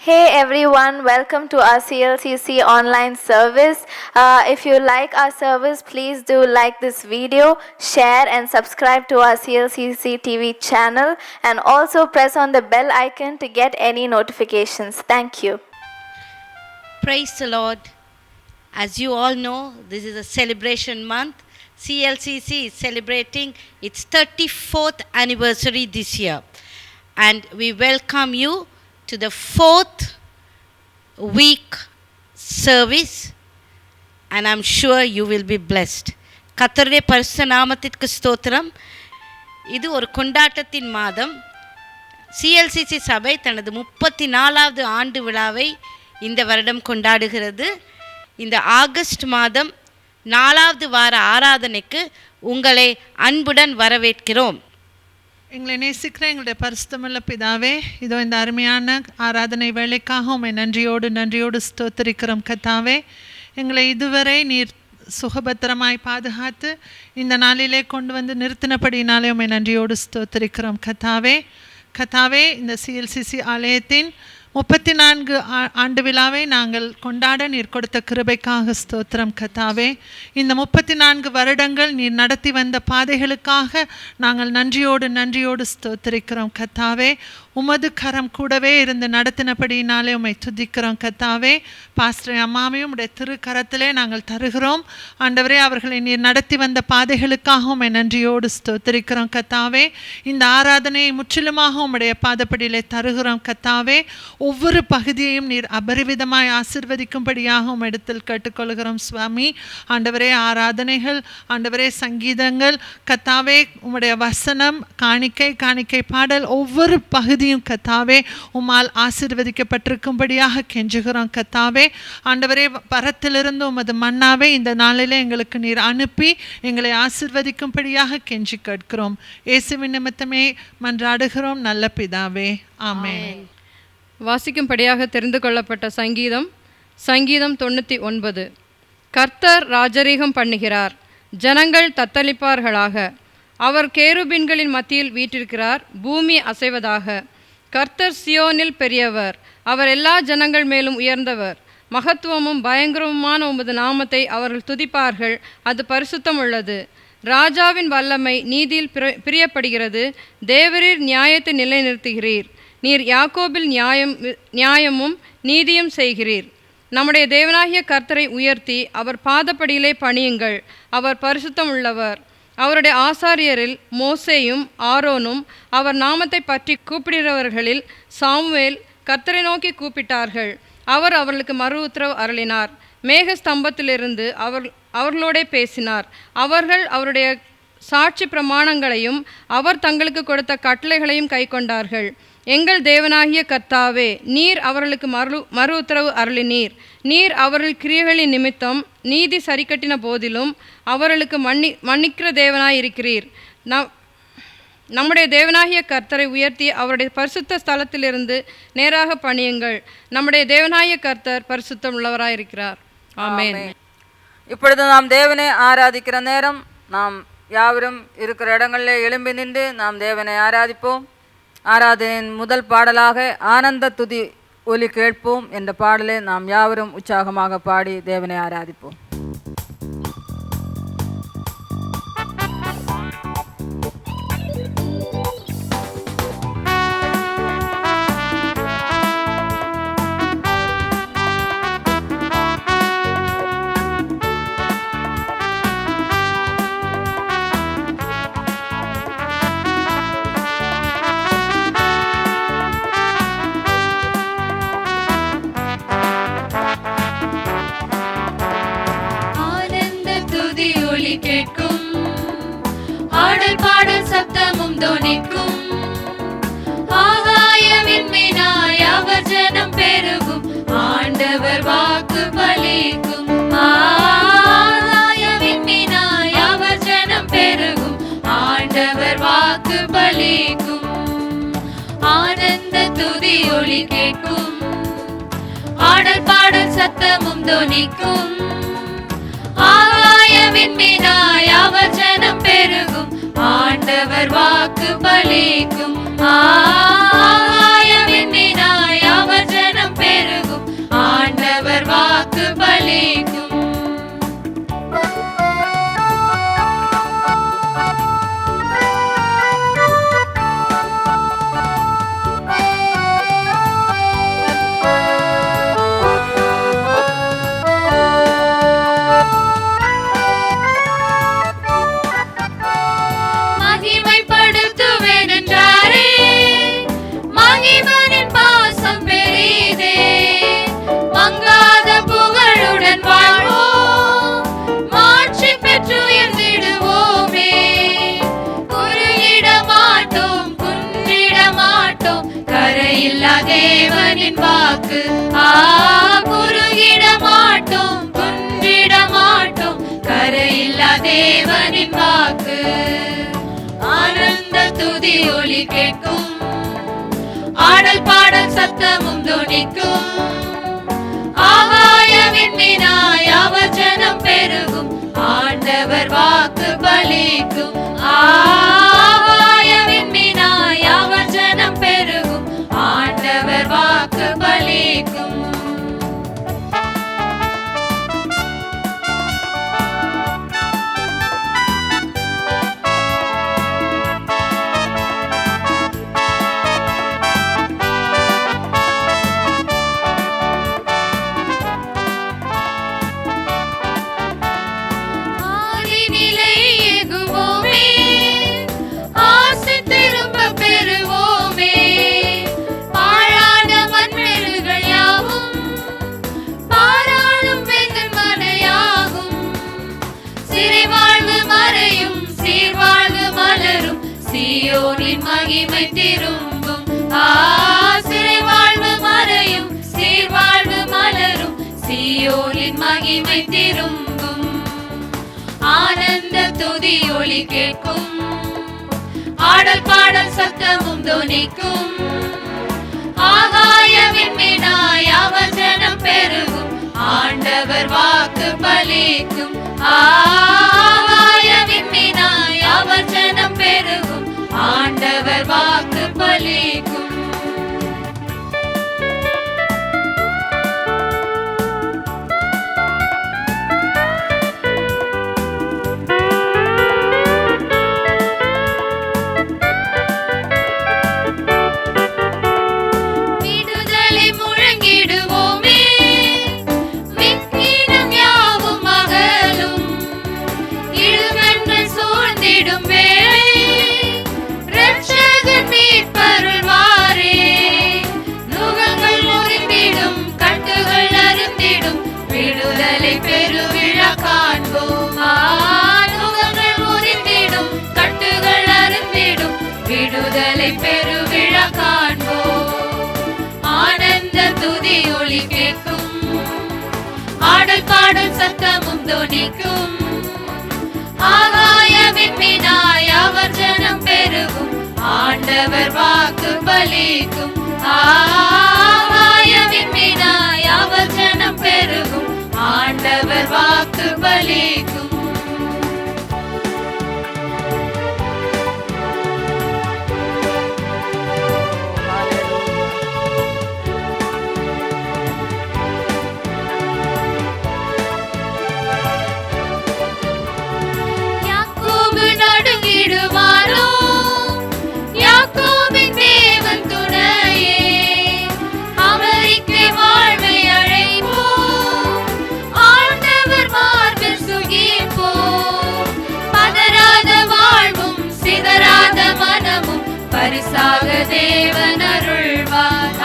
Hey everyone, welcome to our CLCC online service. If you like our service, please do like this video, share and subscribe to our CLCC TV channel, and also press on the bell icon to get any notifications. Thank you. Praise the Lord. As you all know, this is a celebration month. CLCC is celebrating its 34th anniversary this year. And we welcome you to the 4th week service, and I'm sure you will be blessed. கர்த்தருடைய பரிசுத்த நாமத்திற்கு ஸ்தோத்திரம். இது ஒரு கொண்டாட்டத்தின் மாதம். CLCC சபை தனது 34வது ஆண்டு விழாவை இந்த வருடம் கொண்டாடுகிறது. இந்த ஆகஸ்ட் மாதம் 4வது வார ஆராதனைக்கு உங்களை அன்புடன் வரவேற்கிறோம். எங்களை நேசிக்கிற எங்களுடைய பரிசுத்தமுள்ள பிதாவே, இதோ இந்த அருமையான ஆராதனை வேலைக்காக உம்மை நன்றியோடு ஸ்தோத்திரிக்கிறோம் கர்த்தாவே. எங்களை இதுவரை நீர் சுகபத்திரமாய் பாதுகாத்து இந்த நாளிலே கொண்டு வந்து நிறுத்தினபடினாலே உம்மை நன்றியோடு ஸ்தோத்திரிக்கிறோம் கர்த்தாவே. இந்த சிஎல்சிசி ஆலயத்தின் 34 ஆண்டு விழாவை நாங்கள் கொண்டாட நீர் கொடுத்த கிருபைக்காக ஸ்தோத்திரம் கர்த்தாவே. இந்த 34 வருடங்கள் நீர் நடத்தி வந்த பாதைகளுக்காக நாங்கள் நன்றியோடு ஸ்தோத்திரிக்கிறோம் கர்த்தாவே. உமது கரம் கூடவே இருந்து நடத்தினபடினாலே உம்மை துதிக்கிறோம் கர்த்தாவே. பாஸ்டர் அம்மாவையும் உடைய திருக்கரத்திலே நாங்கள் தருகிறோம் ஆண்டவரே. அவர்களை நீர் நடத்தி வந்த பாதைகளுக்காக உம்மை நன்றியோடு ஸ்தோத்திரிக்கிறோம் கர்த்தாவே. இந்த ஆராதனையை முற்றிலுமாக உம்முடைய பாதப்படியிலே தருகிறோம் கர்த்தாவே. ஒவ்வொரு பகுதியையும் நீர் அபரிவிதமாய் ஆசிர்வதிக்கும்படியாக உம்மிடத்தில் கேட்டுக்கொள்கிறோம் சுவாமி. ஆண்டவரே, ஆராதனைகள் ஆண்டவரே, சங்கீதங்கள் கர்த்தாவே, உம்முடைய வசனம், காணிக்கை பாடல், ஒவ்வொரு பகுதியும் கர்த்தாவே உம்மால் ஆசீர்வதிக்கப்பட்டிருக்கும்படியாக கெஞ்சுகிறோம் கர்த்தாவே. ஆண்டவரே, பரத்திலிருந்து உமது மன்னாவை இந்த நாளிலே எங்களுக்கு நீர் அனுப்பி எங்களை ஆசீர்வதிக்கும்படியாக கெஞ்சி கேட்கிறோம். இயேசுவின் நிமித்தமே மன்றாடுகிறோம் நல்ல பிதாவே, ஆமென். வாசிக்கும்படியாக தெரிந்து கொள்ளப்பட்ட சங்கீதம் 99. கர்த்தர் ராஜரீகம் பண்ணுகிறார், ஜனங்கள் தத்தளிப்பார்களாக. அவர் கேருபீன்களின் மத்தியில் வீற்றிருக்கிறார், பூமி அசைவதாக. கர்த்தர் சியோனில் பெரியவர், அவர் எல்லா ஜனங்கள் மேலும் உயர்ந்தவர். மகத்துவமும் பயங்கரமுமான உமது நாமத்தை அவர்கள் துதிப்பார்கள், அது பரிசுத்தம் உள்ளது. ராஜாவின் வல்லமை நீதியில் பிரியப்படுகிறது, தேவரீர் நியாயத்தை நிலைநிறுத்துகிறீர். நீர் யாக்கோபில் நியாயமும் நீதியும் செய்கிறீர். நம்முடைய தேவனாகிய கர்த்தரை உயர்த்தி அவர் பாதப்படியிலே பணியுங்கள், அவர் பரிசுத்தம் உள்ளவர். அவருடைய ஆசாரியரில் மோசேயும் ஆரோனும் அவர் நாமத்தை பற்றி கூப்பிடுகிறவர்களில் சாமுவேல் கர்த்தரை நோக்கி கூப்பிட்டார்கள். அவர் அவர்களுக்கு மறு உத்தரவு அருளினார். மேக ஸ்தம்பத்திலிருந்து அவர்களோட பேசினார். அவர்கள் அவருடைய சாட்சி பிரமாணங்களையும் அவர் தங்களுக்கு கொடுத்த கட்டளைகளையும் கைக்கொண்டார்கள். எங்கள் தேவனாகிய கர்த்தாவே, நீர் அவர்களுக்கு மறு உத்தரவு அருளினீர். நீர் அவர்கள் கிரியைகளின் நிமித்தம் நீதி சரிக்கட்டின போதிலும் அவர்களுக்கு மன்னிக்கிற தேவனாய் இருக்கிறீர். நம்முடைய தேவனாகிய கர்த்தரை உயர்த்தி அவருடைய பரிசுத்த ஸ்தலத்திலிருந்து நேராக பணியுங்கள். நம்முடைய தேவனாகிய கர்த்தர் பரிசுத்தம் உள்ளவராய் இருக்கிறார். ஆமென். இப்பொழுது நாம் தேவனை ஆராதிக்கிற நேரம். நாம் யாவரும் இருக்கிற இடங்களிலே எழும்பி நின்று நாம் தேவனை ஆராதிப்போம். ஆராதனையின் முதல் பாடலாக ஆனந்த துதி ஒலி கேட்போம் என்ற பாடலை நாம் யாவரும் உற்சாகமாக பாடி தேவனை ஆராதிப்போம். கேட்கும் ஆடல் பாடல் சத்தமும் தொனிக்கும். ஆகாயவின் மீனாய் அவர் ஜனம் பெருகும், ஆண்டவர் வாக்கு பலிக்கும். ஆகாயவின் மீனாய் அவர் ஜனம் பெருகும், ஆண்டவர் வாக்கு பலிக்கும். ஆனந்த துதி ஒலி கேட்கும், ஆடல் பாடல் சத்தமும் தொனிக்கும். ஆகாயவின் மீனாய் அவர் ஜனம் பெருகும், ஆண்டவர் வாக்கு பலிக்கும். ஆகாயவின் மீனாய் அவர் ஜனம் தேவனின் வாக்கு குறுகிட மாட்டோம் குன்றிட மாட்டோம் கரையில்லா தேவனின் வாக்கு ஆனந்த துதி ஒலி கேட்கும் ஆடல் பாடல் சத்தமும் துணிக்கும் ஆகாய விண்மீனாய் அவர் ஜனம் பெருகும் ஆண்டவர் வாக்கு பலிக்கும் ஆகாய விண்மீனாய் அவர் ஜனம் பெருகும் ஆண்டவர் வாக்கு பலிக்கும் சீயோனின் மகிமை திரும்பும் சிறை வாழ்வு மறையும் சீர்வாழ்வு மலரும் சீயோனின் மகிமை திரும்பும் ஆனந்த துதி ஒலி கேட்கும் ஆடல் பாடல் சத்தமும் தொனிக்கும் ஆகாய விண்மீனாய் அவர் ஜனம் பெருகும் ஆண்டவர் வாக்கு பலிக்கும் ஆகாய விண்மீனாய் அவர் ஜனம் பெருகும் ஆண்டவர் வாக்கு பலிக்கும் விடுதலை முழங்கிடுவோமே விக்கினம் யாவும் அகலும் இடுமென்று சூழ்ந்திடும் வேளை ரட்சகர் மீட்பருள்வாரே நுகங்கள் முறிந்திடும் கட்டுகள் அறுந்திடும் விடுதலை பெருவிழா காண்போம் நுகங்கள் முறிந்திடும் கட்டுகள் அறுந்திடும் விடுதலை பெருவிழா காண்போம் ஆனந்த துதி ஒலி கேட்கும் ஆடல் பாடல் சத்தமும் தொனிக்கும் ஆகாய விண்மீனாய் அவர் ஜனம் பெருகும் ஆண்டவர் வாக்கு பலிக்கும் ஆகாய விண்மீனாய் அவர் ஜனம் பெருகும் ஆண்டவர் வாக்கு பலிக்கும் யாக்கோபு நடுங்கிடுவாரோ யாக்கோபின் தேவன் துணையே அமெரிக்கை வாழ்வை அழைப்போம் ஆண்டவர் மார்பில் சுகிப்போம் பதறாத வாழ்வும் சிதறாத மனமும் பரிசாக தேவன் அருள்வார்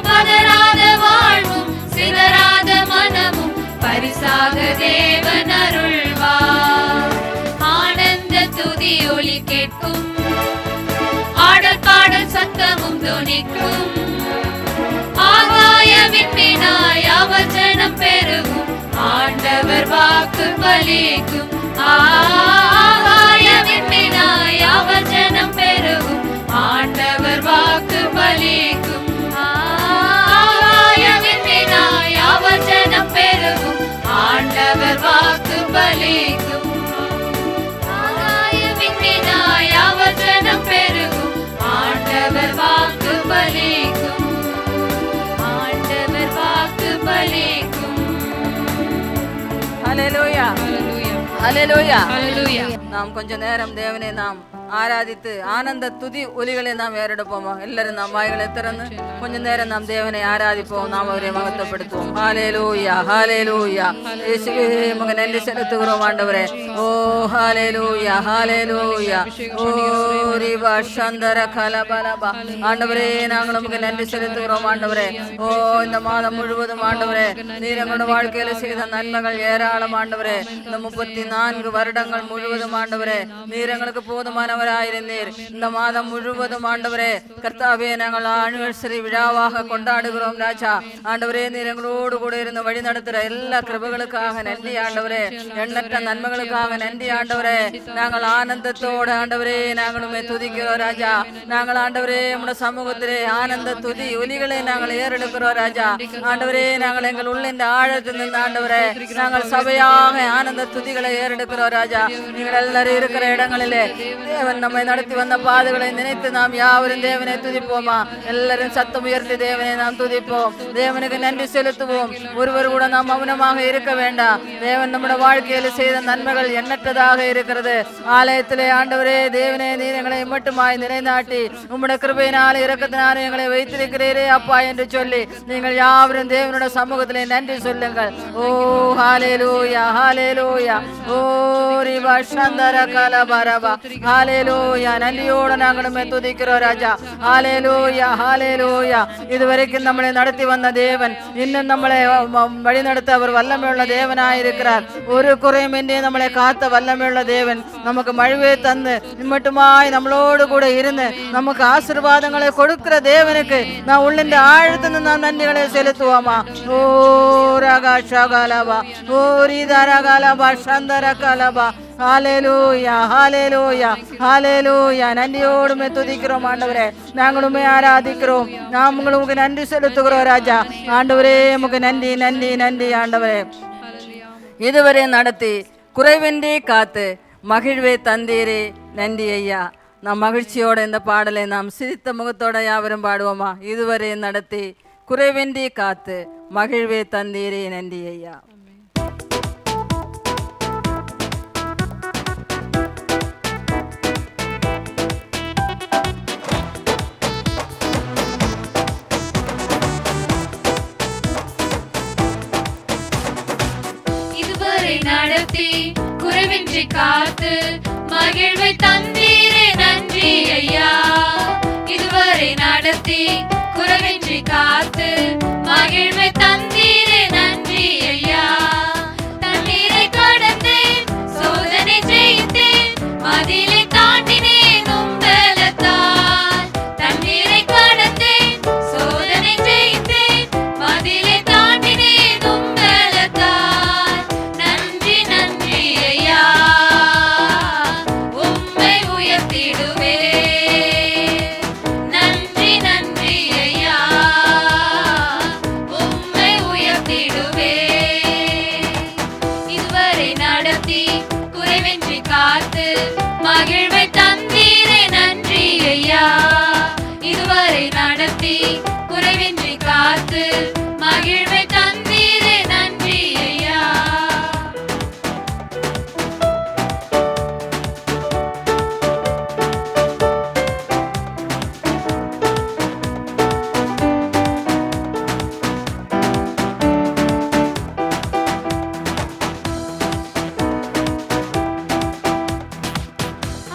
பதறாத வாழ்வும் சிதறாத மனமும் பரிசாக தேவன் அருள்வார் ஆனந்த துதி ஒலி கேட்கும் ஆடல் பாடல் சத்தமும் தொனிக்கும் ஆகாய விண்மீனாய் அவர் ஜனம் பெருகும் ஆண்டவர் வாக்கு பலிக்கும் ஆகாய விண்மீனாய் அவர் ஜனம் பெருகும் ஆண்டவர் வாக்கு பலிக்கும் ஆகாய விண்மீனாய் அவர் ஜனம் பெருகும் ஆண்டவர் வாக்கு பலிக்கும் ஆகாய விண்மீனாய் அவர் ஜனம் பெருகும் ஆண்டவர் வாக்கு பலிக்கும் ஆண்டவர் வாக்கு பலிக்கும் ஹல்லேலூயா ஹalleluya ஹல்லேலூயா ஹalleluya நாம் கொஞ்ச நேரம் தேவனை நாம் ஆராதித்து ஆனந்த துதி ஒலிகளை நாம் ஏறெடுப்போமா எல்லாரும் நாம் வாய்களை திறந்து கொஞ்ச நேரம் நாம் தேவனை ஆராதிப்போம் நாம் அவரை மகத்துவப்படுத்துவோம் ஹல்லேலூயா ஹல்லேலூயா இயேசுவே உமக்கு நன்றி செலுத்துகிறோம் ஆண்டவரே ஓ ஹல்லேலூயா ஹல்லேலூயா ஓ ரிபா சந்தர கலபலபா ஆண்டவரே நாங்கள் உமக்கு நன்றி செலுத்துகிறோம் ஆண்டவரே ஓ இந்த மாதம் முழுவதும் ஆண்டவரே நீர் எங்களோட வாழ்க்கையில செய்த நன்மைகள் ஏராளம் ஆண்டவரே இந்த 34 வருடங்கள் முழுவதும் ஆண்டவரே நீர் எங்களுக்கு போதுமானவர் போதுமானவராயிருந்தீர். இந்த மாதம் முழுவதும் ஆண்டவரே கர்த்தாவே நாங்கள் ஆனிவர்சரி விழாவாக கொண்டாடுகிறோம் ராஜா. ஆண்டவரே நீர் எங்களோடு கூட இருந்து வழி நடத்துகிற எல்லா கிருபைகளுக்காக நன்றி ஆண்டவரே. எண்ணற்ற நன்மைகளுக்காக நன்றி ஆண்டவரே. நாங்கள் ஆனந்தத்தோடு ஆண்டவரே நாங்களுமே துதிக்கிறோம் ராஜா. நாங்கள் ஆண்டவரே உம்முடைய சமூகத்திலே ஆனந்த துதி ஒலிகளை நாங்கள் ஏறெடுக்கிறோம் ராஜா. ஆண்டவரே நாங்கள் எங்கள் உள்ள இந்த ஆழத்தில் நின்று ஆண்டவரே நாங்கள் சபையாக ஆனந்த துதிகளை ஏறெடுக்கிறோம் ராஜா. நீங்கள் எல்லாரும் இருக்கிற இடங்களிலே தேவன் நம்மை நடத்தி வந்த பாதைகளை நினைத்து நாம் யாவரும் தேவனை துதிப்போமா? எல்லாரும் சத்தம் உயர்த்தி தேவனை நாம் துதிப்போம். தேவனுக்கு நன்றி செலுத்துவோம். ஒருவர் கூட நாம் மௌனமாக இருக்க வேண்டாம். தேவன் நம்முடைய வாழ்க்கையில் செய்த நன்மைகள் எண்ணற்றதாக இருக்கிறது. ஆலயத்திலே ஆண்டவரே தேவனே நீர் எங்களை மட்டுமாய் நிறைநாட்டி உம்முடைய கிருபையினாலே இரக்கத்தினாலே எங்களை வைத்திருக்கிறீரே அப்பா என்று சொல்லி நீங்கள் யாவரும் தேவனுடைய சமூகத்திலே நன்றி சொல்லுங்கள். ஓ ஹalleluya ஹalleluya ஓ ரிபா சந்தர கலபரபா ஹalleluya. நன்றியோடு நாங்களுமே துதிக்கிறோம் ராஜா. ஹalleluya ஹalleluya. இதுவரைக்கும் நம்மளை நடத்தி வந்த தேவன் இன்னும் நம்மளை வழிநடத்த அவர் வல்லமையுள்ள தேவனாயிருக்கிறார். ஒரு குறையுமின்றி நம்மளை காத்த வல்லமையுள்ள தேவன் நமக்கு மழைவே தந்து மட்டுமாய் நம்மளோடு கூட இருந்து நமக்கு ஆசீர்வாதங்களை கொடுக்கிற தேவனுக்கு நான் உள்ளின்ற ஆழ்த்தின நாம் நன்றிகளை செலுத்துவோமா? ஓ ரகா ஷகலபா ஓ ரிதரகலபா சந்தர கலபா ஹalleluya ஹalleluya ஹalleluya. நன்றியோடுமே துதிக்கிறோம் ஆண்டவரே. நாங்களுமே ஆராதிக்கிறோம். நாம் உங்களுக்கு நன்றி செலுத்துகிறோம் ராஜா. ஆண்டவரே உமக்கு நன்றி நன்றி நன்றி ஆண்டவரே. இதுவரை நடத்தி குறைவின்றி காத்து மகிழ்வே தந்தீரே நன்றி ஐயா. நாம் மகிழ்ச்சியோட இந்த பாடலை நாம் சிரித்த முகத்தோட யாவரும் பாடுவோமா? இதுவரை நடத்தி குறைவின்றி காத்து மகிழ்வே தந்தீரே நன்றி ஐயா. இதுவரை நடத்தி குறைவின்றி காத்து மகிழ்வை தந்தீரே நன்றி ஐயா. இதுவரை நடத்தி குறைவின்றி காத்து மகிழ்வை தந்தீரே நன்றி ஐயா. தண்ணீரை கடந்தேன் சோதனை ஜெயித்தேன் மதிலை தாண்டினேன் உம்பலத்தால். தண்ணீரை கடந்தேன் சோதனை ஜெயித்தேன் மதிலை தாண்டினேன் உம்பலத்தால். நன்றி நன்றி ஐயா உம்மை உயர்த்திடுவே. நன்றி நன்றி ஐயா உம்மை உயர்த்திடுவே. இதுவரை நடத்தி குறைவின்றி காத்து மகிழ்வை தந்தீரே நன்றி ஐயா. இதுவரை நடத்தி குறைவின்றி காத்து மகிழ்வை தந்தீரே நன்றி ஐயா.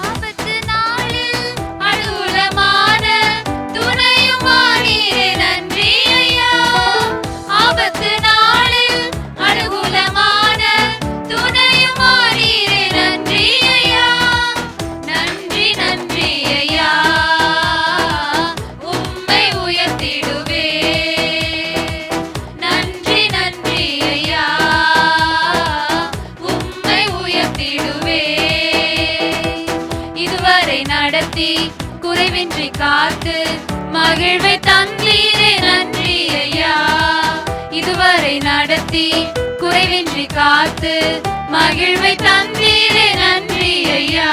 ஆபத்து நாளில் அனுகூலமான துணையுமானீரே நன்றி ஐயா. ஆபத்து நாளில் அனுகூலமான துணையுமானீரே நன்றி ஐயா. நன்றி நன்றி ஐயா உம்மை உயர்த்திடுவே. நன்றி நன்றி ஐயா உம்மை உயர்த்திடுவே. இதுவரை நடத்தி குறைவின்றி காத்து மகிழ்வை தந்தீரே நன்றி ஐயா. இதுவரை நடத்தி குறைவின்றி காத்து மகிழ்வை தந்தீரே நன்றி ஐயா.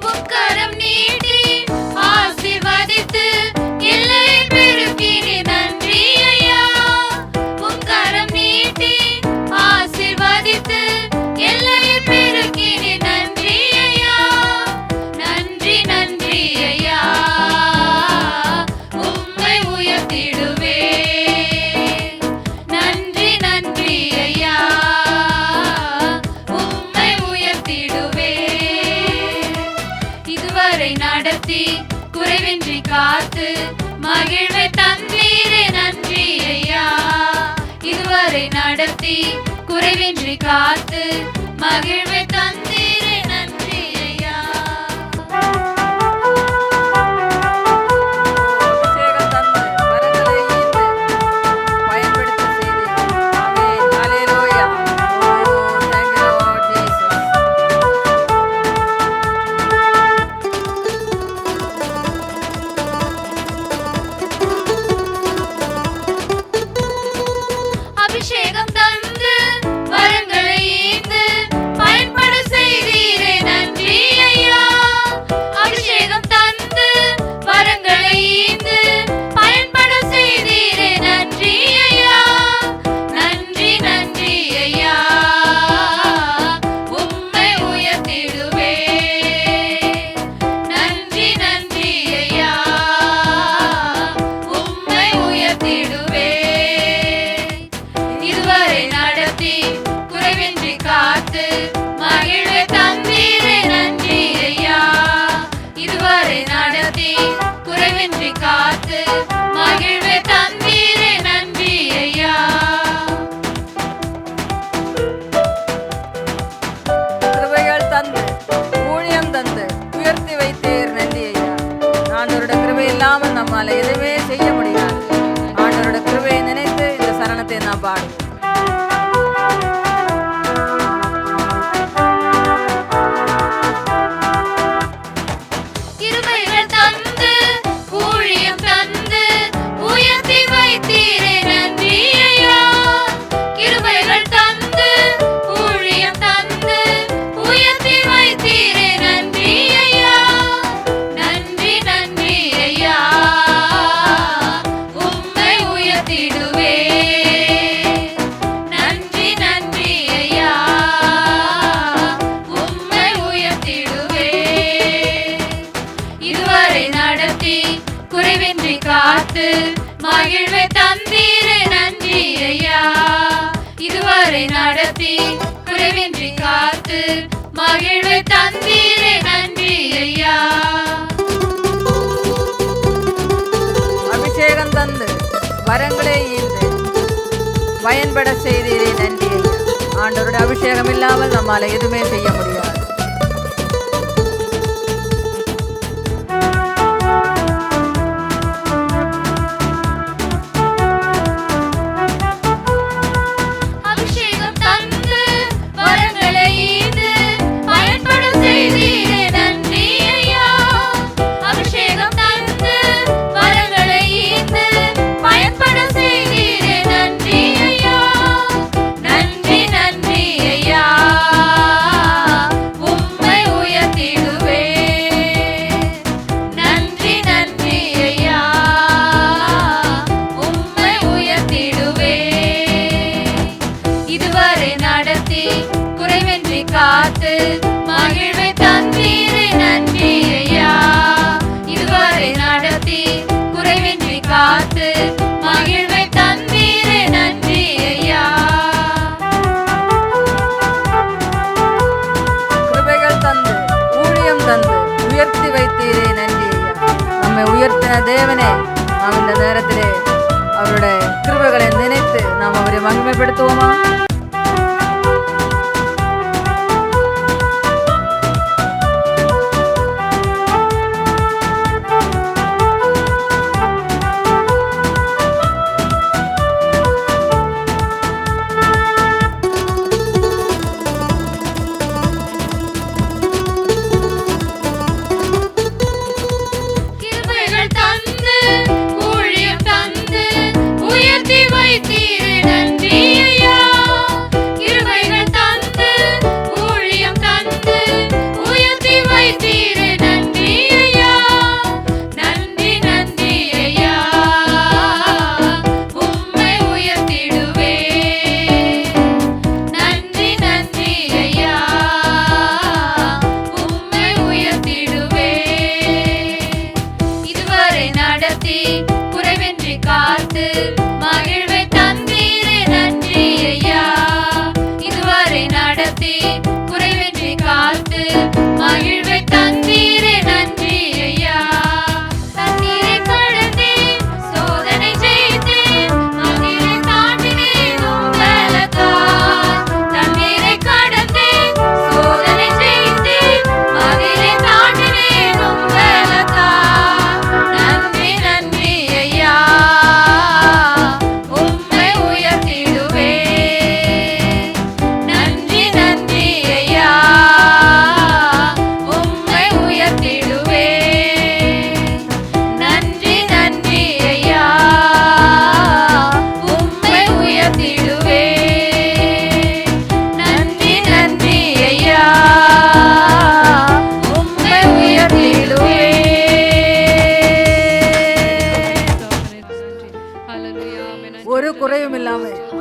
முக்கரம் நீட்டி ஆசீர்வதித்து எல்லை பெருக்கினீர் நன்றி ஐயா. முக்கரம் நடத்தி குறைவின்றி காத்து மகிழ்வை தந்தீரே நன்றி ஐயா. அபிஷேகம் தந்து வரங்களை ஈந்து பயன்படுத்த செய்தீர். ஆமென். ஹல்லேலூயா. Oh, thank you Lord Jesus. அபிஷேகம் தந்து வரங்களை ஈந்து பயன்பட செய்தீரே நன்றி ஐயா. அபிஷேகம் தந்து வரங்களை ஈந்து பயன்பட செய்தீரே நன்றி ஐயா. நன்றி நன்றி ஐயா, உம்மை உயர்த்திடுவே. நன்றி நன்றி ஐயா, உம்மை உயர்த்திடுவே. இதுவரை நடத்தி குறைவின்றி காத்து மகிழ்வை தந்தீரே நன்றி ஐயா. இதுவரை நடத்தி குறைவின்றி காத்து மகிழ்வை தந்தீரே நன்றி ஐயா. கிருபைகள் தந்து ஊழியம் தந்து உயர்த்தி வைத்தீர் நன்றி ஐயா. ஆண்டவரோட கிருபை இல்லாமல் நம்மால எதுவுமே செய்ய முடியாது. ஆண்டவரோட கிருபையை நினைத்து இந்த சரணத்தை நான் பாடுவேன். கிருபைகள் தந்து ஊழியம் தந்து உயர்த்தி வைத்தீரே நன்றி ஐயா. கிருபைகள் தந்து ஊழியம் தந்து உயர்த்தி வைத்தீரே நன்றி ஐயா. நன்றி நன்றி ஐயா, உம்மை உயர்த்திடுவே. நன்றி நன்றி ஐயா, உம்மை உயர்த்திடுவே. இதுவரை நடத்தி குறைவின்றி காத்து மகிழ்வை தந்தீரே நன்றி ஐயா. இதுவரை நடத்தி குறைவின்றி காத்து மகிழ்வை தந்தீரே நன்றி ஐயா. அபிஷேகம் தந்து வரங்களை ஈந்து பயன்பட செய்தீரே நன்றி ஐயா. ஆண்டவரோட அபிஷேகம் இல்லாமல் நம்மால எதுவுமே செய்ய முடியாது. அபிஷேகம் தந்து வரங்களை ஈந்து பயன்பட செய்தீரே நன்றி ஐயா. அபிஷேகம் தந்து வரங்களை ஈந்து பயன்பட செய்தீரே நன்றி ஐயா. நன்றி நன்றி ஐயா, உம்மை உயர்த்திடுவே. நன்றி நன்றி ஐயா, உம்மை உயர்த்திடுவே. இதுவரை நடத்தி குறைவின்றி காத்து மகிழ்வை தந்தீரே நன்றி ஐயா. இதுவரை நடத்தி குறைவின்றி காத்து மகிழ்வை தந்தீரே நன்றி ஐயா. கிருபைகள் தந்து ஊழியம் தந்து உயர்த்தி வைத்தீரே நன்றி ஐயா. நம்மை உயர்த்தின தேவனே, நாம் இந்த நேரத்திலே அவருடைய கிருபைகளை நினைத்து நாம் அவரை மகிமைப்படுத்துவோமா? கிருபைகள் தந்து ஊழியம் தந்து உயர்த்தி வைத்தீரே நன்றி ஐயா.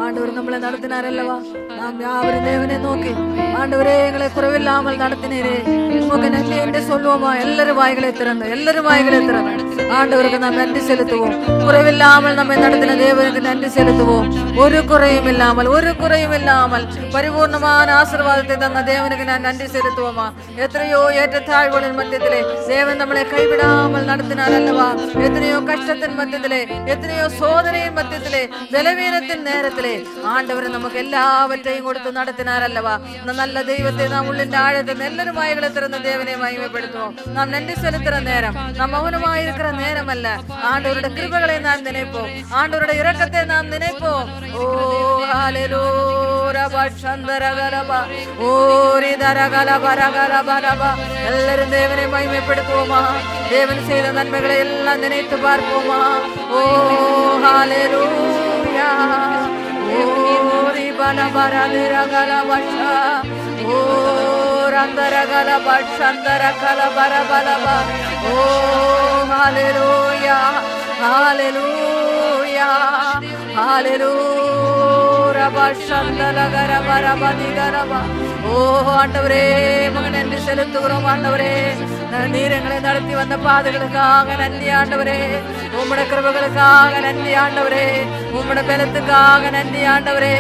ஆண்டவர் நம்மளை நடத்தினார் அல்லவா. நாம் யாவரும் தேவனை நோக்கி ஆண்டவரே எங்களை குறைவில்லாமல் நடத்தினீரே உமக்கு நன்றி என்று சொல்லுவோமா? எல்லாரும் வாய்களை திறந்து ஆண்டவருக்கு நாம் நன்றி செலுத்துவோம். குறைவில்லாமல் நம்மை நடத்தின தேவனுக்கு நன்றி செலுத்துவோம். ஒரு குறையும் இல்லாமல் பரிபூர்ணமான ஆசீர்வாதத்தை தந்த தேவனுக்கு நான் நன்றி செலுத்துவோமா? எத்தனையோ ஏற்றத்தாழ்வுகளின் மத்தியத்திலே தேவன் நம்மளை கைவிடாமல் நடத்தினார் அல்லவா. எத்தனையோ கஷ்டத்தின் மத்தியத்திலே, எத்தனையோ சோதனையின் மத்தியத்திலே, பலவீனத்தின் நேரத்திலே ஆண்டவர் நமக்கு எல்லாவற்றையும் கொடுத்து நடத்தினார் அல்லவா. இந்த நல்ல தெய்வத்தை நாம் உள்ளின் ஆழத்தை எல்லாரும் வாய்களை திறந்த தேவனை மகிமைப்படுத்துவோம். நாம் நன்றி செலுத்துற நேரம், நாம் மௌனமாயிருக்கிற நேரம் அல்ல. ஆண்டவருடைய கிருபைகளை நாம் நினைப்போம், ஆண்டவருடைய இரக்கத்தை நாம் நினைப்போம். ஓ ஹalleluya சந்தரகலபா ஓரி தரகலபரகலபரபா. எல்லாரும் தேவனை மகிமைப்படுத்துவோமா? தேவன் செய்த நன்மைகளை எல்லாம் நினைத்து பார்ப்போமா? ஓ ஹalleluya ஓரி பலபரதிரகலபஷா ஓ ரந்தரகலபஷ சந்தரகலபரபலபா. ஓ ஹalleluya ஹalleluya ஹalleluya ரபஷந்தலகரபரபதிகரபா. ஓ ஆண்டவரே உமக்கு நன்றி செலுத்துகிறோம். ஆண்டவரே நீர் எங்களை நடத்தி வந்த பாதைகளுக்காக நன்றி ஆண்டவரே. உம்முடைய கிருபைகளுக்காக நன்றி ஆண்டவரே. உம்முடைய பலத்துக்காக நன்றி ஆண்டவரே.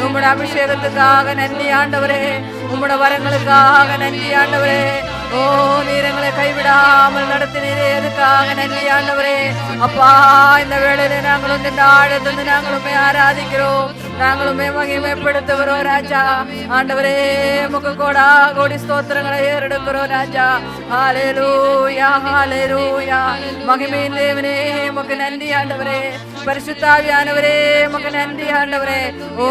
உம்முடைய அபிஷேகத்துக்காக நன்றி ஆண்டவரே. உம்முடைய வரங்களுக்காக நன்றி ஆண்டவரே. ஓ நீர் எங்களை கைவிடாமல் நடத்தினீரே, எதுக்காக நன்றி ஆண்டவரே. அப்பா இந்த வேளையில நாங்களும் இந்த ஆழத்திலிருந்து நாங்களுமே ஆராதிக்கிறோம், நாங்களுமே மகிமைப்படுத்துகிறோம் ராஜா. ஆண்டவரே உமக்கு கோடா கோடி ஸ்தோத்திரங்களை ஏறெடுக்கிறோம் ராஜா. ஹalleluya ஹalleluya மகிமையின் தேவனே உமக்கு நன்றி ஆண்டவரே. பரிசுத்தாவியானவரே உமக்கு நன்றி ஆண்டவரே. ஓ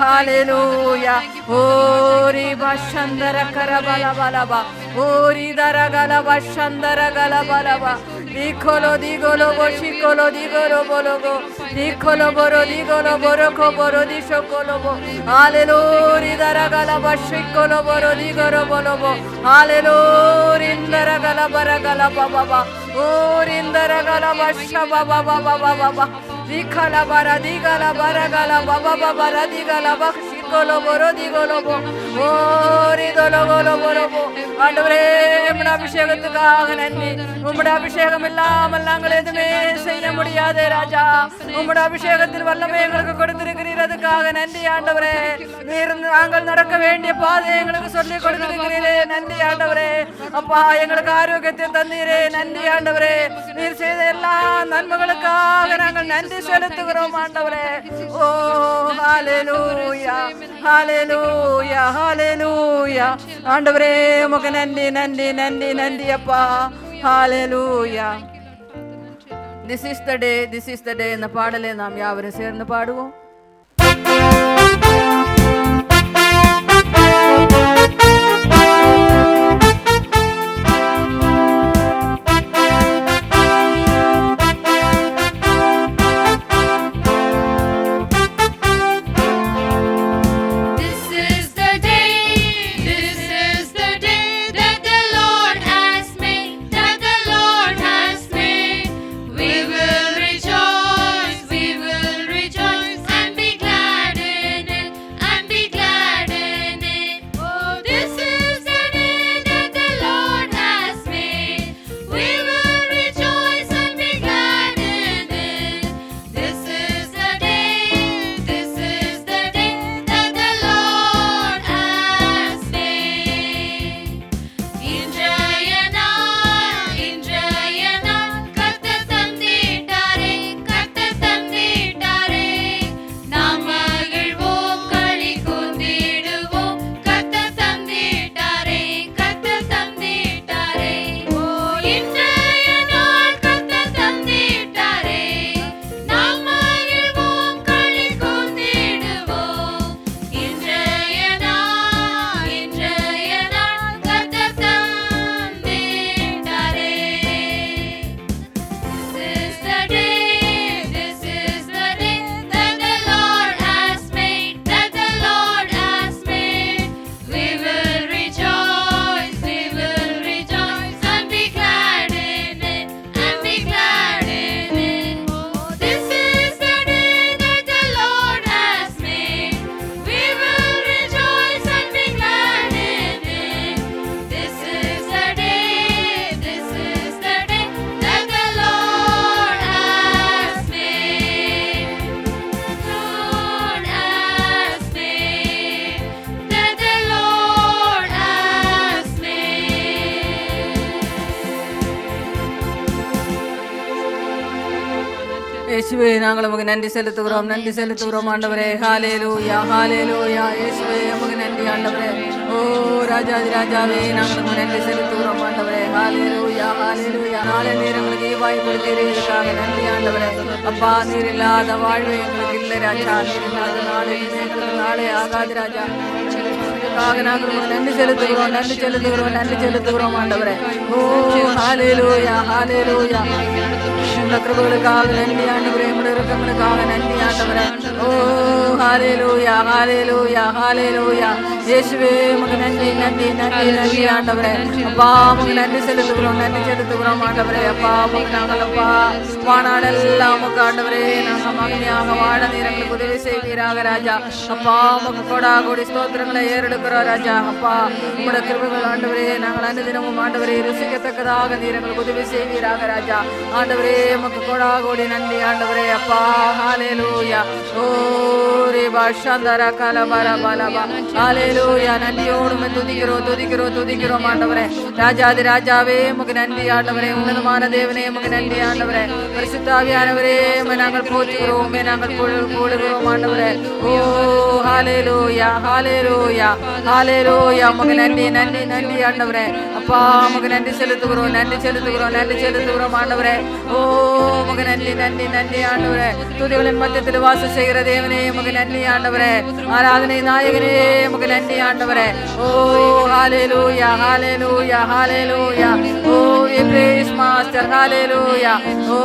ஹalleluya ஓரி பஷந்தர கரபலபலபா ஓரி தரகலப சந்தரகலபலபா দিখলো দিগলো বসিকলো দিগলো বলগো দিখলো বড় দিগলো বড় খবর দিশকলো হালেলুরি দারাগালা বসিকলো বড় দিগলো বলবো হালেলুরিন্দরা গালা বারাগালা বাবা ও রিন্দরা গালা বসা বাবা বাবা বাবা দিখালা বারা দিগালা বারাগালা বাবা বাবা রাদিগালা বসিকলো বড় দিগলো ஓ ரிதலோ கோலோ போலோ. ஆண்டவரே உம்முடைய அபிஷேகத்துக்காக நன்றி. உம்முடைய அபிஷேகம் இல்லாமல் நாங்கள் எதுவுமே செய்ய முடியாது ராஜா. உம்முடைய அபிஷேகத்தில் வல்லமை எங்களுக்கு கொடுத்திருக்கிறீர், அதுக்காக நன்றி ஆண்டவரே. நீர் நாங்கள் நடக்க வேண்டிய பாதை எங்களுக்கு சொல்லி கொடுத்திருக்கிறீரே, நன்றி ஆண்டவரே. அப்பா எங்களுக்கு ஆரோக்கியத்தை தந்தீரே, நன்றி ஆண்டவரே. நீர் செய்த எல்லா நன்மைகளுக்காக நாங்கள் நன்றி செலுத்துகிறோம் ஆண்டவரே. ஓ ஹalleluya ஹalleluya ஹalleluya. ஆண்டவரே உமக்கு நன்றி நன்றி நன்றி நன்றி அப்பா. ஹalleluya. This is the day என்ற பாடலை நாம் யாவரும் சேர்ந்து பாடுவோம். We will rejoice இயேசுவே நாங்கள் உமக்கு நன்றி செலுத்துகிறோம், நன்றி செலுத்துகிறோம் ஆண்டவரே. ஹalleluya ஹalleluya. இயேசுவே உமக்கு நன்றி ஆண்டவரே. ஓ ராஜாதி ராஜாவே நாங்கள் உமக்கு நன்றி செலுத்துகிறோம் ஆண்டவரே. ஹalleluya ஹalleluya. நாளை நீர் எங்களுக்கு ஈவாய் கொடுத்தீர்களுக்காக நன்றி ஆண்டவரே. அப்பா நீர் இல்லாத வாழ்வு எங்களுக்கு இல்லை ராஜா, நீர் இல்லாத நாளை எங்களுக்கு நாளே ஆகாது ராஜா. நாங்கள் உமக்கு நன்றி செலுத்துகிறோம், நன்றி செலுத்துகிறோம், நன்றி செலுத்துகிறோம் ஆண்டவரே. ஓ ஹalleluya ஹalleluya. உம்முடைய கிருபைகளுக்காக நன்றி ஆண்டவரே, உம்முடைய இரக்கங்களுக்காக நன்றி ஆண்டவரே. ஓ ஹalleluya ஹalleluya ஹalleluya. இயேசுவே உமக்கு நன்றி நன்றி நன்றி நன்றி ஆண்டவரே. அப்பா உமக்கு நன்றி செலுத்துகிறோம், நன்றி செலுத்துகிறோம் ஆண்டவரே. அப்பா உமக்கு நாங்கள் அப்பா வானாடெல்லாம் உமக்கு ஆண்டவரே நாங்கள் மகிமையாக வாழ நீர் எங்களுக்கு உதவி செய்வீராக ராஜா. அப்பா உமக்கு கொடா கோடி ஸ்தோத்திரங்களை ஏறெடுக்கிறோம் ராஜா. அப்பா உம்முடைய கிருபைகள் ஆண்டவரே நாங்கள் அனுதினமும் ஆண்டவரே ருசிக்கத்தக்கதாக நீர் எங்களுக்கு உதவி செய்வீராக ராஜா. ஆண்டவரே உமக்கு கொடா கோடி நன்றி ஆண்டவரே. அப்பா ஹalleluya. ஓ ரேபா ஷந்தரா கலபர பலபா. ஹalleluya. நன்றியோடு துதிக்கிறோம் துதிக்கிறோம் துதிக்கிறோம் ஆண்டவரே. ராஜாதி ராஜாவே உமக்கு நன்றி ஆண்டவரே. உன்னதமான தேவனே உமக்கு நன்றி ஆண்டவரே. பரிசுத்த ஆவியானவரே உம்மை நாங்கள் போற்றுகிறோம், உம்மை நாங்கள் புகழுகிறோம் ஆண்டவரே. ஓ ஹalleluya ஹalleluya ஹalleluya. உமக்கு நன்றி நன்றி நன்றி ஆண்டவரே. அப்பா உமக்கு நன்றி செலுத்துகிறோம், நன்றி செலுத்துகிறோம், நன்றி செலுத்துகிறோம் ஆண்டவரே. ஓ உமக்கு நன்றி நன்றி நன்றி ஆண்டவரே. துதிகளின் மத்தியத்தில் வாசம் செய்கிற தேவனே உமக்கு நன்றி ஆண்டவரே. ஆராதனை நாயகனே உமக்கு நன்றி ஆண்டவரே. ஓ ஹalleluya ஹalleluya ஹalleluya. ஓ we praise master hallelujah. ஓ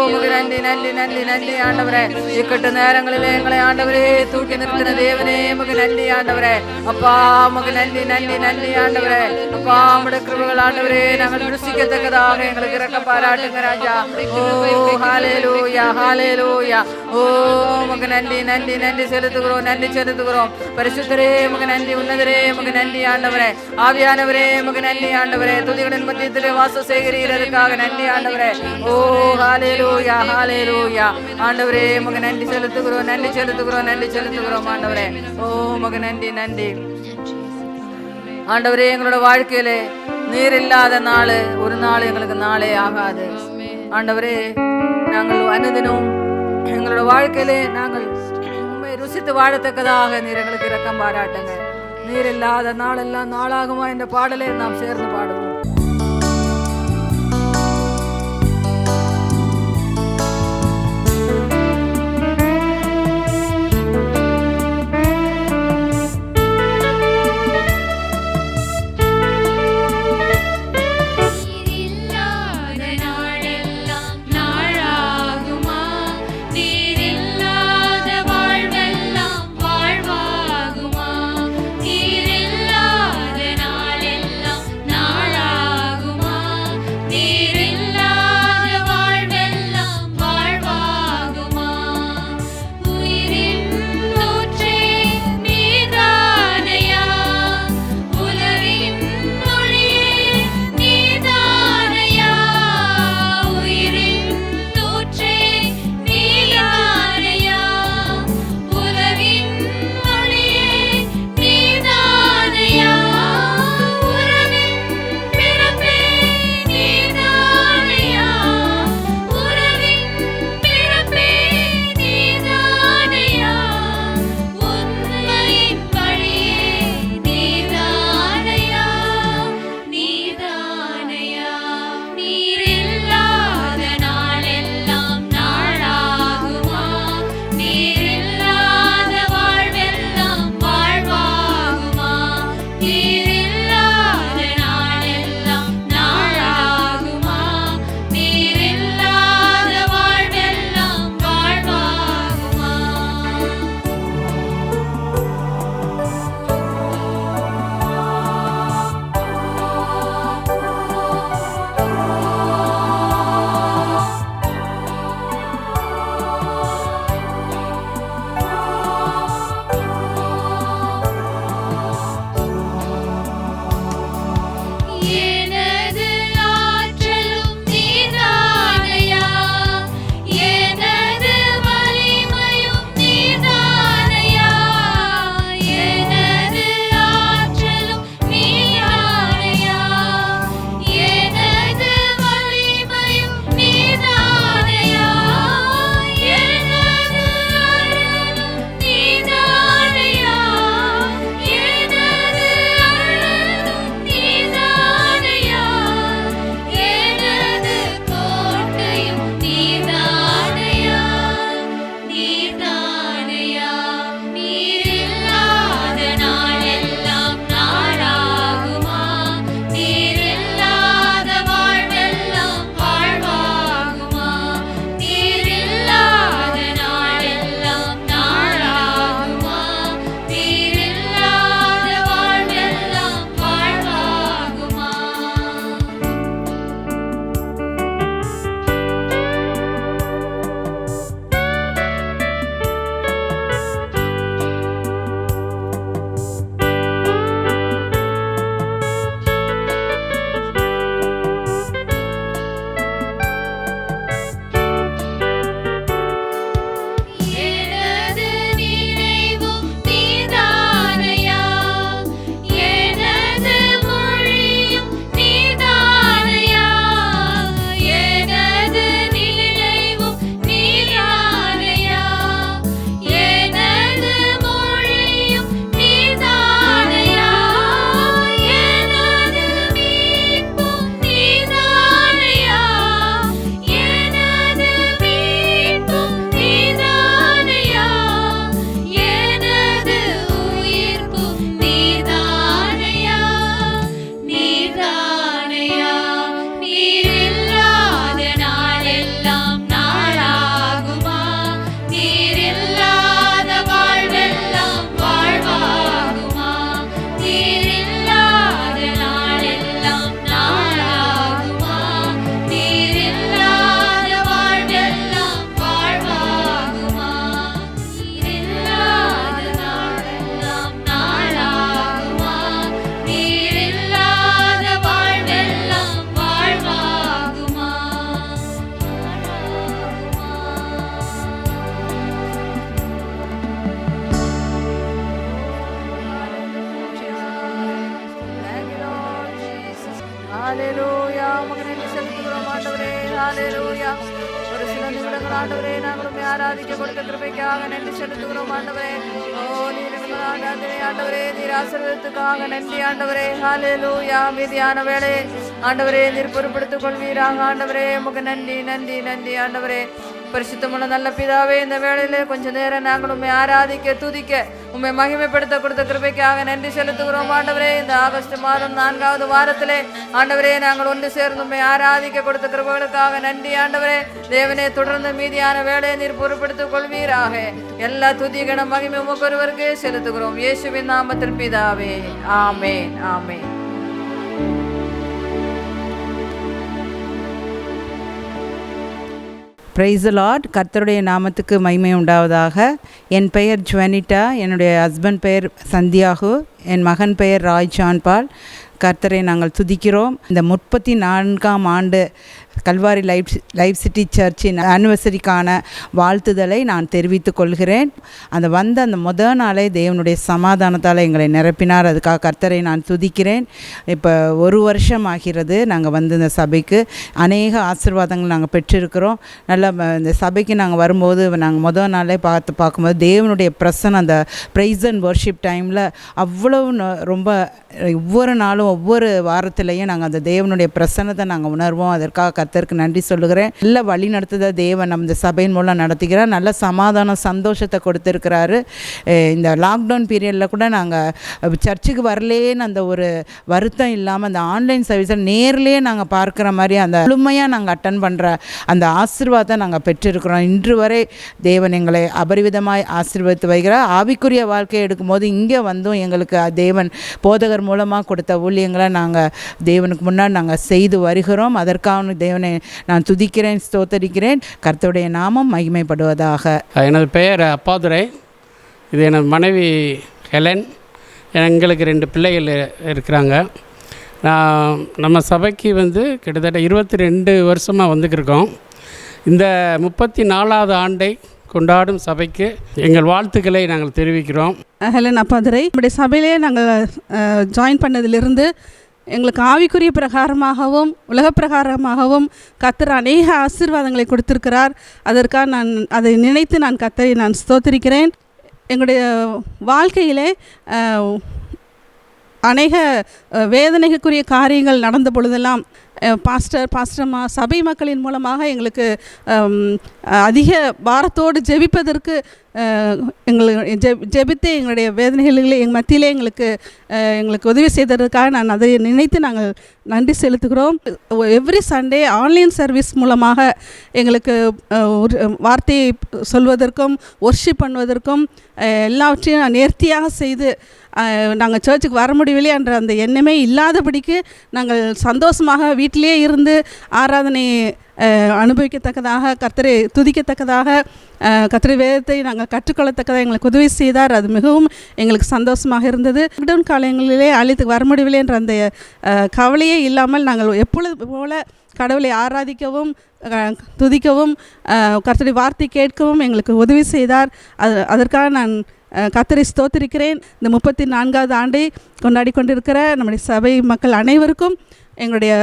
உமக்கு நன்றி நன்றி நன்றி நன்றி ஆண்டவரே. இக்கட்டு நேரங்களிலே எங்களை ஆண்டவரே தூக்கி நிறுத்தின தேவனே உமக்கு நன்றி ஆண்டவரே. அப்பா உமக்கு நன்றி நன்றி நன்றி ஆண்டவரே. அப்பா உம்முடைய கிருபைகள் ஆண்டவரே நாங்கள் ருசிக்கத்தக்கதாக எங்களுக்கு இரக்க பாராட்டுங்க ராஜா. ஓ ஹalleluya ஹalleluya. ஓ உமக்கு நன்றி நன்றி நன்றி செலுத்துகிறோம், நன்றி செலுத்துகிறோம். பரிசுத்தரே உமக்கு நன்றி, உன்னதரே உமக்கு நன்றி ஆண்டவரே. ஆவியானவரே உமக்கு நன்றி ஆண்டவரே. துதிகளின் மத்தியத்திலே வாசம் செய்கிறீர், அதுக்காக நன்றி ஆண்டவரே. ஓ ஹalleluya ஹalleluya. ஆண்டவரே உமக்கு நன்றி செலுத்துகிறோம், நன்றி செலுத்துகிறோம், நன்றி செலுத்துகிறோம் ஆண்டவரே. ஓ உமக்கு நன்றி நன்றி ஆண்டவரே. எங்களோட வாழ்க்கையிலே நீர் இல்லாத நாள் ஒரு நாள் எங்களுக்கு நாளே ஆகாது ஆண்டவரே. நாங்கள் அனுதினம் எங்களோட வாழ்க்கையிலே நாங்கள் உண்மை ருசித்து வாழத்தக்கதாக நீர் எங்களுக்கு இரக்கம் பாராட்டுங்க. நீர் இல்லாத நாளெல்லாம் நாளாகுமா என்ற பாடலை நாம் சேர்ந்து பாடுவோம். நாள் ஹalleluya. ஒரு சில நிமிடங்கள் ஆண்டவரே நாங்கள் உம்மை ஆராதிக்க கொடுத்த கிருபைக்காக நன்றி செலுத்துகிறோம் ஆண்டவரே. நீர் எங்கள் ஆண்டவரே நீர் ஆசீர்வாதத்துக்காக நன்றி ஆண்டவரே. ஹalleluya. மீதியான வேளை ஆண்டவரே நீர் பொறுப்படுத்திக் கொள்வீராக ஆண்டவரே. உமக்கு நன்றி நன்றி நன்றி ஆண்டவரே. பரிசுத்தமுள்ள நல்ல பிதாவே, இந்த வேளையிலே கொஞ்ச நேரம் நாங்கள் உண்மை ஆராதிக்க துதிக்க உண்மை மகிமைப்படுத்த கொடுத்த கிருபைக்காக நன்றி செலுத்துகிறோம் ஆண்டவரே. இந்த ஆகஸ்ட் மாதம் 4வது வாரத்திலே ஆண்டவரே நாங்கள் ஒன்று சேர்ந்து உண்மை ஆராதிக்க கொடுத்த கிருபைகளுக்காக நன்றி ஆண்டவரே. தேவனே, தொடர்ந்து மீதியான வேலையை நீர் பொறுப்படுத்திக் கொள்வீராக. எல்லா துதிகன மகிமை உமக்கு ஒருவருக்கே செலுத்துகிறோம் இயேசுவின் நாமத்தில் பிதாவே, ஆமேன் ஆமேன். Praise the Lord. கர்த்தருடைய நாமத்துக்கு மகிமை உண்டாவதாக. என் பெயர் ஜுவனிட்டா, என்னுடைய ஹஸ்பண்ட் பெயர் சந்தியாகு, என் மகன் பெயர் ராய் ஜான்பால். கர்த்தரை நாங்கள் துதிக்கிறோம். இந்த 34ஆம் ஆண்டு கல்வாரி லைஃப் சிட்டி சர்ச்சின் ஆனிவர்சரிக்கான வாழ்த்துதலை நான் தெரிவித்துக் கொள்கிறேன். அந்த முதல் நாளே தேவனுடைய சமாதானத்தால் எங்களை நிரப்பினார். அதுக்காக கர்த்தரை நான் துதிக்கிறேன். இப்போ 1 வருஷம் ஆகிறது நாங்கள் இந்த சபைக்கு. அநேக ஆசீர்வாதங்கள் நாங்கள் பெற்றிருக்கிறோம். நல்லா இந்த சபைக்கு நாங்கள் வரும்போது நாங்கள் முதல் நாளே பார்க்கும்போது தேவனுடைய பிரசன்னம், அந்த ப்ரைஸ் அண்ட் வர்ஷிப் டைமில் அவ்வளவு ரொம்ப ஒவ்வொரு நாளும் ஒவ்வொரு வாரத்திலையும் நாங்கள் அந்த தேவனுடைய பிரசன்னத்தை நாங்கள் உணர்வோம். அதற்காக கர்த்தருக்கு நன்றி சொல்லுகிறேன். நல்ல வழி நடத்துத தேவன் நம்ம சபையின் மூலம் நடத்துகிறார். நல்ல சமாதானம் சந்தோஷத்தை கொடுத்துருக்கிறாரு. இந்த லாக்டவுன் பீரியடில் கூட நாங்கள் சர்ச்சுக்கு வரலேன்னு அந்த ஒரு வருத்தம் இல்லாமல் அந்த ஆன்லைன் சர்வீஸில் நேர்லேயே நாங்கள் பார்க்குற மாதிரி அந்த முழுமையாக நாங்கள் அட்டன் பண்ணுற அந்த ஆசீர்வாதத்தை நாங்கள் பெற்றிருக்கிறோம். இன்று வரை தேவன் எங்களை அபரிவிதமாய் ஆசீர்வதித்து வருகிறார். ஆவிக்குரிய வாழ்க்கையை எடுக்கும்போது இங்கே வந்தும் எங்களுக்கு தேவன் போதகர் மூலமாக கொடுத்த ஊழியங்களை நாங்கள் தேவனுக்கு முன்னாடி நாங்கள் செய்து வருகிறோம். அதற்காக தேவனை நான் துதிக்கிறேன், ஸ்தோத்தரிக்கிறேன். கர்த்தருடைய நாமம் மகிமைப்படுவதாக. எனது பெயர் அப்பாதுரை. இது எனது மனைவி ஹெலன். எங்களுக்கு 2 பிள்ளைகள் இருக்கிறாங்க. நம்ம சபைக்கு கிட்டத்தட்ட 22 வருஷமாக வந்துக்கிருக்கோம். இந்த 34வது ஆண்டை கொண்டாடும் சபைக்கு எங்கள் வாழ்த்துக்களை நாங்கள் தெரிவிக்கிறோம். ஹெலன் அப்பாதுரை. நம்முடைய சபையிலே நாங்கள் ஜாயின் பண்ணதிலிருந்து எங்களுக்கு ஆவிக்குரிய பிரகாரமாகவும் உலக பிரகாரமாகவும் கர்த்தர் அநேக ஆசீர்வாதங்களை கொடுத்திருக்கிறார். அதற்காக அதை நினைத்து கர்த்தரை ஸ்தோத்திரிக்கிறேன். எங்களுடைய வாழ்க்கையிலே அநேக வேதனைக்குரிய காரியங்கள் நடந்த பொழுதெல்லாம் பாஸ்டர்மா சபை மக்களின் மூலமாக எங்களுக்கு அதிக பாரத்தோடு ஜெபிப்பதற்கு ஜெபித்து எங்களுடைய வேதனைகளை எங்கள் மத்தியிலே எங்களுக்கு உதவி செய்ததற்காக நான் அதை நினைத்து நாங்கள் நன்றி செலுத்துகிறோம். எவ்ரி சண்டே ஆன்லைன் சர்வீஸ் மூலமாக எங்களுக்கு வார்த்தையை சொல்வதற்கும் ஒர்ஷிப் பண்ணுவதற்கும் எல்லாவற்றையும் நேர்த்தியாக செய்து நாங்கள் சர்ச்சுக்கு வர முடியவில்லை என்ற அந்த எண்ணமே இல்லாதபடிக்கு நாங்கள் சந்தோஷமாக வீட்டிலே இருந்து ஆராதனை அனுபவிக்கத்தக்கதாக, கர்த்தரை துதிக்கத்தக்கதாக, கர்த்தரை வேதத்தை நாங்கள் கற்றுக்கொள்ளத்தக்கதாக எங்களுக்கு உதவி செய்தார். அது மிகவும் எங்களுக்கு சந்தோஷமாக இருந்தது. லாக்டவுன் காலங்களிலே ஆலயத்துக்கு வர முடியவில்லை என்ற அந்த கவலையே இல்லாமல் நாங்கள் எப்பொழுது போல கடவுளை ஆராதிக்கவும் துதிக்கவும் கர்த்தருடைய வார்த்தை கேட்கவும் எங்களுக்கு உதவி செய்தார். அதற்காக நான் கர்த்தரை ஸ்தோத்திரிக்கிறேன். இந்த 34வது ஆண்டை கொண்டாடி கொண்டிருக்கிற நம்முடைய சபை மக்கள் அனைவருக்கும் எங்களுடைய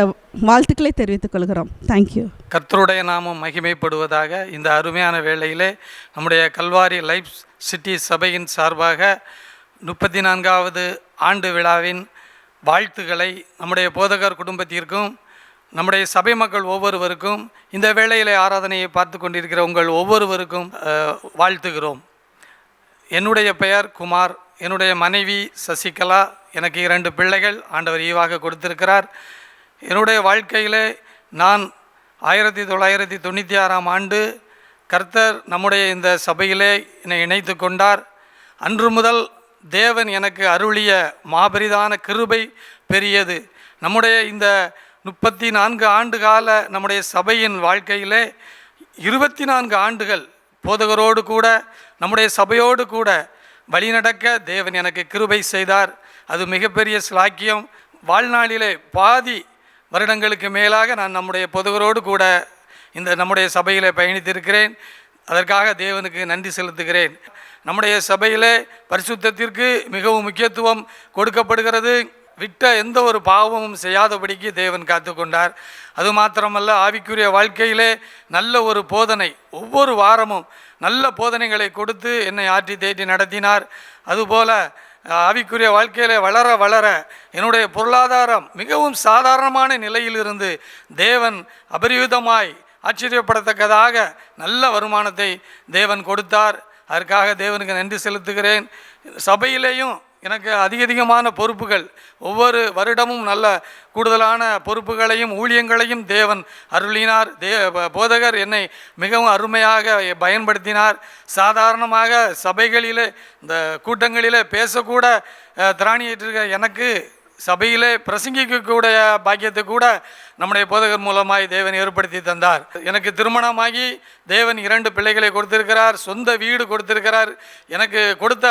வாழ்த்துக்களை தெரிவித்துக் கொள்கிறோம். தேங்க்யூ. கர்த்தருடைய நாமம் மகிமைப்படுவதாக. இந்த அருமையான வேளையிலே நம்முடைய கல்வாரி லைஃப் சிட்டி சபையின் சார்பாக 34வது ஆண்டு விழாவின் வாழ்த்துக்களை நம்முடைய போதகர் குடும்பத்திற்கும் நம்முடைய சபை மக்கள் ஒவ்வொருவருக்கும் இந்த வேளையிலே ஆராதனையை பார்த்து கொண்டிருக்கிற உங்கள் ஒவ்வொருவருக்கும் வாழ்த்துகிறோம். என்னுடைய பெயர் குமார். என்னுடைய மனைவி சசிகலா. எனக்கு 2 பிள்ளைகள் ஆண்டவர் ஈவாக கொடுத்திருக்கிறார். என்னுடைய வாழ்க்கையிலே நான் 1996ஆம் ஆண்டு கர்த்தர் நம்முடைய இந்த சபையிலே என்னை இணைத்து கொண்டார். அன்று முதல் தேவன் எனக்கு அருளிய மாபெரிதான கிருபை பெரியது. நம்முடைய இந்த 34 ஆண்டு கால நம்முடைய சபையின் வாழ்க்கையிலே 24 ஆண்டுகள் போதகரோடு கூட நம்முடைய சபையோடு கூட வழிநடக்க தேவன் எனக்கு கிருபை செய்தார். அது மிகப்பெரிய ஸ்லாக்கியம். வாழ்நாளிலே பாதி வருடங்களுக்கு மேலாக நான் நம்முடைய போதகரோடு கூட இந்த நம்முடைய சபையிலே பயணித்திருக்கிறேன். அதற்காக தேவனுக்கு நன்றி செலுத்துகிறேன். நம்முடைய சபையிலே பரிசுத்தத்திற்கு மிகவும் முக்கியத்துவம் கொடுக்கப்படுகிறது. விட்ட எந்த ஒரு பாவமும் செய்யாதபடிக்கு தேவன் காத்துக்கொண்டார். அது மாத்திரமல்ல, ஆவிக்குரிய வாழ்க்கையிலே நல்ல ஒரு போதனை, ஒவ்வொரு வாரமும் நல்ல போதனைகளை கொடுத்து என்னை ஆற்றி தேற்றி நடத்தினார். அதுபோல் ஆவிக்குரிய வாழ்க்கையிலே வளர வளர என்னுடைய பொருளாதாரம் மிகவும் சாதாரணமான நிலையிலிருந்து தேவன் அபரிவிதமாய் ஆச்சரியப்படத்தக்கதாக நல்ல வருமானத்தை தேவன் கொடுத்தார். அதற்காக தேவனுக்கு நன்றி செலுத்துகிறேன். சபையிலேயும் எனக்கு அதிகமான பொறுப்புகள், ஒவ்வொரு வருடமும் நல்ல கூடுதலான பொறுப்புகளையும் ஊழியங்களையும் தேவன் அருளினார். போதகர் என்னை மிகவும் அருமையாக பயன்படுத்தினார். சாதாரணமாக சபைகளிலே இந்த கூட்டங்களிலே பேசக்கூட திராணியிட்டிருக்க எனக்கு சபையிலே பிரசங்கிக்கக்கூடிய பாக்கியத்தை கூட நம்முடைய போதகர் மூலமாய் தேவன் ஏற்படுத்தி தந்தார். எனக்கு திருமணமாகி தேவன் 2 பிள்ளைகளை கொடுத்திருக்கிறார், சொந்த வீடு கொடுத்திருக்கிறார். எனக்கு கொடுத்த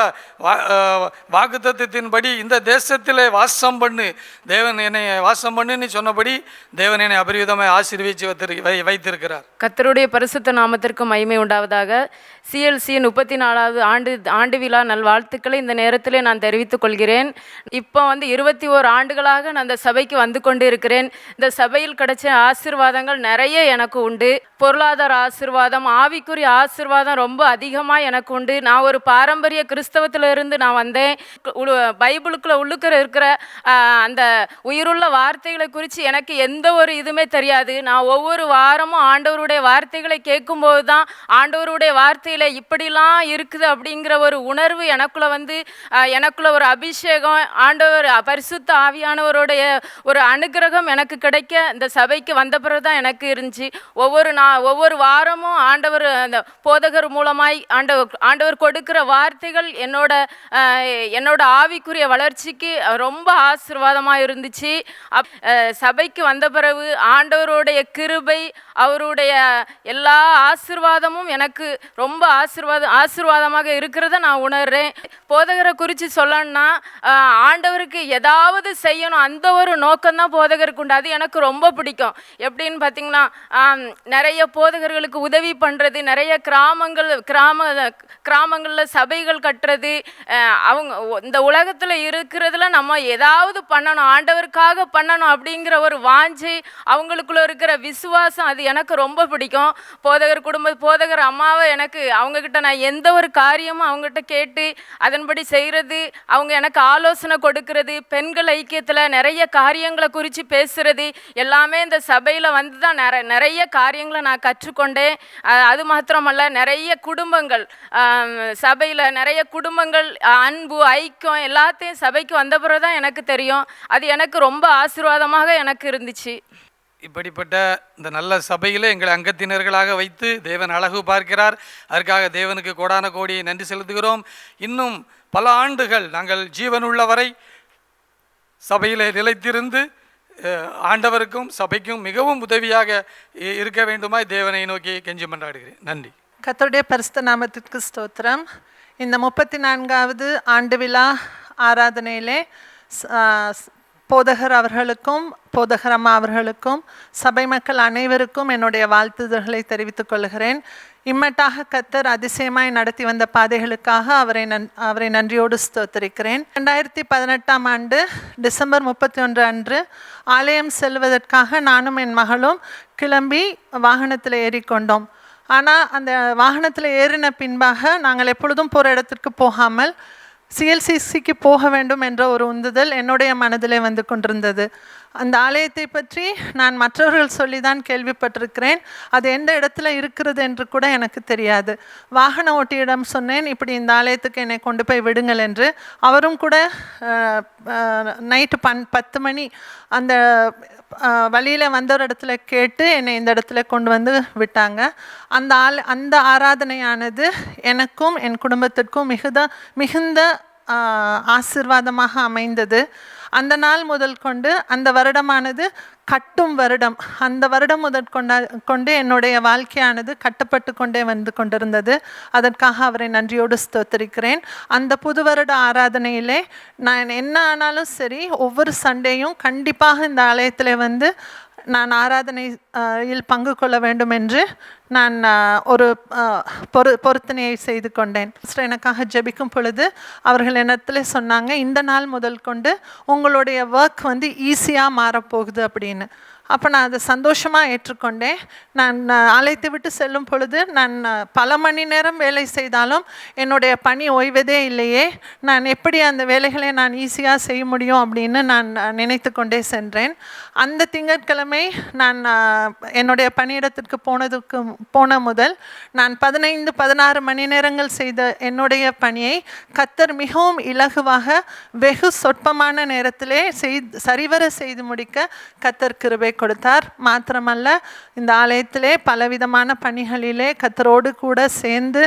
வாக்குத்தத்தத்தின்படி இந்த தேசத்திலே வாசம் பண்ணு, தேவன் என்னை வாசம் பண்ணுன்னு சொன்னபடி தேவன் என்னை அபரிவிதமாய் ஆசீர்வதித்து வைத்திருக்கிறார். கர்த்தருடைய பரிசுத்த நாமத்திற்கு மகிமை உண்டாவதாக. CLC 34வது ஆண்டு விழா நல்வாழ்த்துக்களை இந்த நேரத்தில் நான் தெரிவித்துக் கொள்கிறேன். இப்போ 21 ஆண்டுகளாக நான் அந்த சபைக்கு வந்து கொண்டு இருக்கிறேன். இந்த சபையில் கிடைச்ச ஆசீர்வாதங்கள் நிறைய எனக்கு உண்டு. பொருளாதார ஆசீர்வாதம், ஆவிக்குரிய ஆசீர்வாதம் ரொம்ப அதிகமாக எனக்கு உண்டு. நான் ஒரு பாரம்பரிய கிறிஸ்தவத்திலிருந்து நான் வந்தேன். பைபிளுக்குள்ள இருக்கிற அந்த உயிருள்ள வார்த்தைகளை குறித்து எனக்கு எந்த ஒரு இதுவுமே தெரியாது. நான் ஒவ்வொரு வாரமும் ஆண்டவருடைய வார்த்தைகளை கேட்கும்போது தான் ஆண்டவருடைய வார்த்தையில் இப்படிலாம் இருக்குது அப்படிங்கிற ஒரு உணர்வு எனக்குள்ள ஒரு அபிஷேகம், ஆண்டவர் பரிசுத்த ஆவியானவருடைய ஒரு அனுகிரகம் எனக்கு கிடைக்க இந்த சபைக்கு வந்த பிறகு தான் எனக்கு இருந்துச்சு. ஒவ்வொரு வாரமும் ஆண்டவர் அந்த போதகர் மூலமாய் ஆண்டவர் கொடுக்கிற வார்த்தைகள் என்னோட ஆவிக்குரிய வளர்ச்சிக்கு ரொம்ப ஆசீர்வாதமாக இருந்துச்சு. சபைக்கு வந்த பிறகு ஆண்டவருடைய கிருபை, அவருடைய எல்லா ஆசீர்வாதமும் எனக்கு ரொம்ப ஆசீர்வாதமாக இருக்கிறத நான் உணர்றேன். போதகரை குறித்து சொல்லணும்னா, ஆண்டவருக்கு ஏதாவது செய்யணும், அந்த ஒரு நோக்கம்தான் போதகருக்கு உண்டு. அது எனக்கு ரொம்ப பிடிக்கும். எப்படின்னு பார்த்தீங்கன்னா, நிறைய போதகர்களுக்கு உதவி பண்ணுறது, நிறைய கிராமங்களில் சபைகள் கட்டுறது, அவங்க இந்த உலகத்தில் இருக்கிறதுல நம்ம ஏதாவது பண்ணணும், ஆண்டவருக்காக பண்ணணும் அப்படிங்கிற ஒரு வாஞ்சை, அவங்களுக்குள்ள இருக்கிற விசுவாசம், அது எனக்கு ரொம்ப பிடிக்கும். போதகர் அம்மாவை அவங்கக்கிட்ட நான் எந்த ஒரு காரியமும் அவங்ககிட்ட கேட்டு அதன்படி செய்கிறது, அவங்க எனக்கு ஆலோசனை கொடுக்கறது, பெண்கள் ஐக்கியத்தில் நிறைய காரியங்களை குறித்து பேசுகிறது, எல்லாமே இந்த சபையில் தான் நிறைய காரியங்களை நான் கற்றுக்கொண்டேன். அது மாத்திரமல்ல, நிறைய குடும்பங்கள், சபையில் நிறைய குடும்பங்கள் அன்பு ஐக்கியம் எல்லாத்தையும் சபைக்கு வந்த பிறகு தான் எனக்கு தெரியும். அது எனக்கு ரொம்ப ஆசீர்வாதமாக எனக்கு இருந்துச்சு. இப்படிப்பட்ட இந்த நல்ல சபையில் எங்களை அங்கத்தினர்களாக வைத்து தேவன் அழகு பார்க்கிறார். அதற்காக தேவனுக்கு கோடான கோடி நன்றி செலுத்துகிறோம். இன்னும் பல ஆண்டுகள் நாங்கள் ஜீவனுள்ள வரை சபையில் நிலைத்திருந்து ஆண்டவருக்கும் சபைக்கும் மிகவும் உதவியாக இருக்க வேண்டுமாய் தேவனை நோக்கி கெஞ்சி மன்றாடுகிறேன். நன்றி. கர்த்தருடைய பரிசுத்த நாமத்திற்கு ஸ்தோத்திரம். இந்த 34வது ஆண்டு விழா ஆராதனையிலே போதகர் அவர்களுக்கும் போதகர் அம்மா அவர்களுக்கும் சபை மக்கள் அனைவருக்கும் என்னுடைய வாழ்த்துதல்களை தெரிவித்துக் கொள்கிறேன். இம்மட்டாக கர்த்தர் அதிசயமாய் நடத்தி வந்த பாதைகளுக்காக அவரை நன்றியோடு ஸ்தோத்திரிக்கிறேன். 2018ஆம் ஆண்டு டிசம்பர் 31 அன்று ஆலயம் செல்வதற்காக நானும் என் மகளும் கிளம்பி வாகனத்தில் ஏறிக்கொண்டோம். ஆனால் அந்த வாகனத்தில் ஏறின பின்பாக நாங்கள் எப்பொழுதும் போகிற இடத்திற்கு போகாமல் CLCCக்கு போக வேண்டும் என்ற ஒரு உந்துதல் என்னுடைய மனதிலே வந்து கொண்டிருந்தது. அந்த ஆலயத்தை பற்றி நான் மற்றவர்கள் சொல்லி தான் கேள்விப்பட்டிருக்கிறேன். அது எந்த இடத்துல இருக்கிறது என்று கூட எனக்கு தெரியாது. வாகன ஓட்டியிடம் சொன்னேன், இப்படி இந்த ஆலயத்துக்கு என்னை கொண்டு போய் விடுங்கள் என்று. அவரும் கூட நைட்டு 10 மணி அந்த வழியில் வந்த ஒரு இடத்துல கேட்டு என்னை இந்த இடத்துல கொண்டு வந்து விட்டாங்க. அந்த ஆராதனையானது எனக்கும் என் குடும்பத்திற்கும் மிகுந்த ஆசீர்வாதமாக அமைந்தது. அந்த நாள் முதல் கொண்டு அந்த வருடமானது கட்டும் வருடம். அந்த வருடம் கொண்டு என்னுடைய வாழ்க்கையானது கட்டப்பட்டு கொண்டே வந்து கொண்டிருந்தது. அதற்காக அவரை நன்றியோடு ஸ்தோத்திரிக்கிறேன். அந்த புது வருட ஆராதனையிலே நான் என்ன ஆனாலும் சரி, ஒவ்வொரு சண்டேயும் கண்டிப்பாக இந்த ஆலயத்தில் வந்து நான் ஆராதனையில் பங்கு கொள்ள வேண்டும் என்று நான் ஒரு பொருத்தனையை செய்து கொண்டேன். எனக்காக ஜெபிக்கும் பொழுது அவர்கள் என்னத்தில் சொன்னாங்க, இந்த நாள் முதல் கொண்டு உங்களுடைய ஒர்க் வந்து ஈஸியாக மாறப்போகுது அப்படின்னு. அப்போ நான் அதை சந்தோஷமாக ஏற்றுக்கொண்டேன். நான் அழைத்து விட்டு செல்லும் பொழுது நான் பல மணி நேரம் வேலை செய்தாலும் என்னுடைய பணி ஓய்வதே இல்லையே, நான் எப்படி அந்த வேலைகளை நான் ஈஸியாக செய்ய முடியும் அப்படின்னு நான் நினைத்து கொண்டே சென்றேன். அந்த திங்கட்கிழமை நான் என்னுடைய பணியிடத்திற்கு போன முதல் நான் 15-16 மணி நேரங்கள் செய்த என்னுடைய பணியை கர்த்தர் மிகவும் இலகுவாக வெகு சொற்பமான நேரத்திலே சரிவர செய்து முடிக்க கர்த்தர் கிருபை கொடுத்தார். மாத்திரமல்ல, இந்த ஆலயத்திலே பலவிதமான பணிகளிலே கர்த்தரோடு கூட சேர்ந்து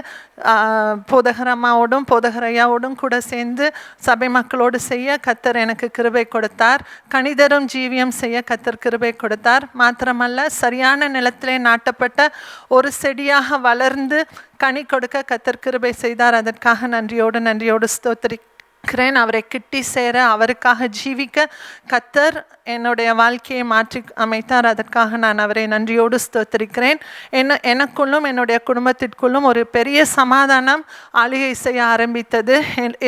போதகர் அம்மாவோடும் போதகர் ஐயாவோடும் கூட சேர்ந்து சபை மக்களோடு செய்ய கர்த்தர் எனக்கு கிருபை கொடுத்தார். கணிதரும் ஜீவியம் செய்ய கர்த்தர் கிருபை கொடுத்தார். மாத்திரமல்ல, சரியான நிலத்திலே நாட்டப்பட்ட ஒரு செடியாக வளர்ந்து கனி கொடுக்க கர்த்தர் கிருபை செய்தார். அதற்காக நன்றியோடு ஸ்தோத்திரிக்கிறேன். அவரை கிட்டி சேர, அவருக்காக ஜீவிக்க கர்த்தர் என்னுடைய வாழ்க்கையை மாற்றி அமைத்தார். அதற்காக நான் அவரை நன்றியோடு ஸ்தோத்திரிக்கிறேன். எனக்குள்ளும் என்னுடைய குடும்பத்திற்குள்ளும் ஒரு பெரிய சமாதானம் ஆளுகை செய்ய ஆரம்பித்தது.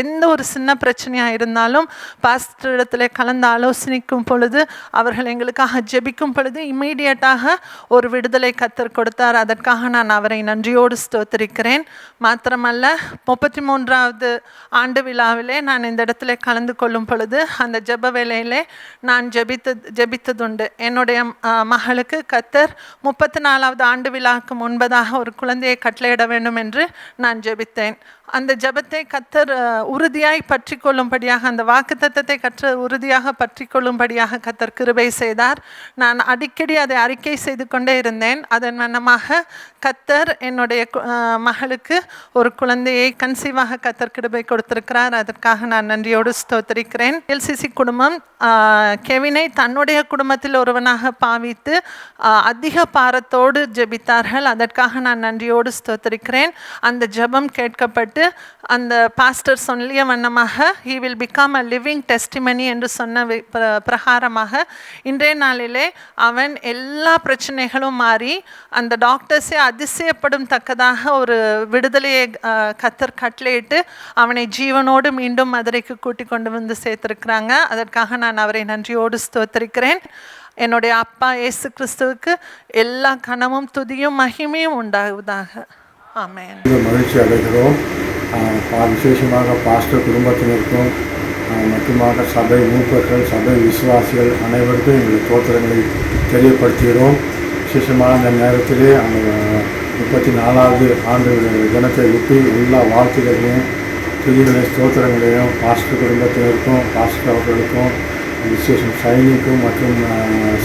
எந்த ஒரு சின்ன பிரச்சனையாக இருந்தாலும் பாஸ்டர் இடத்துல கலந்து ஆலோசனைக்கும் பொழுது, அவர்கள் எங்களுக்காக ஜெபிக்கும் பொழுது இம்மீடியட்டாக ஒரு விடுதலை கர்த்தர் கொடுத்தார். அதற்காக நான் அவரை நன்றியோடு ஸ்தோத்திரிக்கிறேன். மாத்திரமல்ல, 33வது ஆண்டு விழாவிலே நான் இந்த இடத்துல கலந்து கொள்ளும் பொழுது அந்த ஜெப வேளையிலே நான் ஜெபித்ததுண்டு. என்னுடைய மகளுக்கு கர்த்தர் 34வது ஆண்டு விழாவுக்கு முன்பதாக ஒரு குழந்தையை கட்டளையிட வேண்டும் என்று நான் ஜெபித்தேன். அந்த ஜெபத்தை கர்த்தர் உறுதியாய் பற்றி கொள்ளும்படியாக, அந்த வாக்குத்தத்தத்தை கர்த்தர் உறுதியாக பற்றி கொள்ளும்படியாக கர்த்தர் கிருபை செய்தார். நான் அடிக்கடி அதை அறிக்கை செய்து கொண்டே இருந்தேன். அதன் வண்ணமாக கர்த்தர் என்னுடைய மகளுக்கு ஒரு குழந்தையை கன்சீவாக கர்த்தர் கிருபை கொடுத்திருக்கிறார். அதற்காக நான் நன்றியோடு ஸ்தோத்திரிக்கிறேன். எல்சிசி குடும்பம் கெவினை தன்னுடைய குடும்பத்தில் ஒருவனாக பாவித்து அதிக பாரத்தோடு ஜெபித்தார்கள். அதற்காக நான் நன்றியோடு ஸ்தோத்திரிக்கிறேன். அந்த ஜெபம் கேட்கப்பட்டு அந்த பாஸ்டர் சொல்லிய வண்ணமாக he will become a living testimony என்று சொன்ன பிரகாரமாக இன்றைய நாளிலே அவன் எல்லா பிரச்சனைகளும் மாறி அந்த டாக்டர்ஸே அதிசயப்படும் தக்கதாக ஒரு விடுதலையை கர்த்தர் கட்டளையிட்டு அவனை ஜீவனோடு மீண்டும் மதுரைக்கு கூட்டி கொண்டு வந்து சேர்த்திருக்கிறாங்க. அதற்காக நான் அவரை நன்றியோடு ஸ்தோத்திரிக்கிறேன். என்னுடைய அப்பா இயேசு கிறிஸ்துவுக்கு எல்லா கனமும் துதியும் மகிமையும் உண்டாகுவதாக. ஆமென். மகிழ்ச்சி அடைகிறோம். விசேஷமாக பாஸ்டர் குடும்பத்தினருக்கும் மட்டுமாக சபை மூப்பர்கள், சபை விசுவாசிகள் அனைவருக்கும் எங்கள் தோத்திரங்களை தெரியப்படுத்துகிறோம். விசேஷமாக இந்த நேரத்திலே அந்த 34வது ஆண்டு தினத்தை ஒட்டி எல்லா வாழ்த்துக்களையும் துதிகளையும் ஸ்தோத்திரங்களையும் பாஸ்டர் குடும்பத்தினருக்கும், பாஸ்டர் அவர்களுக்கும், விசேஷம் ஷைனிக்கும் மற்றும்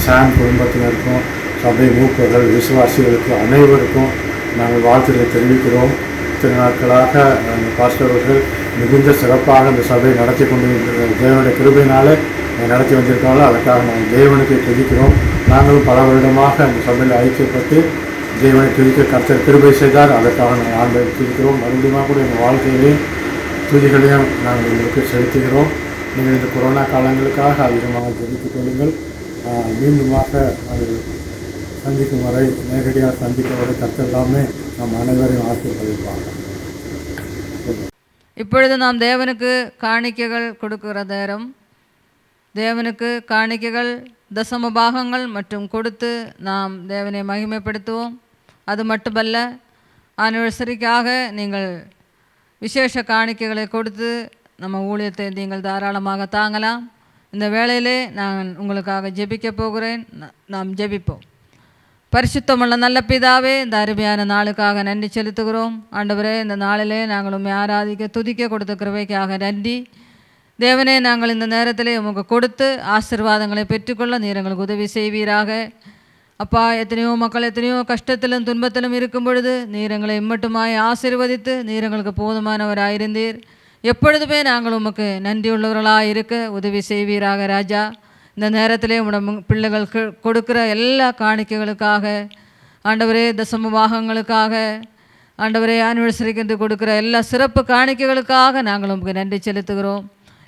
சாம் குடும்பத்தினருக்கும், சபை மூப்பர்கள், விசுவாசிகளுக்கு அனைவருக்கும் நாங்கள் வாழ்த்துக்களை தெரிவிக்கிறோம். இத்தனை நாட்களாக பாஸ்டர் அவர்கள் மிகுந்த சிறப்பாக இந்த சபையை நடத்தி கொண்டு தேவனுடைய கிருபையினாலே நடத்தி வந்திருக்காங்களோ அதற்காக நாங்கள் தேவனுக்கு துதிக்கிறோம். நாங்களும் பல வருடமாக அந்த சபையில் ஐக்கியப்பட்டு தேவனை துதிக்க கர்த்தர் கிருபை செய்தார். அதற்காக நாங்கள் ஆண்டவரை துதிக்கிறோம். மறுபடியும் கூட எங்கள் வாழ்க்கையிலையும் துதிகளையும் நாங்கள் உங்களுக்கு செலுத்துகிறோம். நீங்கள் இந்த கொரோனா காலங்களுக்காக அதிகமாக ஜெபித்துக் கொள்ளுங்கள். மீண்டுமாக சந்திக்கும் வரை, நேரடியாக சந்திக்கும் வரை கர்த்தர் எல்லாமே நம் அனைவரையும் ஆசீர்வதிப்பாங்க. இப்பொழுது நாம் தேவனுக்கு காணிக்கைகள் கொடுக்கிற நேரம். தேவனுக்கு காணிக்கைகள், தசம பாகங்கள் மற்றும் கொடுத்து நாம் தேவனை மகிமைப்படுத்துவோம். அது மட்டுமல்ல, ஆனிவர்சரிக்காக நீங்கள் விசேஷ காணிக்கைகளை கொடுத்து நம்ம ஊழியத்தை நீங்கள் தாராளமாக தாங்கலாம். இந்த வேளையிலே நான் உங்களுக்காக ஜெபிக்க போகிறேன். நாம் ஜெபிப்போம். பரிசுத்தமுள்ள நல்ல பிதாவே, இந்த அருமையான நாளுக்காக நன்றி செலுத்துகிறோம். ஆண்டவரே, இந்த நாளிலே நாங்கள் உண்மை ஆராதிக்க துதிக்க கொடுத்த கிருபைக்காக நன்றி. தேவனே, நாங்கள் இந்த நேரத்திலே உமக்கு கொடுத்து ஆசீர்வாதங்களை பெற்றுக்கொள்ள நீர் எங்களுக்கு உதவி செய்வீராக. அப்பா, எத்தனையோ மக்கள் எத்தனையோ கஷ்டத்திலும் துன்பத்திலும் இருக்கும் பொழுது நீர் எங்களை இம்மட்டுமாய் ஆசீர்வதித்து நீர் எங்களுக்கு போதுமானவராயிருந்தீர். எப்பொழுதுமே நாங்கள் உமக்கு நன்றியுள்ளவர்களாக இருக்க உதவி செய்வீராக ராஜா. இந்த நேரத்திலே உங்களோட பிள்ளைகள் கொடுக்குற எல்லா காணிக்கைகளுக்காக, ஆண்டவரே தசம பாகங்களுக்காக, ஆண்டவரே ஆனிவர்சரிக்கு கொடுக்குற எல்லா சிறப்பு காணிக்கைகளுக்காக நாங்கள் உங்களுக்கு நன்றி செலுத்துகிறோம்.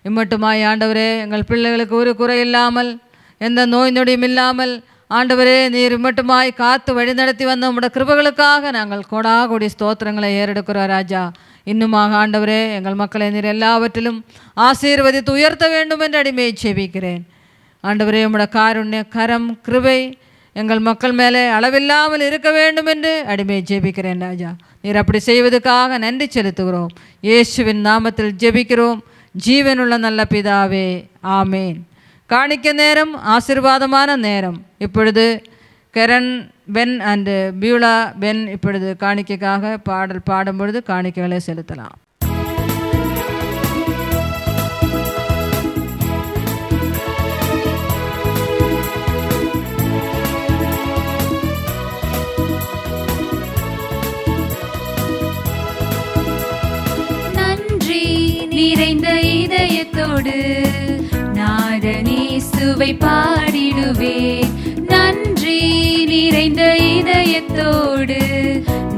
இம்மட்டுமாய் ஆண்டவரே, எங்கள் பிள்ளைகளுக்கு ஒரு குறை இல்லாமல், எந்த நோய் நொடியும் இல்லாமல் ஆண்டவரே, நீர் மட்டுமாய் காத்து வழிநடத்தி வந்த உம்முடைய கிருபைகளுக்காக நாங்கள் கோடாகோடி ஸ்தோத்திரங்களை ஏறெடுக்கிறோம் ராஜா. இன்னுமாக ஆண்டவரே, எங்கள் மக்களை நீர் எல்லாவற்றிலும் ஆசீர்வதித்து உயர்த்த வேண்டும் என்று அடிமையை செபிக்கிறேன். ஆண்டவரே, உம்முடைய காருண்ய கரம் கிருபை எங்கள் மக்கள் மேலே அளவில்லாமல் இருக்க வேண்டும் என்று அடிமையை ஜெபிக்கிறேன் ராஜா. நீர் அப்படி செய்வதற்காக நன்றி செலுத்துகிறோம். இயேசுவின் நாமத்தில் ஜெபிக்கிறோம் ஜீவனுள்ள நல்ல பிதாவே, ஆமேன். காணிக்க நேரம், ஆசீர்வாதமான நேரம். இப்பொழுது Karan Ben and Beulah Ben இப்பொழுது காணிக்கைக்காக பாடல் பாடும் பொழுது காணிக்கைகளை செலுத்தலாம். நிறைந்த இதயத்தோடு நாதனேசுவை பாடிடுவேன். நன்றி நிறைந்த இதயத்தோடு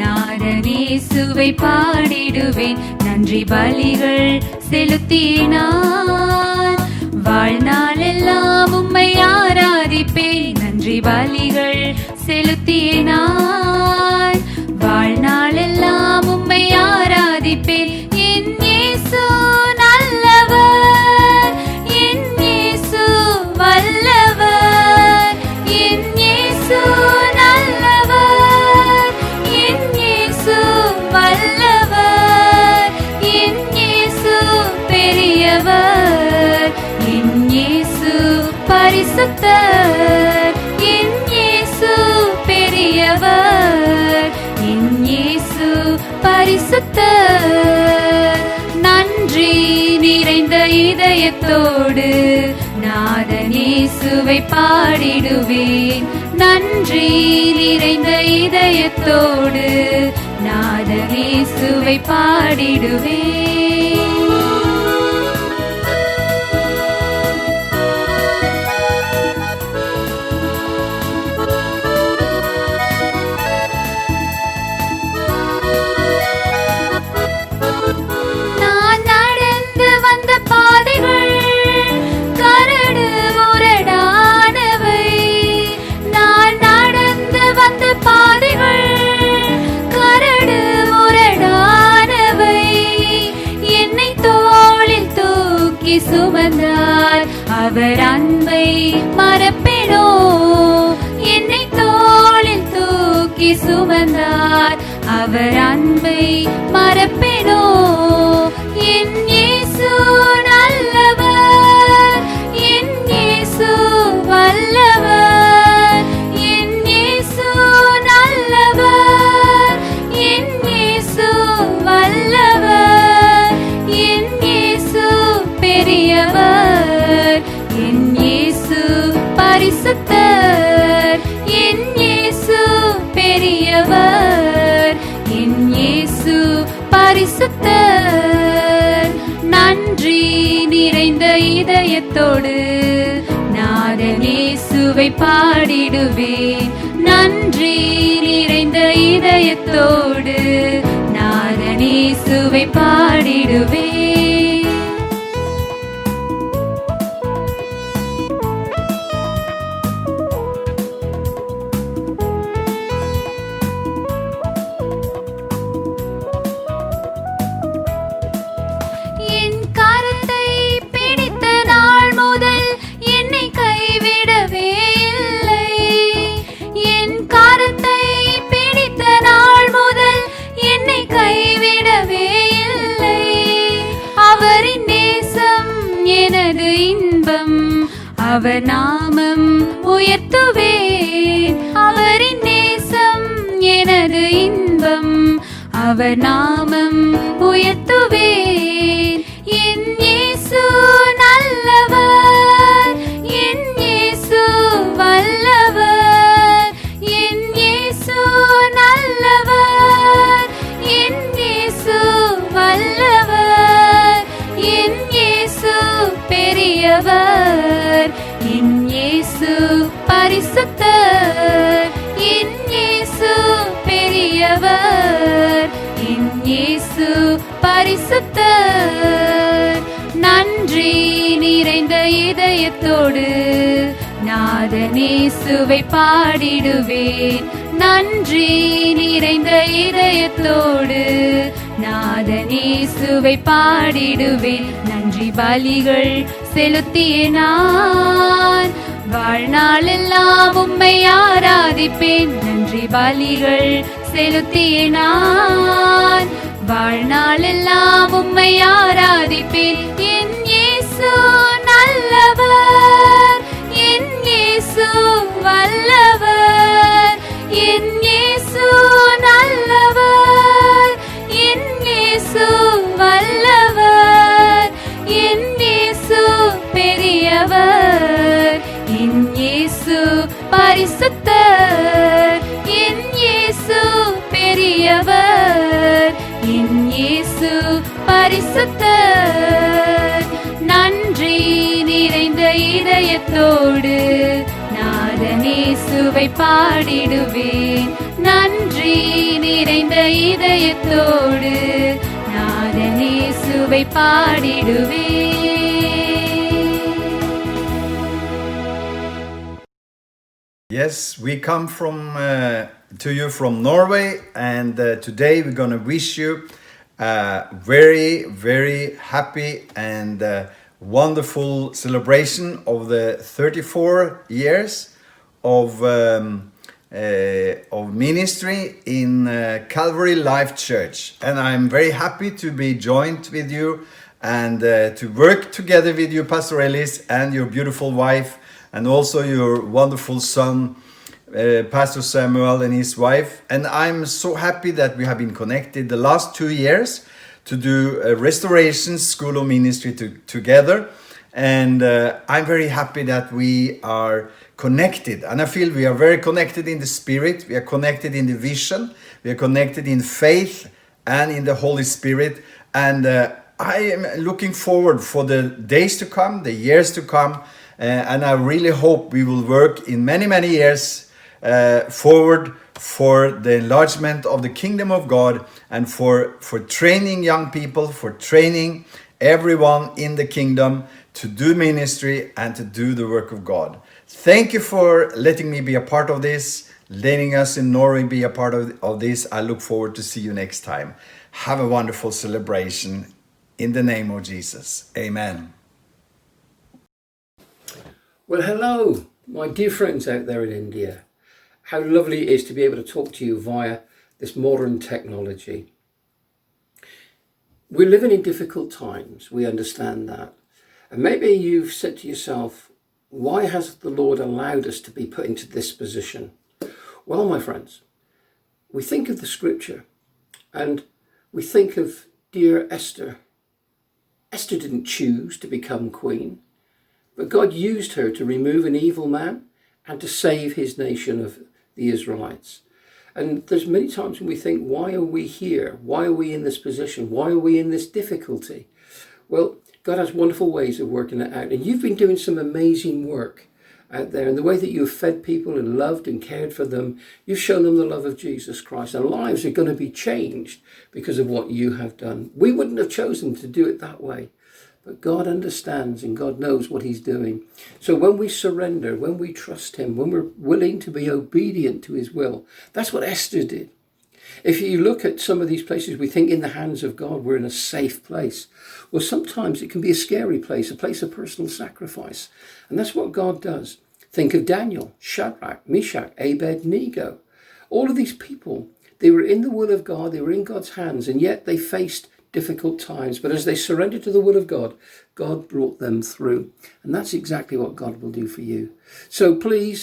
நாதனேசுவை பாடிடுவேன். நன்றி பலிகள் செலுத்தினான், வாழ்நாளெல்லாம் உம்மை ஆராதிப்பேன். நன்றி பலிகள் செலுத்தினான், வாழ்நாளெல்லாம் உம்மை ஆராதிப்பேன். பரிசுத்தர் என் இயேசு பெரியவர், என் இயேசு பரிசுத்தர். நன்றி நிறைந்த இதயத்தோடு நாதனேசுவை பாடிடுவேன். நன்றி நிறைந்த இதயத்தோடு நாதனேசுவை பாடிடுவேன். சுமந்தார் அவர் அன்பை மறப்பேனோ, என்னை தோளில் தூக்கி சுமந்தார் அவர் அன்பை மறப்பேனோ. என் இயேசு நல்லவர், என் இயேசு வல்லவர், என் இயேசு நல்லவர், என் இயேசு வல்லவர், என் இயேசு பெரியவர், என் இயேசு பரிசுத்தர், என் இயேசு பெரியவர், என் இயேசு பரிசுத்தர். நன்றி நிறைந்த இதயத்தோடு நாதனேசுவை பாடிடுவேன். நன்றி நிறைந்த இதயத்தோடு நாதனேசுவை பாடிடுவேன். அவர் நாமம் உயர்த்துவேன், அவரின் நேசம் எனது இன்பம், அவர் நாமம் உயர்த்துவேன். என் இயேசு நல்லவர், என் இயேசு வல்லவர், என் இயேசு நல்லவர், என் இயேசு வல்லவர், என் இயேசு பெரியவர், என் இயேசு பரிசுத்தர், என் இயேசு பெரியவர், என் இயேசு பரிசுத்தர். நன்றி நிறைந்த இதயத்தோடு நான் நாதனேசுவை பாடிடுவேன் நன்றி நிறைந்த இதயத்தோடு நாதனேசுவை பாடிடுவேன் நன்றி பலிகள் செலுத்திய நான் வாழ்நாளெல்லாம் உம்மை ஆராதிப்பேன் நன்றி பலிகள் செலுத்திய நான் வாழ்நாளெல்லாம் உம்மை ஆராதிப்பேன் என் இயேசு நல்லவர் என் இயேசு வல்லவர் என் இயேசு நல்லவர் என் இயேசு வல்லவர் என் இயேசு பெரியவர் என் இயேசு பரிசுத்தர் என் இயேசு பெரியவர் என் இயேசு பரிசுத்தர் நன்றி நிறைந்த இதயத்தோடு நாதனேசுவை பாடிடுவேன் நன்றி நிறைந்த இதயத்தோடு நாதனேசுவை பாடிடுவேன். Yes, we come to you from Norway, and today we're going to wish you a very, very happy and wonderful celebration of the 34 years of ministry in Calvary Life Church. And I'm very happy to be joined with you and to work together with you, Pastor Ellis, and your beautiful wife, and also your wonderful son, Pastor Samuel and his wife. And I'm so happy that we have been connected the last 2 years to do a restoration school of ministry together. And I'm very happy that we are connected. And I feel we are very connected in the spirit. We are connected in the vision. We are connected in faith and in the Holy Spirit. And I am looking forward for the days to come, the years to come. And I really hope we will work in many, many years forward for the enlargement of the kingdom of God and for training young people, for training everyone in the kingdom to do ministry and to do the work of God. Thank you for letting me be a part of this, letting us in Norway be a part of this. I look forward to see you next time. Have a wonderful celebration in the name of Jesus. Amen. Well, hello, my dear friends out there in India. How lovely it is to be able to talk to you via this modern technology. We're living in difficult times, we understand that. And maybe you've said to yourself, why has the Lord allowed us to be put into this position? Well, my friends, we think of the scripture and we think of dear Esther. Esther didn't choose to become queen, but God used her to remove an evil man and to save his nation of the Israelites. And there's many times when we think, why are we here? Why are we in this position? Why are we in this difficulty? Well, God has wonderful ways of working it out. And you've been doing some amazing work out there. And the way that you've fed people and loved and cared for them, you've shown them the love of Jesus Christ. And lives are going to be changed because of what you have done. We wouldn't have chosen to do it that way. But God understands and God knows what he's doing. So when we surrender, when we trust him, when we're willing to be obedient to his will, that's what Esther did. If you look at some of these places, we think in the hands of God, we're in a safe place. Well, sometimes it can be a scary place, a place of personal sacrifice. And that's what God does. Think of Daniel, Shadrach, Meshach, Abednego. All of these people, they were in the will of God, they were in God's hands, and yet they faced difficult times. But as they surrendered to the will of God, God brought them through. And that's exactly what God will do for you. So please,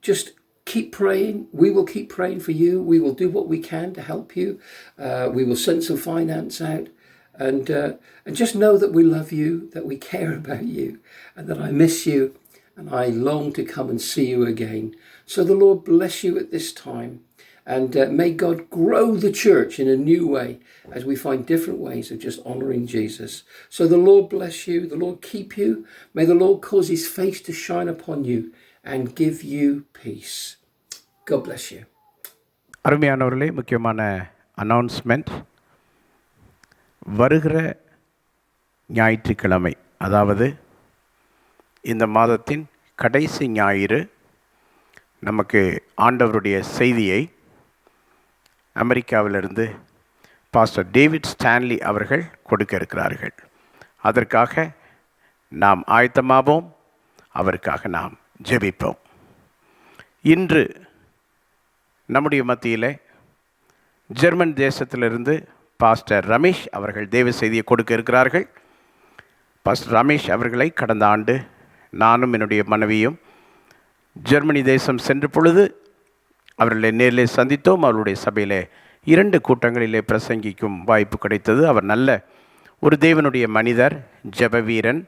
just keep praying. We will keep praying for you. We will do what we can to help you. We will send some finance out. And just know that we love you, that we care about you, and that I miss you, and I long to come and see you again. So the Lord bless you at this time. And may God grow the church in a new way as we find different ways of just honouring Jesus. So the Lord bless you. The Lord keep you. May the Lord cause his face to shine upon you and give you peace. God bless you. அருமையானவர்களே, முக்கியமான announcement. வருகிற ஞாயிற்றுக்கிழமை, அதாவது இந்த மாதத்தின் கடைசி ஞாயிறு நமக்கு ஆண்டவருடைய செய்தியை அமெரிக்காவிலிருந்து பாஸ்டர் டேவிட் ஸ்டான்லி அவர்கள் கொடுக்க இருக்கிறார்கள். அதற்காக நாம் ஆயத்தமாவோம், அவருக்காக நாம் ஜெபிப்போம். இன்று நம்முடைய மத்தியில் ஜெர்மன் தேசத்திலிருந்து பாஸ்டர் ரமேஷ் அவர்கள் தேவ செய்தியை கொடுக்க இருக்கிறார்கள். பாஸ்டர் ரமேஷ் அவர்களை கடந்த ஆண்டு நானும் என்னுடைய மனைவியும் ஜெர்மனி தேசம் சென்ற பொழுது அவர்களை நேரிலே சந்தித்தோம். அவருடைய சபையில் 2 கூட்டங்களிலே பிரசங்கிக்கும் வாய்ப்பு கிடைத்தது. அவர் நல்ல ஒரு தேவனுடைய மனிதர், ஜெப வீரன்,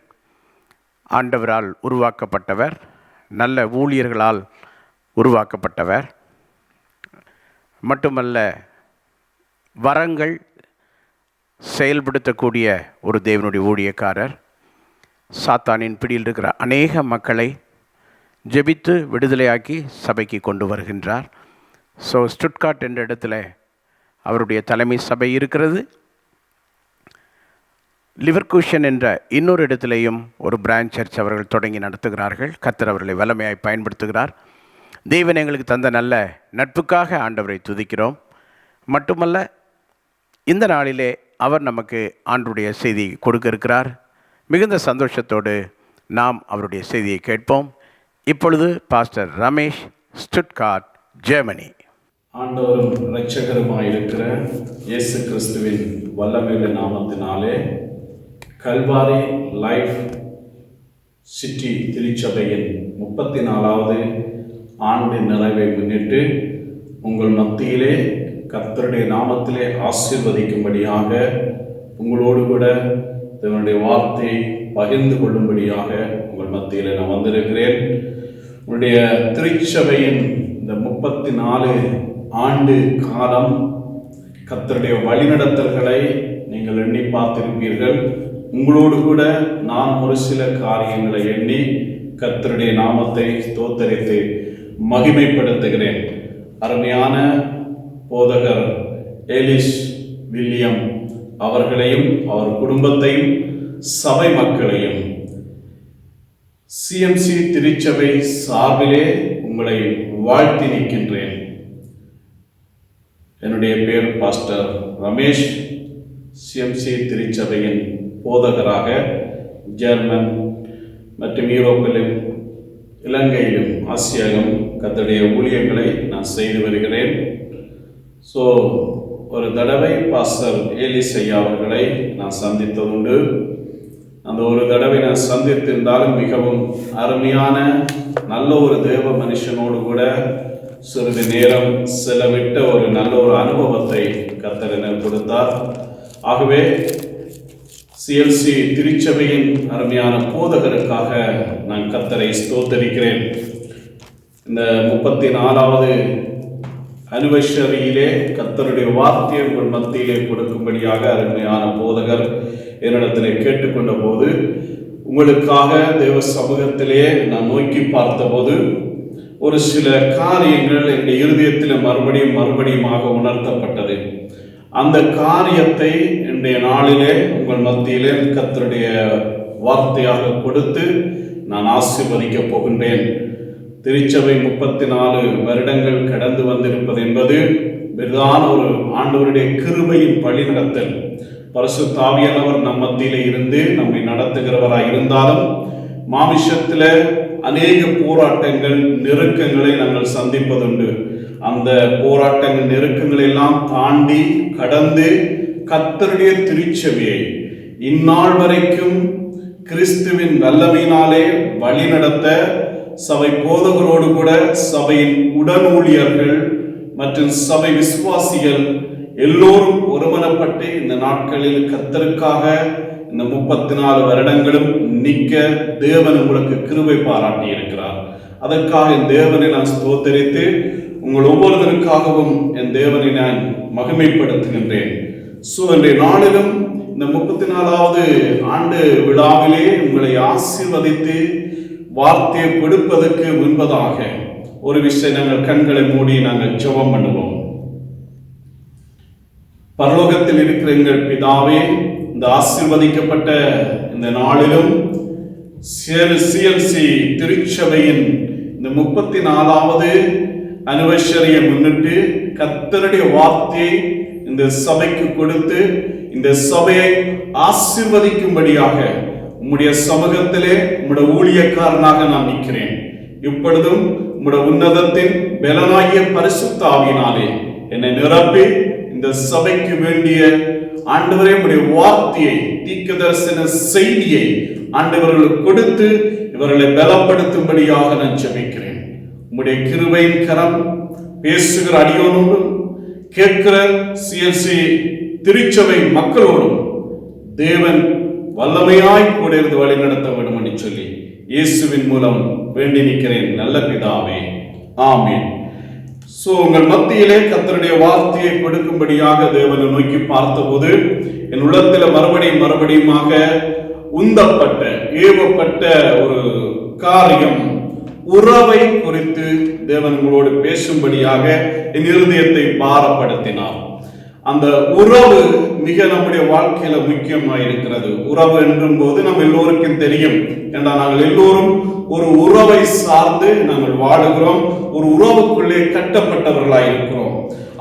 ஆண்டவரால் உருவாக்கப்பட்டவர், நல்ல ஊழியர்களால் உருவாக்கப்பட்டவர் மட்டுமல்ல, வரங்கள் செயல்படுத்தக்கூடிய ஒரு தேவனுடைய ஊழியக்காரர். சாத்தானின் பிடியில் இருக்கிற அநேக மக்களை ஜெபித்து விடுதலையாக்கி சபைக்கு கொண்டு வருகின்றார். ஸோ ஸ்டுட்கார்ட் என்ற இடத்துல அவருடைய தலைமை சபை இருக்கிறது. லிவர்கூஷன் என்ற இன்னொரு இடத்திலேயும் ஒரு பிரான்ச் சர்ச் அவர்கள் தொடங்கி நடத்துகிறார்கள். கர்த்தர் அவர்களை வல்லமையாய் பயன்படுத்துகிறார். தேவன் எங்களுக்கு தந்த நல்ல நட்புக்காக ஆண்டவரை துதிக்கிறோம். மட்டுமல்ல, இந்த நாளிலே அவர் நமக்கு ஆண்டுடைய செய்தி கொடுக்க இருக்கிறார். மிகுந்த சந்தோஷத்தோடு நாம் அவருடைய செய்தியை கேட்போம். இப்பொழுது பாஸ்டர் ரமேஷ், ஸ்டுட்கார்ட், ஜெர்மனி. ஆண்டவரும் இரட்சகருமாய் இருக்கிற இயேசு கிறிஸ்துவின் வல்லமையுள்ள நாமத்தினாலே கல்வாரி லைஃப் சிட்டி திருச்சபையின் 34வது ஆண்டு நிறைவை முன்னிட்டு உங்கள் மத்தியிலே கர்த்தருடைய நாமத்திலே ஆசீர்வதிக்கும்படியாக, உங்களோடு கூட தேவனுடைய வார்த்தையை பகிர்ந்து கொள்ளும்படியாக உங்கள் மத்தியில் நான் வந்திருக்கிறேன். உங்களுடைய திருச்சபையின் இந்த 34 ஆண்டு காலம் கர்த்தருடைய வழிநடத்தல்களை நீங்கள் எண்ணி பார்த்திருப்பீர்கள். உங்களோடு கூட நான் ஒரு சில காரியங்களை எண்ணி கர்த்தருடைய நாமத்தை ஸ்தோத்தரித்து மகிமைப்படுத்துகிறேன். அருமையான போதகர் ஏலிஸ் வில்லியம் அவர்களையும் அவர் குடும்பத்தையும் சபை மக்களையும் சிஎம்சி திருச்சபை சார்பிலே உங்களை வாழ்த்தி நிற்கின்றேன். என்னுடைய பேர் பாஸ்டர் ரமேஷ். சிஎம்சி திருச்சபையின் போதகராக ஜெர்மன் மற்றும் யூரோப்பிலும் இலங்கையிலும் ஆசியாவிலும் கர்த்தருடைய ஊழியங்களை நான் செய்து வருகிறேன். ஸோ ஒரு தடவை பாஸ்டர் ஏலிஸ் ஐயா அவர்களை நான் சந்தித்ததுண்டு. அந்த ஒரு தடவை நான் சந்தித்திருந்தாலும் மிகவும் அருமையான நல்ல ஒரு தேவ மனுஷனோடு கூட சிறிது நேரம் செலவிட்ட ஒரு நல்ல ஒரு அனுபவத்தை கர்த்தர் எனக்கு கொடுத்தார். ஆகவே சிஎல்சி திருச்சபையின் அருமையான போதகருக்காக நான் கர்த்தரை ஸ்தோத்தரிக்கிறேன். இந்த 34வது அனிவர்சரியிலே கர்த்தருடைய வார்த்தையை உங்கள் மத்தியிலே கொடுக்கும்படியாக அருமையான போதகர் என்னிடத்திலே கேட்டுக்கொண்ட போது, உங்களுக்காக தேவ சமூகத்திலே நான் நோக்கி பார்த்தபோது ஒரு சில காரியங்கள் என்னுடைய இருதயத்தில் மறுபடியுமாக உணர்த்தப்பட்டது. அந்த காரியத்தை இன்றைய நாளிலே உங்கள் மத்தியிலே கர்த்தருடைய வார்த்தையாக கொடுத்து நான் ஆசீர்வதிக்கப் போகின்றேன். திருச்சபை 34 வருடங்கள் கடந்து வந்திருப்பது என்பது பெரிதான ஒரு ஆண்டவருடைய கிருபையின் வழிநடத்தல். பரிசுத்த ஆவியானவர் நம் மத்தியிலே இருந்து நம்மை நடத்துகிறவராய் இருந்தாலும் மாமிஷத்தில் அநேக போராட்டங்கள், நெருக்கங்களை நாங்கள் சந்திப்பதுண்டு. அந்த போராட்டங்கள், நெருக்கங்களை எல்லாம் தாண்டி கடந்து கர்த்தருடைய திருச்சபையை இந்நாள் வரைக்கும் கிறிஸ்துவின் வல்லமையினாலே வழிநடத்த சபை போதகரோடு கூட சபையின் உடன் ஊழியர்கள் மற்றும் சபை விசுவாசிகள் எல்லோரும் ஒருமனப்பட்டு இந்த நாட்களில் கர்த்தருக்காக இந்த 34 வருடங்களும் நிற்க தேவன் உங்களுக்கு கிருபை பாராட்டி இருக்கிறார். அதற்காக என் தேவனை நான் ஸ்தோத்தரித்து உங்கள் ஒவ்வொருவருக்காகவும் என் தேவனை நான் மகிமைப்படுத்துகின்றேன். இன்றைய நாளிலும் இந்த 34வது ஆண்டு விழாவிலே உங்களை ஆசீர்வதித்து வார்த்தையை கொடுப்பதற்கு முன்பதாக ஒரு விஷயம், நாங்கள் கண்களை மூடி நாங்கள் ஜெபம் பண்ணுவோம். பரலோகத்தில் இருக்கிற எங்கள் பிதாவே, இந்த ஆசீர்வதிக்கப்பட்ட இந்த நாளிலும் சிஎல்சி திருச்சபையின் இந்த 34வது அனிவர்சரியை முன்னிட்டு கர்த்தருடைய வார்த்தையை இந்த சபைக்கு கொடுத்து இந்த சபையை ஆசீர்வதிக்கும்படியாக உம்முடைய சமூகத்திலே உம்முடைய ஊழியக்காரனாக நான் நிற்கிறேன். இப்பொழுதும் உம்முடைய உன்னதத்தின் பலனாகிய பரிசுத்த ஆவியினாலே என்னை நிரப்பி இந்த சபைக்கு வேண்டிய ஆண்டவரே உம்முடைய வார்த்தையை, தீர்க்கதரிசன செய்தியை ஆண்டவர்களுக்கு கொடுத்து இவர்களை பலப்படுத்தும்படியாக நான் ஜெபிக்கிறேன். உம்முடைய கிருபையின் கரம் பேசுகிற அடியோனோடும் கேட்கிற சிஎல்சி திருச்சபை மக்களோடும் தேவன் வல்லமையாய் கூட இருந்து வழி நடத்த வேண்டும் என்று சொல்லி இயேசுவின் மூலம் வேண்டி நிற்கிறேன் நல்ல பிதாவே, ஆமீன். உங்கள் மத்தியிலே கர்த்தருடைய வார்த்தையை கொடுக்கும்படியாக தேவனை நோக்கி பார்த்தபோது என் உள்ளத்தில் மறுபடியுமாக உந்தப்பட்ட ஏவப்பட்ட ஒரு காரியம், உறவை குறித்து தேவன் உங்களோடு பேசும்படியாக என் இருதயத்தை பாரப்படுத்தினார். அந்த உறவு மிக நம்முடைய வாழ்க்கையில முக்கியமாக இருக்கிறது. உறவு என்றும் போது நம்ம எல்லோருக்கும் தெரியும், என்றால் நாங்கள் எல்லோரும் ஒரு உறவை சார்ந்து நாங்கள் வாழுகிறோம், ஒரு உறவுக்குள்ளே கட்டப்பட்டவர்களாய் இருக்கிறோம்.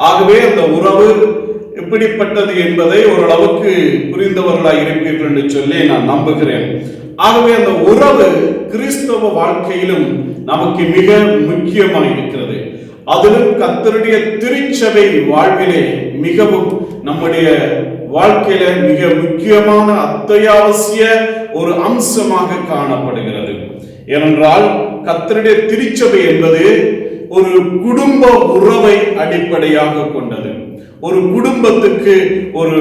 ஆகவே அந்த உறவு எப்படிப்பட்டது என்பதை ஓரளவுக்கு புரிந்தவர்களாய் இருப்பீர்கள் என்று சொல்லி நான் நம்புகிறேன். ஆகவே அந்த உறவு கிறிஸ்தவ வாழ்க்கையிலும் நமக்கு மிக முக்கியமாக இருக்கிறது. அதிலும் கர்த்தருடைய திருச்சபை வாழ்விலே மிகவும் நம்முடைய வாழ்க்கையில மிக முக்கியமான அத்தியாவசிய ஒரு அம்சமாக காணப்படுகிறது. ஏனென்றால் கர்த்தருடைய திருச்சபை என்பது ஒரு குடும்ப உறவை அடிப்படையாக கொண்டது, ஒரு குடும்பத்துக்கு ஒரு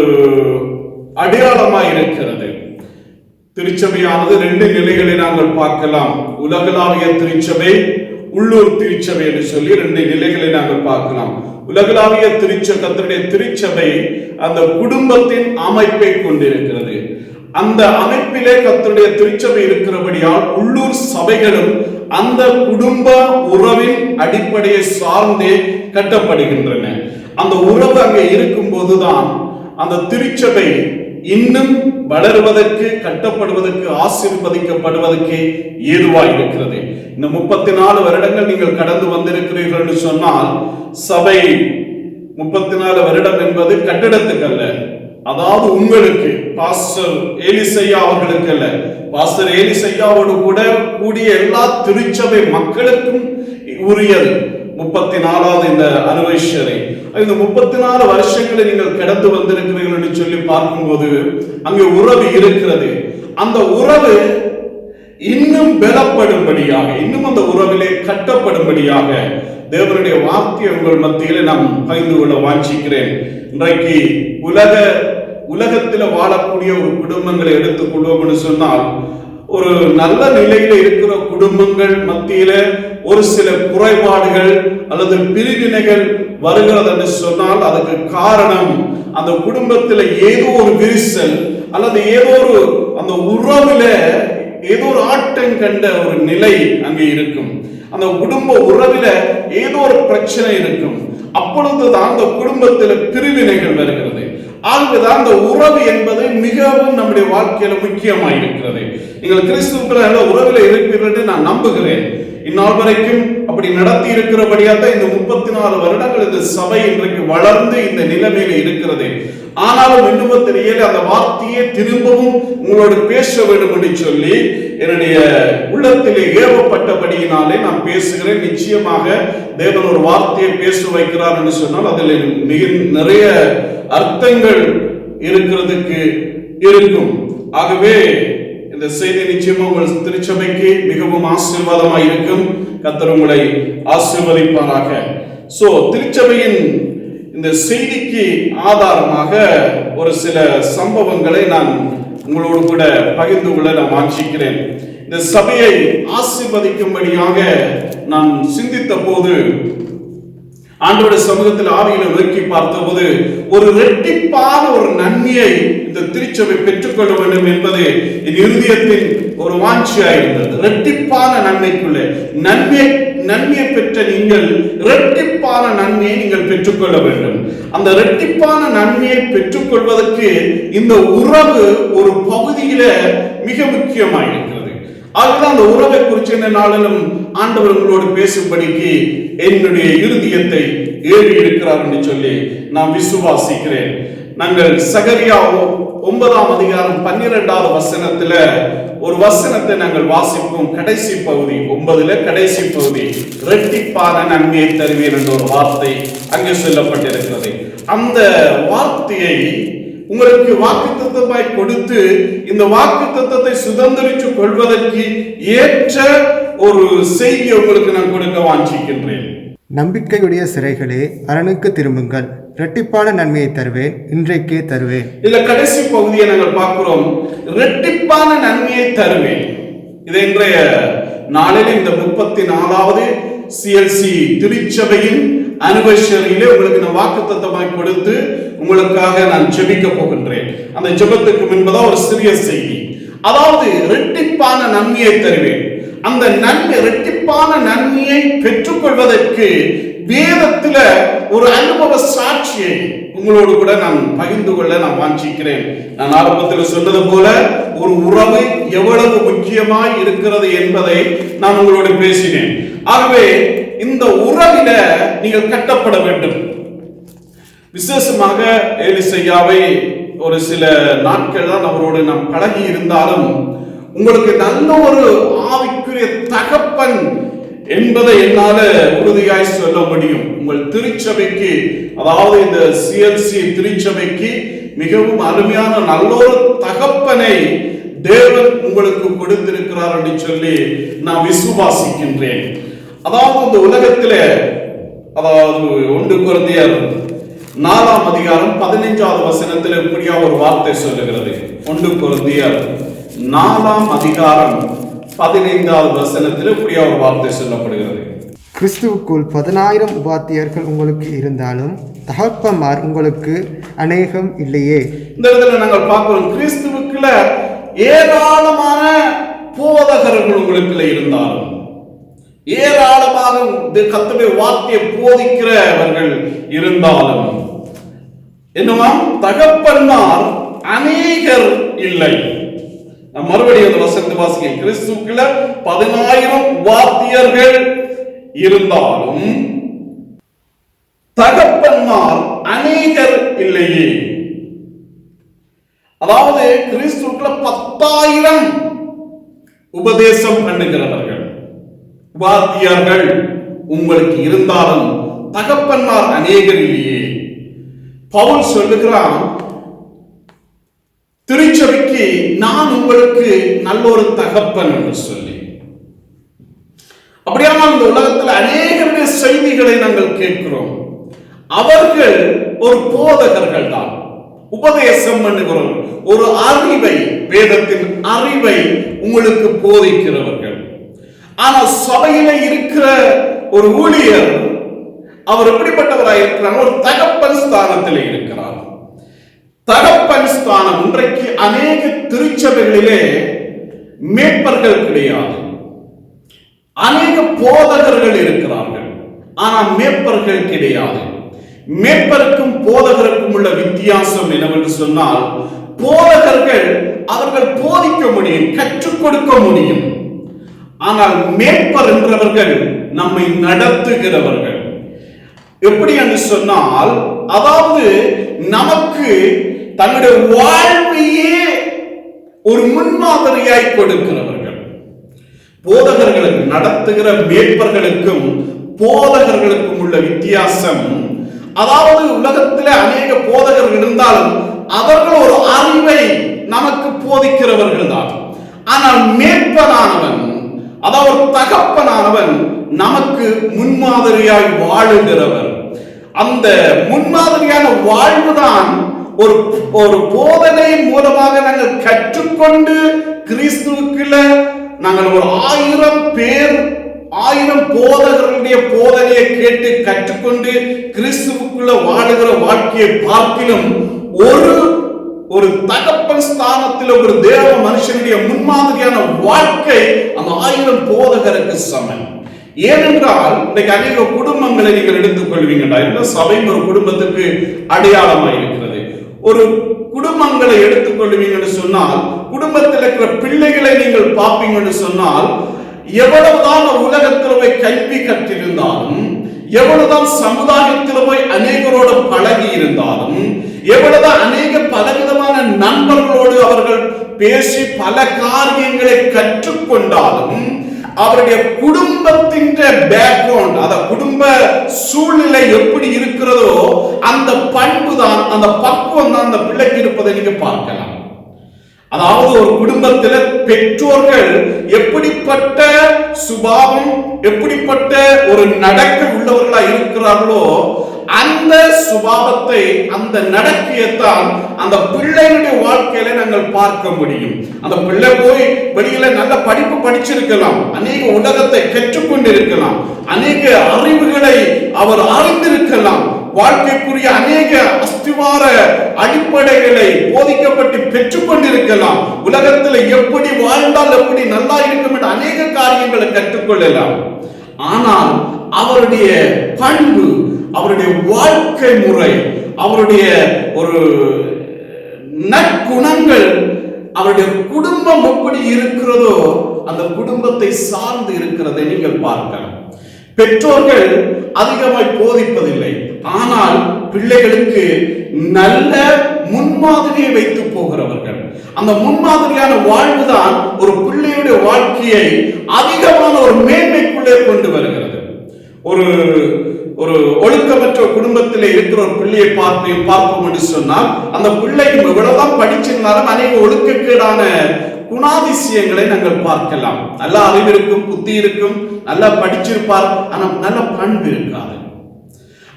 அடையாளமாய் இருக்கிறது. திருச்சபையானது 2 நிலைகளை நாங்கள் பார்க்கலாம். உலகளாவிய திருச்சபை, உள்ளூர் திருச்சபை என்று சொல்லி 2 நிலைகளை நாங்கள் பார்க்கலாம். உலகளாவிய கர்த்தருடைய திருச்சபை அந்த குடும்பத்தின் அமைப்பை கொண்டிருக்கிறது. அந்த அமைப்பிலே கர்த்தருடைய திருச்சபை இருக்கிறபடியால் உள்ளூர் சபைகளும் அந்த குடும்ப உறவின் அடிப்படையை சார்ந்தே கட்டப்படுகின்றன. அந்த உறவு அங்கே இருக்கும் போதுதான் அந்த திருச்சபை இன்னும் வளருவதற்கு, கட்டப்படுவதற்கு, ஆசீர்வதிக்கப்படுவதற்கு ஏதுவாய் இருக்கிறது. இந்த 34 வருடங்கள் நீங்கள் கடந்து வந்திருக்கிறீர்கள் என்று சொன்னால், சபை 34 வருடம் என்பது கட்டிடத்துக்கு அல்ல, அதாவது உங்களுக்கு பாஸ்டர் ஏலிசையா அவர்களுக்கு அல்ல, பாஸ்டர் ஏலிசையாவோடு கூட கூடிய எல்லா திருச்சபை மக்களுக்கும் உரியது 34வது இந்த அனிவர்சரி. இந்த 34 வருஷங்களை நீங்கள் கடந்து வந்திருக்கிறீர்கள் என்று சொல்லி பார்க்கும்போது அங்கே உறவு இருக்கிறது. அந்த உறவு இன்னும் பலப்படும்படியாக, இன்னும் அந்த உறவிலே கட்டப்படும்படியாக தேவனுடைய வார்த்தையை உங்கள் மத்தியிலே நாம் பகிர்ந்து கொள்ள வாஞ்சிக்கிறேன். இன்றைக்கு உலகத்தில் வாழக்கூடிய ஒரு குடும்பங்களை எடுத்துக்கொள்வோம் என்று சொன்னால், ஒரு நல்ல நிலையில இருக்கிற குடும்பங்கள் மத்தியில ஒரு சில குறைபாடுகள் அல்லது பிரிவினைகள் வருகிறது என்று சொன்னால், அதுக்கு காரணம் அந்த குடும்பத்தில் ஏதோ ஒரு விரிசல் அல்லது ஏதோ ஒரு அந்த உறவுல ஏதோ ஒரு ஆட்டம் கண்ட ஒரு நிலை அங்கே இருக்கும். அந்த குடும்ப உறவில ஏதோ ஒரு பிரச்சனை இருக்கும். அப்பொழுதுதான் அந்த குடும்பத்தில் பிரிவினைகள் வருகிறது. ஆகவேதான் அந்த உறவு என்பது மிகவும் நம்முடைய வாழ்க்கையில முக்கியமாக இருக்கிறது. நீங்கள் கிறிஸ்துவுக்குள்ள உறவில் இருப்பீர்கள் என்று நான் நம்புகிறேன். இந்நாள் வரைக்கும் அப்படி நடத்தி இருக்கிறபடியாக இந்த 34 வருடங்கள் இந்த சபை இன்றைக்கு வளர்ந்து இந்த நிலைமையில இருக்கிறது. ஆனாலும் இன்னும் தெரியல, அந்த வார்த்தையை திரும்பவும் உங்களோடு பேச வேண்டும் என்று சொல்லி என்னுடைய உள்ளத்திலே ஏவப்பட்டபடியினாலே நான் பேசுகிறேன். நிச்சயமாக தேவன் ஒரு வார்த்தையை பேச வைக்கிறார் என்று சொன்னால் அதில் மிக நிறைய அர்த்தங்கள் இருக்கிறதுக்கு இருக்கும். ஆகவே இந்த செய்தி நிச்சயமா உங்கள் திருச்சபைக்கு மிகவும் ஆசீர்வாதமாக இருக்கும். கர்த்தர் உங்களை ஆசீர்வதிப்பாராக. திருச்சபையின் இந்த செய்திக்கு ஆதாரமாக ஒரு சில சம்பவங்களை நான் உங்களோடு கூட பகிர்ந்து கொள்ள நான் வாஞ்சிக்கிறேன். இந்த சபையை ஆசீர்வதிக்கும்படியாக நான் சிந்தித்த போது, ஆண்டவருடைய சமூகத்தில் ஆவியில நோக்கி பார்த்தபோது, ஒரு இரட்டிப்பான ஒரு நன்மையை இந்த திருச்சபை பெற்றுக்கொள்ள வேண்டும் என்பது என் இருதயத்தின் ஒரு வாஞ்சியா இருந்தது. இரட்டிப்பான நன்மைக்குள்ளே நன்மையை பெற்ற நீங்கள் இரட்டிப்பான நன்மையை நீங்கள் பெற்றுக்கொள்ள வேண்டும். அந்த இரட்டிப்பான நன்மையை பெற்றுக்கொள்வதற்கு இந்த உறவு ஒரு பகுதியில மிக முக்கியமாக இருக்கிறது. அதுதான் அந்த உறவை குறித்து இந்த நாளிலும் ஆண்டவர் உங்களோடு பேசும்படிக்கு என்னுடைய இருதயத்தை ஏறி இருக்கிறார் என்று சொல்லி நான் விசுவாசிக்கிறேன். நாங்கள் சகரியா 9ஆம் அதிகாரம் 12வது வசனத்துல ஒரு வசனத்தை நாங்கள் வாசிப்போம். கடைசி பகுதி 9ல கடைசி பகுதி, இரட்டிப்பான நன்மையை தருவேன் என்ற ஒரு வார்த்தை அங்கே சொல்லப்பட்டிருக்கிறது. அந்த வார்த்தையை உங்களுக்கு வாக்குத்தத்தமாய் கொடுத்து இந்த வாக்குத்தத்தத்தை சுதந்திரித்துக் கொள்வதற்கு ஏற்ற ஒரு செய்தி உங்களுக்கு நான் கொடுக்க வாஞ்சிக்கின்றேன். நம்பிக்கையுடைய சிறைகளே அரணுக்கு திரும்புங்கள், இரட்டிப்பான நன்மையை தருவேன், இன்றைக்கே தருவேன். இதுல கடைசி பகுதியை நாங்கள் பார்க்கிறோம், இரட்டிப்பான நன்மையை தருவேன். இது இன்றைய நாளில் இந்த 34வது சிஎல்சி திருச்சபையின் அனிவர்சரியிலே உங்களுக்கு நான் வாக்குத்தத்தமாய் கொடுத்து உங்களுக்காக நான் ஜெபிக்க போகின்றேன். அந்த ஜெபத்துக்கு முன்பதாக ஒரு சிறிய செய்தி, அதாவது இரட்டிப்பான நன்மையை தருவேன். அந்த நன்மை, இரட்டிப்பான நன்மையை பெற்றுக்கொள்வதற்கு வேதத்துல ஒரு அனுபவ சாட்சியை உங்களோடு கூட நான் பகிர்ந்து கொள்ள நான் வாஞ்சிக்கிறேன். நான் ஆரம்பத்தில் சொன்னது போல ஒரு உறவு எவ்வளவு முக்கியமாய் இருக்கிறது என்பதை நான் உங்களோடு பேசினேன். ஆகவே இந்த உறவில நீங்கள் கட்டப்பட வேண்டும். விசேஷமாக எலிசையாவை ஒரு சில நாட்கள் தான் அவரோடு நாம் பழகி இருந்தாலும் உங்களுக்கு நல்ல ஒரு ஆவிக்குரிய தகப்பன் என்பதை என்னால உறுதியாய் சொல்ல முடியும். உங்கள் திருச்சபைக்கு, அதாவது இந்த சிஎல்சி திருச்சபைக்கு மிகவும் அருமையான நல்லொரு தகப்பனை தேவன் உங்களுக்கு கொடுத்திருக்கிறார் என்று சொல்லி நான் விசுவாசிக்கின்றேன். அதாவது இந்த உலகத்தில, அதாவது 1 கொரிந்தியர் 4ஆம் அதிகாரம் 15வது வசனத்தில் இப்படியா ஒரு வார்த்தை சொல்லுகிறது. 1 கொரிந்தியர் 4ஆம் அதிகாரம் 15வது வசனத்தில் இப்படியா ஒரு வார்த்தை சொல்லப்படுகிறது. கிறிஸ்துவுக்குள் 10,000 உபாத்தியர்கள் உங்களுக்கு இருந்தாலும் தகப்பன்மார் உங்களுக்கு அநேகம் இல்லையே. இந்த இடத்துல நாங்கள் பார்க்கிறோம், கிறிஸ்துவுக்குள்ள ஏராளமான போதகர்கள் உங்களுக்குள்ள இருந்தாலும், ஏராளமாக கர்த்தருடைய வார்த்தையை போதிக்கிறவர்கள் இருந்தாலும், என்னவா தகப்பன்மார் அநேகர் இல்லை. மறுபடியும் அந்த வசனத்தை வாசிக்கிறேன், கிறிஸ்துவுக்குள்ள 10,000 வாத்தியர்கள் இருந்தாலும் தகப்பன்மார் அநேகர் இல்லையே. அதாவது கிறிஸ்துவுக்குள்ள 10,000 உபதேசம் பண்ணுகிறவர்கள், வாத்தியர்கள் உங்களுக்கு இருந்தாலும் தகப்பன்மார் அநேகர் இல்லையே. பவுல் சொல்லுகிறான், திருச்சபைக்கு நான் உங்களுக்கு நல்ல ஒரு தகப்பன் என்று சொல்லி. அப்படியானால் இந்த உலகத்தில் அநேகருடைய செய்திகளை நாங்கள் கேட்கிறோம். அவர்கள் ஒரு போதகர்கள் தான், உபதேசம் பண்ணுகிறவர்கள், ஒரு அறிவை, வேதத்தின் அறிவை உங்களுக்கு போதிக்கிறவர்கள். ஆனால் சபையில இருக்கிற ஒரு ஊழியர், அவர் எப்படிப்பட்டவராக இருக்கிறார்? ஒரு தகப்பன் ஸ்தானத்தில் இருக்கிறார். தகப்பன் ஸ்தானம். இன்றைக்கு அநேக திருச்சபைகளிலே மேய்ப்பர்கள் கிடையாது, அநேக போதகர்கள் இருக்கிறார்கள், ஆனால் மேய்ப்பர்கள் கிடையாது. மேய்ப்பருக்கும் போதகருக்கும் உள்ள வித்தியாசம் என்னவென்று சொன்னால், போதகர்கள் அவர்கள் போதிக்க முடியும், கற்றுக் கொடுக்க முடியும். ஆனால் மேய்ப்பர் என்றவர்கள் நம்மை நடத்துகிறவர்கள். எப்படி என்று சொன்னால், அதாவது நமக்கு தன்னுடைய வாழ்வையே ஒரு முன்மாதிரியாய் கொடுக்கிறவர்கள். போதகர்களுக்கு, நடத்துகிற மேய்ப்பர்களுக்கும் போதகர்களுக்கும் உள்ள வித்தியாசம், அதாவது உலகத்தில் அநேக போதகர்கள் இருந்தாலும் அவர்கள் ஒரு அறிவை நமக்கு போதிக்கிறவர்கள் தான். ஆனால் மேய்ப்பனானவன், அதாவது தகப்பனானவன் நமக்கு முன்மாதிரியாய் வாழுகிறவர். அந்த முன்மாதிரியான வாழ்வுதான் ஒரு போதனையின் மூலமாக நாங்கள் கற்றுக்கொண்டு கிறிஸ்துவுக்குள்ள நாங்கள் ஒரு 1000 பேர், 1000 போதகர்களுடைய போதனையை கேட்டு கற்றுக்கொண்டு கிறிஸ்துவுக்குள்ள வாழுகிற வாழ்க்கையை பார்க்கிலும் ஒரு தகப்பன் ஸ்தானத்தில் ஒரு தேவ மனுஷனுடைய முன்மாதிரியான வாழ்க்கை அந்த 1000 போதகருக்கு சமம். ஏனென்றால் இன்றைக்கு அநேக குடும்பங்களை நீங்கள் எடுத்துக் கொள்வீங்க. சபை ஒரு குடும்பத்துக்கு அடையாளமாக இருக்கிறது. ஒரு குடும்பங்களை எடுத்துக் கொள்வீங்கன்னு சொன்னால், குடும்பத்தில் இருக்கிற பிள்ளைகளை நீங்கள் பார்ப்பீங்கன்னு சொன்னால், எவ்வளவுதான் உலகத்தில் போய் கல்வி கற்றிருந்தாலும், எவ்வளவுதான் சமுதாயத்தில் போய் அநேகரோடு பழகி இருந்தாலும், எவ்வளவுதான் அநேக பலவிதமான நண்பர்களோடு அவர்கள் பேசி பல காரியங்களை கற்றுக்கொண்டாலும், அவருடைய குடும்பத்தின் பேக்ரவுண்ட், அந்த குடும்ப சூழ்நிலை எப்படி இருக்கிறதோ அந்த பண்பு தான், அந்த பக்குவம் தான் அந்த பிள்ளைக்கு இருப்பதை நீங்க பார்க்கலாம். அதாவது ஒரு குடும்பத்தில் பெற்றோர்கள் எப்படிப்பட்ட சுபாவம், எப்படிப்பட்ட ஒரு நடக்க உள்ளவர்களா இருக்கிறார்களோ அந்த சுபாவத்தை, அந்த நடக்கையத்தான் அந்த பிள்ளைகளுடைய வாழ்க்கையில நாங்கள் பார்க்க முடியும். அந்த பிள்ளை போய் வெளியில நல்ல படிப்பு படிச்சிருக்கலாம், அநேக உலகத்தை கற்றுக்கொண்டிருக்கலாம், அநேக அறிவுகளை அவர் அறிந்திருக்கலாம், வாழ்க்கைக்குரிய அநேக அஸ்திவார அடிப்படைகளை போதிக்கப்பட்டு பெற்றுக்கொண்டிருக்கலாம், உலகத்தில் எப்படி வாழ்ந்தால் எப்படி நல்லா இருக்கும் என்று அநேக காரியங்களை கற்றுக்கொள்ளலாம். ஆனால் அவருடைய பண்பு, அவருடைய வாழ்க்கை முறை, அவருடைய ஒரு நற்குணங்கள், அவருடைய குடும்பம் எப்படி இருக்கிறதோ அந்த குடும்பத்தை சார்ந்து இருக்கிறதை நீங்கள் பார்க்கலாம். பெற்றோர்கள் அதிகமாய் போதிப்பதில்லை, ஆனால் பிள்ளைகளுக்கு நல்ல முன்மாதிரியை வைத்து போகிறவர்கள். அந்த முன்மாதிரியான வாழ்வுதான் ஒரு பிள்ளையுடைய வாழ்க்கையை அதிகமான ஒரு மேன்மைக்குள்ளே கொண்டு வருகிறது. ஒரு ஒரு ஒழுக்கமற்ற குடும்பத்தில் இருக்கிற ஒரு பிள்ளையை பார்ப்போம் என்று சொன்னால், அந்த பிள்ளைக்கு எவ்வளவுதான் படிச்சிருந்தாலும் அநேக ஒழுக்கக்கேடான குணாதிசயங்களை நாங்கள் பார்க்கலாம். நல்ல அறிவு இருக்கும், புத்தி இருக்கும், நல்லா படிச்சிருப்பார், ஆனால் நல்ல பண்பு இருக்காது.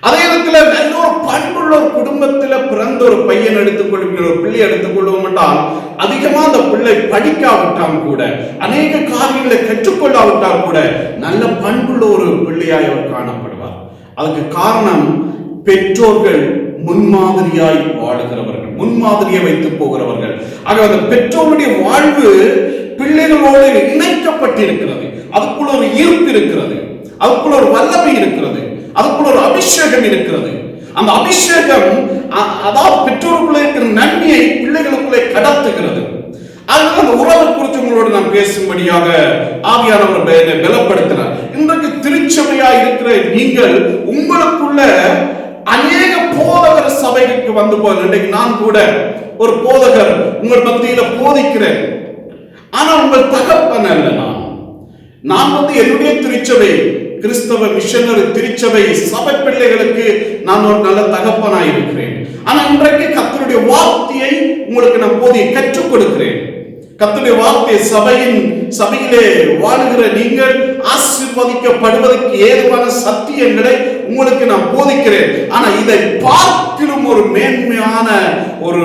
அதே நேரத்தில் நல்ல ஒரு பண்புள்ள ஒரு குடும்பத்தில் பிறந்த ஒரு பையன் எடுத்துக்கொள்கிற ஒரு பிள்ளை எடுத்துக்கொள்வோம் என்றால், அதிகமா அந்த பிள்ளை படிக்காவிட்டால் கூட, அநேக காரியங்களை கற்றுக்கொள்ளாவிட்டால் கூட நல்ல பண்புள்ள ஒரு பிள்ளையாய் அவர் காணப்படுவார். அதுக்கு காரணம் பெற்றோர்கள் முன்மாதிரியாய் வாழுகிறவர்கள், முன்மாதிரியை வைத்து போகிறவர்கள். ஆக அந்த பெற்றோருடைய வாழ்வு பிள்ளைகளோடு இணைக்கப்பட்டிருக்கிறது. அதுக்குள்ள ஒரு ஈர்ப்பு இருக்கிறது, அதுக்குள்ள ஒரு வல்லமை இருக்கிறது, அதுக்குள்ள ஒரு அபிஷேகம் இருக்கிறது. அந்த அபிஷேகம் அதாவது பெற்றோருக்குள்ளே இருக்கிற நன்மையை பிள்ளைகளுக்குள்ளே கடத்துகிறது. அதனால அந்த உறவை குறித்து உங்களோடு நான் பேசும்படியாக ஆவியானவர் பலப்படுத்தினார். இன்றைக்கு திருச்சபையா இருக்கிற நீங்கள் உங்களுக்குள்ள அநேக போதகர் சபைக்கு வந்து போக, இன்றைக்கு நான் கூட ஒரு போதகர் உங்கள் மத்தியில போதிக்கிறேன், ஆனா உங்கள் தகப்பன் அல்ல. நான் என்னுடைய திருச்சபை கிறிஸ்தவ மிஷனரி திருச்சபை சபை பிள்ளைகளுக்கு நான் ஒரு நல்ல தகப்பனாய் இருக்கிறேன். ஆனா இன்றைக்கு கர்த்தருடைய வார்த்தையை உங்களுக்கு நான் போதிய கற்றுக் கொடுக்கிறேன். கர்த்தருடைய வார்த்தை சபையிலே வாழுகிற நீங்கள் ஆசீர்வதிக்கப்படுவதற்கு ஏதுவான சத்தியங்களை உங்களுக்கு நான் போதிக்கிறேன். ஆனா இதை பார்க்கிலும் ஒரு மேன்மையான ஒரு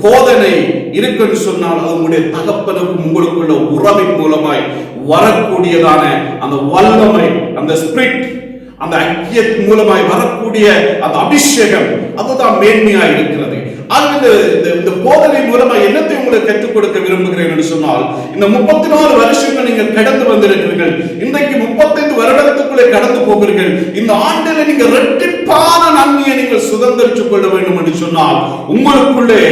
போதனை இருக்குன்னு சொன்னால் அது உங்களுடைய தகப்பனுக்கும் உங்களுக்குள்ள உறவின் மூலமாய் வரக்கூடியதான அந்த வல்லமை, அந்த ஸ்பிரிட், அந்த ஐக்கியத்தின் மூலமாய் வரக்கூடிய அந்த அபிஷேகம், அதுதான் மேன்மையாய் இருக்கிறது. இந்த போதனை மூலமா என்னத்தை உங்களுக்கு கற்றுக் கொடுக்க விரும்புகிறேன் என்று சொன்னால், இந்த 34 வருஷங்கள் நீங்கள் கடந்து வந்திருக்கிறீர்கள், இன்றைக்கு 35 வருடத்துக்குள்ளே கடந்து போகிறீர்கள். இந்த ஆண்டில நீங்க இரட்டிப்பான நன்மையை நீங்கள் சுதந்திரித்துக் கொள்ள வேண்டும் என்று சொன்னால், உங்களுக்குள்ளே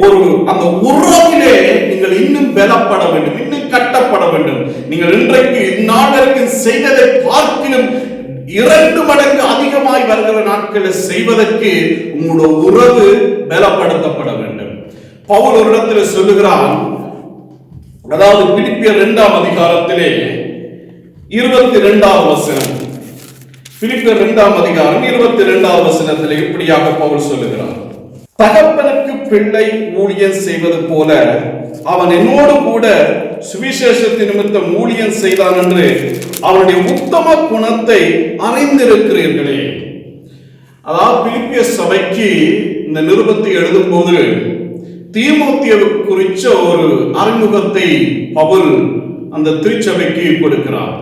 ஒரு அந்த உறவிலே நீங்கள் இன்னும் பலப்பட வேண்டும், இன்னும் கட்டப்பட வேண்டும். நீங்கள் இன்றைக்கு இந்நாளுக்கு செய்ததை பார்க்கிலும் 2 மடங்கு அதிகமாய் வருகிற நாட்களை செய்வதற்கு உங்களுடைய உறவு பலப்படுத்தப்பட வேண்டும். பவுல் ஒரு இடத்துல சொல்லுகிறான், அதாவது பிலிப்பியர் 2ஆம் அதிகாரத்திலே 22ஆம் வசனம், பிலிப்பியர் 2ஆம் அதிகாரம் 22ஆம் வசனத்திலே இப்படியாக பவுல் சொல்லுகிறார், தகப்பனுக்கு பிள்ளை ஊழியம் செய்வது போல அவன் என்னோடு கூட சுவிசேஷத்தின் நிமித்தம் ஊழியம் செய்தான் என்று அவனுடைய உத்தம குணத்தை அறிந்திருக்கிறீர்களே. அதாவது பிலிப்பிய சபைக்கு இந்த நிருபத்தை எழுதும் போது தீமோத்தேயு குறித்த ஒரு அறிமுகத்தை பவுல் அந்த திருச்சபைக்கு கொடுக்கிறார்.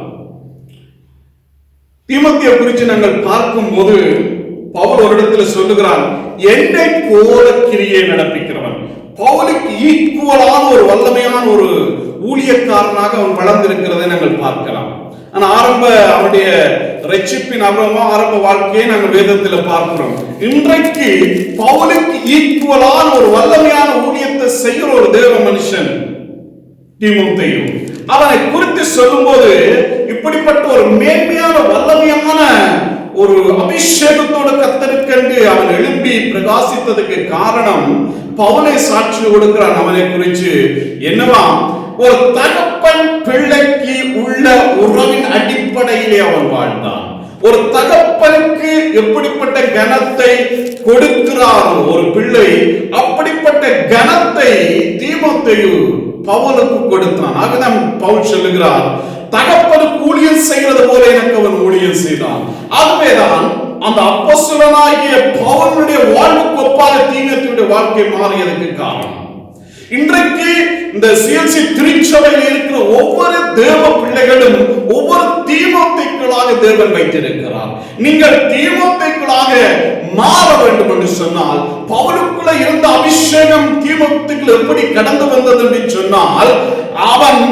தீமோத்தேயு குறித்து நாங்கள் பார்க்கும் போது பவுல் ஒரு இடத்துல சொல்லுகிறான், என்னை போல கிரியை நடப்பிக்கிறவன். பவுலுக்கு ஈக்குவலான ஒரு வல்லமையான ஒரு ஊழியக்காரனாக அவன் வளர்ந்திருக்கிறதை நாங்கள் பார்க்கலாம். ஆனா அவனுடைய ரட்சிப்பின் ஆரம்ப வாழ்க்கையை நாங்கள் வேதத்தில் பார்க்கிறோம். இன்றைக்கு பவுலுக்கு ஈக்குவலான ஒரு வல்லமையான ஊழியத்தை செய்கிற ஒரு தேவ மனுஷன் தீமோத்தேயு. அவனை குறித்து சொல்லும்போது இப்படிப்பட்ட ஒரு மேன்மையான வல்லமையான ஒரு அபிஷேகத்தோடு கத்தருக்கென்று அவன் எழும்பி பிரகாசித்ததுக்கு காரணம் பவுலை சாட்சி கொடுக்கிறான். அவனை குறித்து என்னவா, ஒரு தகப்பன் பிள்ளைக்கு உள்ள உறவின் அடிப்படையிலே அவன் வாழ்ந்தான். ஒரு தகப்பனுக்கு எப்படிப்பட்ட கனத்தை கொடுக்கிறாரோ ஒரு பிள்ளை, அப்படிப்பட்ட கனத்தை தீமோத்தேயு பவுலுக்கு கொடுத்தான். ஆகதான் பவுல் சொல்லுகிறார், தகப்பனுக்கு ஊழியம் செய்கிறது போல எனக்கு அவன் ஊழியம் செய்தான். ஆகவேதான் அந்த அப்போஸ்தலனாகிய பவுலுடைய வாழ்வுக்கு ஒப்பாக தீமோத்தேயுடைய வாழ்க்கை மாறியதற்கு காரணம். இன்றைக்கு இந்த சிஎல்சி திருச்சபையில் இருக்கிற ஒவ்வொரு தேவ பிள்ளைகளும் ஒவ்வொரு தீமோத்தேயுக்களாக தேவன் வைத்திருக்கிறார். நீங்கள் தீமோத்தேயுக்களாக மாற வேண்டும் என்று சொன்னால், பவுலுக்குள்ள இருந்த அபிஷேகம் தீமோத்தேயுக்குள்ள எப்படி கடந்து வந்தது என்று சொன்னால், அவன்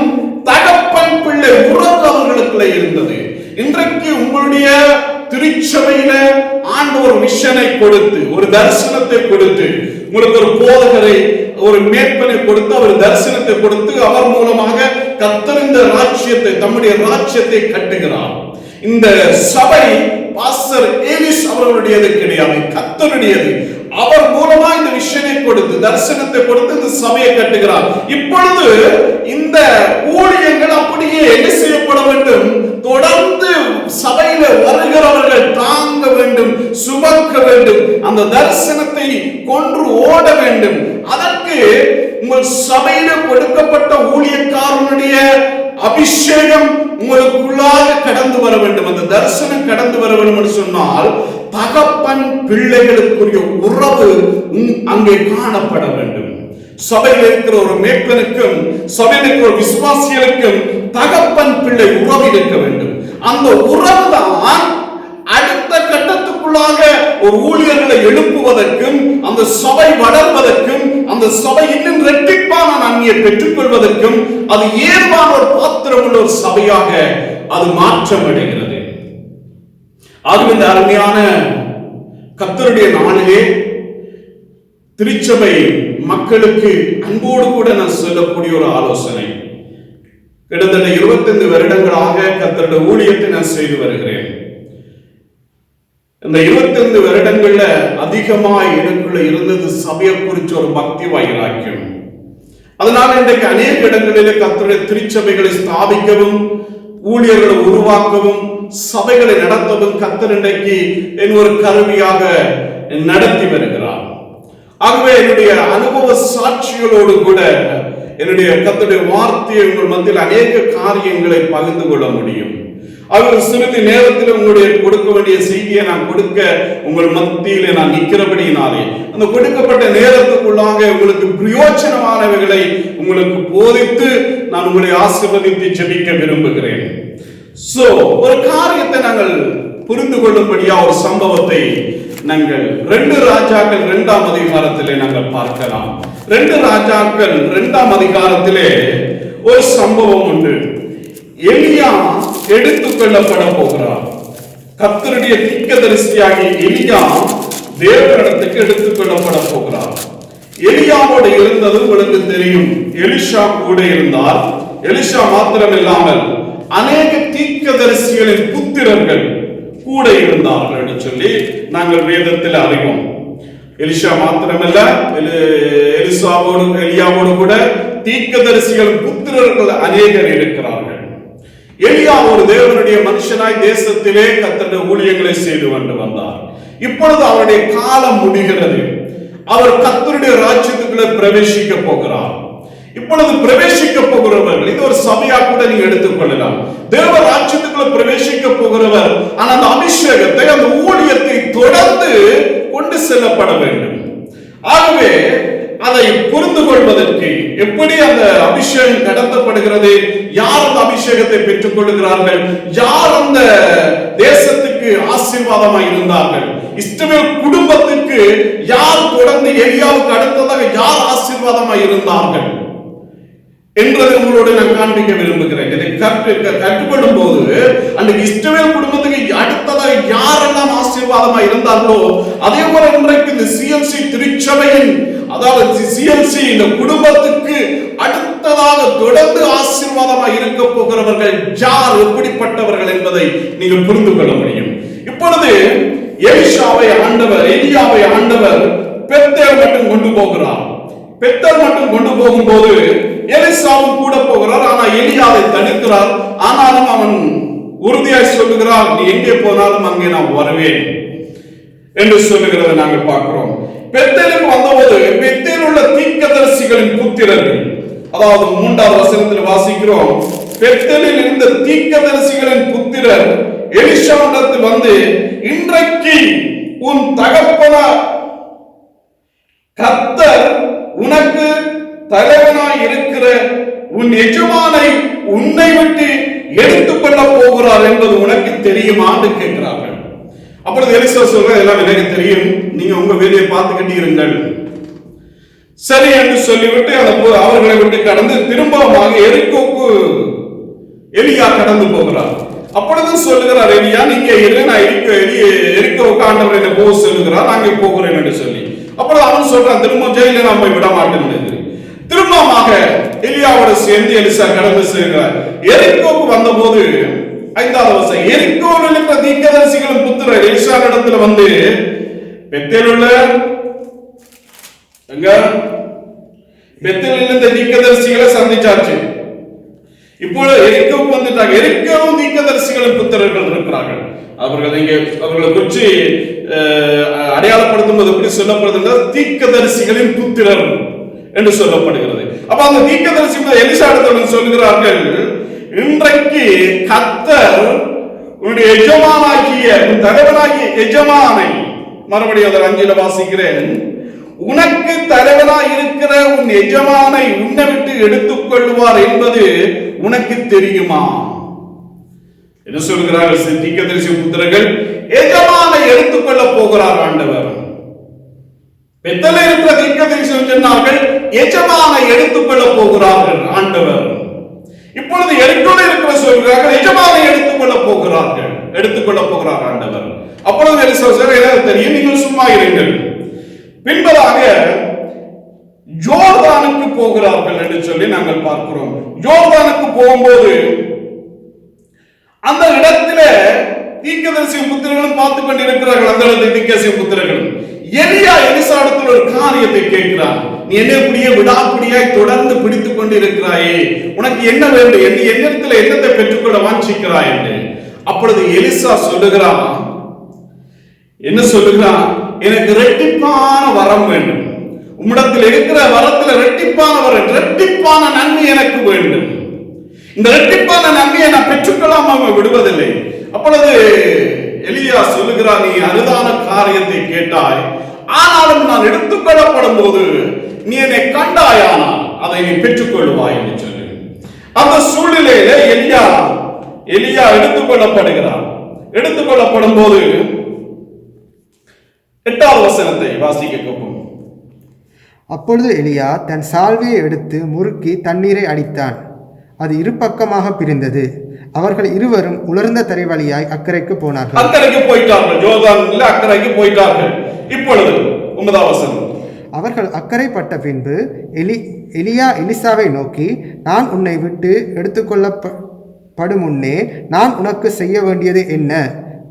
தகப்பன் பிள்ளை உறவு அவர்களுக்குள்ள இருந்தது. இன்றைக்கு உங்களுடைய திருச்சபையில ஆண்டவர் விஷனை கொடுத்து, ஒரு தரிசனத்தை கொடுத்து, உங்களுக்கு ஒரு போதகரை, ஒரு மேற்பனை கொடுத்து, அவர் தரிசனத்தை கொடுத்து, அவர் மூலமாக கர்த்தர் இந்த ராஜ்யத்தை, தம்முடைய ராஜ்யத்தை கட்டுகிறார். இந்த சபை பாஸ்டர் ஏலிஸ் அவர்களுடையது கிடையாது, கர்த்தருடையது. அவர் மூலமா இந்த விஷனை கொடுத்து, தரிசனத்தை கொடுத்து இந்த சபையை கட்டுகிறார். இப்பொழுது இந்த ஊழியங்கள் அப்படியே என்ன செய்யப்பட வேண்டும்? தொடர்ந்து சபையில வருகிறவர்கள் தாங்க வேண்டும், சுமக்க வேண்டும், அந்த தரிசனத்தை கொன்று ஓட வேண்டும். அதற்கு உங்கள் சபையில கொடுக்கப்பட்ட ஊழியக்காரனுடைய அபிஷேகம் உங்களுக்குள்ளாக கடந்து வர வேண்டும். அந்த தரிசனம் கடந்து வர வேண்டும் என்று சொன்னால், தகப்பன் பிள்ளைகளுக்குரிய உறவு அங்கே காணப்பட வேண்டும். சபையில் இருக்கிற ஒரு மேய்ப்பனுக்கும் சபையில் இருக்கிற ஒரு விசுவாசிகளுக்கும் தகப்பன் பிள்ளை உறவு இருக்க வேண்டும். அந்த உறவு தான் அடுத்த கட்டத்துக்குள்ளாக ஒரு ஊழியர்களை எழுப்புவதற்கும், அந்த சபை வளர்வதற்கும், அந்த சபை இன்னும் இரட்டிப்பான நன்மையை பெற்றுக் கொள்வதற்கும் அது ஏற்பான ஒரு பாத்திரம் உள்ள ஒரு சபையாக அது மாற்றம் அடைகிறது. ஆகவே இந்த அருமையான கர்த்தருடைய நாளிலே திருச்சபை மக்களுக்கு அன்போடு கூட நான் சொல்லக்கூடிய ஒரு ஆலோசனை. கிட்டத்தட்ட 25 வருடங்களாக கர்த்தருடைய ஊழியத்தை நான் செய்து வருகிறேன். இந்த 25 வருடங்கள்ல அதிகமாய் எனக்குள்ள இருந்தது சபையை குறிச்ச ஒரு பக்தி வைராக்கியம். அதனால இன்றைக்கு அநேக இடங்களிலே கர்த்தருடைய திருச்சபைகளை ஸ்தாபிக்கவும், ஊழியர்களை உருவாக்கவும், சபைகளை நடத்தவும் கர்த்தர் இன்றைக்கு என் ஒரு கருவியாக நடத்தி வருகிறார். ஆகவே என்னுடைய அனுபவ சாட்சிகளோடு கூட என்னுடைய கர்த்தருடைய வார்த்தையை உங்கள் மத்தியில் அநேக காரியங்களை பகிர்ந்து கொள்ள முடியும். அவர் சிறிது நேரத்தில் உங்களுடைய கொடுக்க வேண்டிய செய்தியை நான் கொடுக்க உங்கள் மத்தியிலே நான் நிற்கிறபடியினாலே அந்த கொடுக்கப்பட்ட நேரத்துக்குள்ளாக உங்களுக்கு பிரயோஜனமானவைகளை உங்களுக்கு போதித்து நான் உங்களை ஆசீர்வதித்து ஜெபிக்க விரும்புகிறேன். சோ ஒரு காரியத்தை நாங்கள் புரிந்து கொள்ளும்படியா ஒரு சம்பவத்தை நாங்கள் 2 ராஜாக்கள் 2ஆம் அதிகாரத்திலே நாங்கள் பார்க்கலாம். 2 ராஜாக்கள் 2ஆம் அதிகாரத்திலே ஒரு சம்பவம் உண்டு. எலியா எடுத்துக் கொள்ளப்பட போகிறார். கர்த்தருடைய தீர்க்கதரிசியாகிய எலியா தேவனிடத்துக்கு எடுத்துக் கொள்ளப்பட போகிறார். எலியாவோடு இருந்தது உங்களுக்கு தெரியும். எலிஷா கூட இருந்தார். எலிஷா மாத்திரமில்லாமல் அநேக தீர்க்கதரிசிகளின் புத்திரர்கள் கூட இருந்தார்கள் என்று சொல்லி நாங்கள் வேதத்தில் அறிவோம். எலிஷா மாத்திரமல்ல, எலியாவோடு கூட தீர்க்கதரிசிகள் புத்திரர்கள் அநேகர் இருக்கிறார்கள். எலியா ஒரு தேவனுடைய மனுஷனாய் தேசத்திலே கர்த்தருடைய ஊழியங்களை செய்து கொண்டு வந்தார். இப்பொழுது அவருடைய காலம் முடிகிறது. அவர் கர்த்தருடைய ராஜ்யத்துக்குள்ளே பிரவேசிக்க போகிறார். இப்பொழுது பிரவேசிக்க போகிறவர்கள், இது ஒரு சபையா கூட நீங்க எடுத்துக்கொள்ளலாம். தேவ ராஜ்யத்துக்குள்ள பிரவேசிக்க போகிறவர் ஆனால் அந்த அபிஷேகத்தை, அந்த ஊழியத்தை தொடர்ந்து கொண்டு செல்லப்பட வேண்டும். ஆகவே அதை புரிந்து கொள்வதற்கு எப்படி அந்த அபிஷேகம் கடத்தப்படுகிறது, யார் அந்த அபிஷேகத்தை பெற்றுக் கொள்கிறார்கள், யார் அந்த தேசத்துக்கு ஆசீர்வாதமாக இருந்தார்கள், இஸ்ரவேல் குடும்பத்துக்கு யார் தொடர்ந்து எலியாவுக்கு அடுத்ததாக யார் ஆசீர்வாதமாக இருந்தார்கள் என்றதை உங்களோடு நான் காண்பிக்க விரும்புகிறேன். இதை கற்றுக்கொள்ளும் போது அந்த இஸ்ரவேல் குடும்பத்துக்கு அடுத்ததாக யாரெல்லாம் ஆசீர்வாதமாக இருந்தார்களோ அதே போல இன்றைக்கு இந்த சிஎல்சி திருச்சபையின், அதாவது சிஎல்சி இந்த குடும்பத்துக்கு அடுத்த அடுத்ததாக தொடர்ந்து ஆசீர்வாதமாக இருக்க போகிறவர்கள் யார், எப்படிப்பட்டவர்கள் என்பதை நீங்கள் புரிந்து கொள்ள முடியும். இப்பொழுது எலியாவை ஆண்டவர் பெத்தேல் மட்டும் கொண்டு போகிறார். பெத்தேல் மட்டும் கொண்டு போகும்போது எலிசாவும் கூட போகிறார். ஆனா எலியாவை தடுக்கிறார். ஆனாலும் அவன் உறுதியாய் சொல்லுகிறார், நீ எங்கே போனாலும் அங்கே நான் வருவேன் என்று சொல்லுகிறதை நாங்கள் பார்க்கிறோம். பெத்தேலுக்கு வந்தபோது பெத்தேல் உள்ள தீர்க்கதரிசிகளின் புத்திரர்கள், அதாவது 3வது வசனத்தில் வாசிக்கிறோம், பெத்தேலில் இருந்த தீர்க்கதரிசிகளின் புத்திரர் எலிசாவிடத்தில் வந்து, இன்றைக்கு உன் தகப்பன கர்த்தர் உனக்கு தலைவனாய் இருக்கிற உன் எஜமானை உன்னை விட்டு எடுத்துக்கொள்ள போகிறார் என்பது உனக்கு தெரியுமா என்று கேட்கிறார்கள். அப்பொழுது எலிசா சொல்ற, எல்லாம் எனக்கு தெரியும், நீங்க உங்க வேலையை பார்த்துக்கிட்டு இருங்கள் சரி என்று சொல்லிவிட்டு அவர்களை விட்டு கடந்து திரும்பமாக எரிகோக்கு எலியா கடந்து போகிறார். அப்பொழுது சொல்லுகிறார் எலியா, நீங்க இரு, நான் எரிகோக்கு ஆண்டவர் என்ன போக சொல்லுகிறார், நாங்க போகிறேன் என்று சொல்லி. அப்பொழுது அவன் சொல்றான், திரும்ப ஜெயில நான் போய் விட மாட்டேன். திரும்பமாக எலியாவோட சேர்ந்து எலிசா கடந்து செல்கிறார். எரிகோக்கு வந்த போது 5வது வசனம், எரிகோவில் இருக்கிற தீர்க்கதரிசிகளின் புத்திரர் எலிசா இடத்துல வந்து, பெத்தேலில் உள்ள பெத்தேலில் இருந்த தீர்க்கதரிசிகளை சந்திச்சாச்சு. இப்பொழுது எரிகோவுக்கு வந்துட்டாங்க. எரிகோவும் தீர்க்கதரிசிகளின் புத்திரர்கள் இருக்கிறார்கள். அவர்களை குறித்து அடையாளப்படுத்தும் போது எப்படி சொல்லப்படுது, தீர்க்கதரிசிகளின் புத்திரர் என்று சொல்லப்படுகிறது. அப்ப அந்த தீர்க்கதரிசி எலிசா இடத்துல சொல்கிறார்கள், இன்றைக்கு கர்த்தர் உன்னுடைய எஜமானாகிய உன் தலைவனாகிய எஜமானை, மறுபடியும் அதை 5ல வாசிக்கிறேன், உனக்கு தலைவனாய் இருக்கிற உன் எஜமானை உன்னை விட்டு எடுத்துக்கொள்வார் என்பது உனக்கு தெரியுமா என்று சொல்கிறார்கள் தீர்க்கதரிசி புத்திரர்கள். எஜமானை எடுத்துக்கொள்ள போகிறார் ஆண்டவர். பெத்தேலில் இருக்கிற தீர்க்கதரிசி சொன்னார்கள், எஜமானை எடுத்துக்கொள்ள போகிறார்கள் ஆண்டவர். இப்பொழுது எரிகோவில் இருக்கிற சொல்கிறார்கள், எஜமானை எடுத்துக்கொள்ள போகிறார் ஆண்டவர். அப்பொழுது எலிசா சொல்றார், தெரியும், நீங்கள் சும்மா இருங்கள். பின்பதாக யோர்தானுக்கு போகிறார்கள் என்று சொல்லி நாங்கள் பார்க்கிறோம். யோர்தானுக்கு போகும்போது அந்த இடத்துல தீர்க்கதரிசி புத்திரர்களும் பார்த்து கொண்டிருக்கிறார்கள். அந்த இடத்துல தீர்க்கதரிசி புத்திரர்களும் எலியா எலிசா இடத்துல ஒரு காரியத்தை கேட்கிறார், நீ என்ன இப்படியே விடாப்பிடியாய் தொடர்ந்து பிடித்துக் கொண்டிருக்கிறாயே, உனக்கு என்ன வேண்டும், என்னிடத்துல என்னத்தை பெற்றுக்கொள்ள வாஞ்சிக்கிறாய் என்று. அப்பொழுது எலிசா சொல்லுகிறான், என்ன சொல்லுகிறான், எனக்கு இரட்டிப்பான வரம் வேண்டும், உம்மிடத்தில் இருக்கிற வரத்துல இரட்டிப்பான நன்மை எனக்கு வேண்டும், இந்த இரட்டிப்பான நன்மையை நான் பெற்றுக்கொள்ளாம விடுவதில்லை. அப்பொழுது எலியா சொல்லுகிறார், நீ அரிதான காரியத்தை கேட்டாய், ஆனாலும் நான் எடுத்துக்கொள்ளப்படும் போது நீ என்னை கண்டாயானால் அதை நீ பெற்றுக்கொள்வாய் என்று சொல்லு. அந்த சூழ்நிலையில எலியா எடுத்துக்கொள்ளப்படுகிறார். எடுத்துக்கொள்ளப்படும் போது 8வது வசனத்தை வாசிக்க கேட்போம். அப்பொழுது எலியா தன் சால்வையை எடுத்து முறுக்கி தண்ணீரை அடித்தான். அது இருபக்கமாக பிரிந்தது. அவர்கள் இருவரும் உலர்ந்த தரை வழியாய் அக்கறைக்கு போனார்கள். அக்கறைக்கு போயிட்டார்கள். யோர்தானில் அக்கறைக்கு போயிட்டார்கள். இப்பொழுது 9வது வசனம். அவர்கள் அக்கறைப்பட்ட பின்பு எலியா எலிசாவை நோக்கி, நான் உன்னை விட்டு எடுத்துக்கொள்ளப்படும் முன்னே நான் உனக்கு செய்ய வேண்டியது என்ன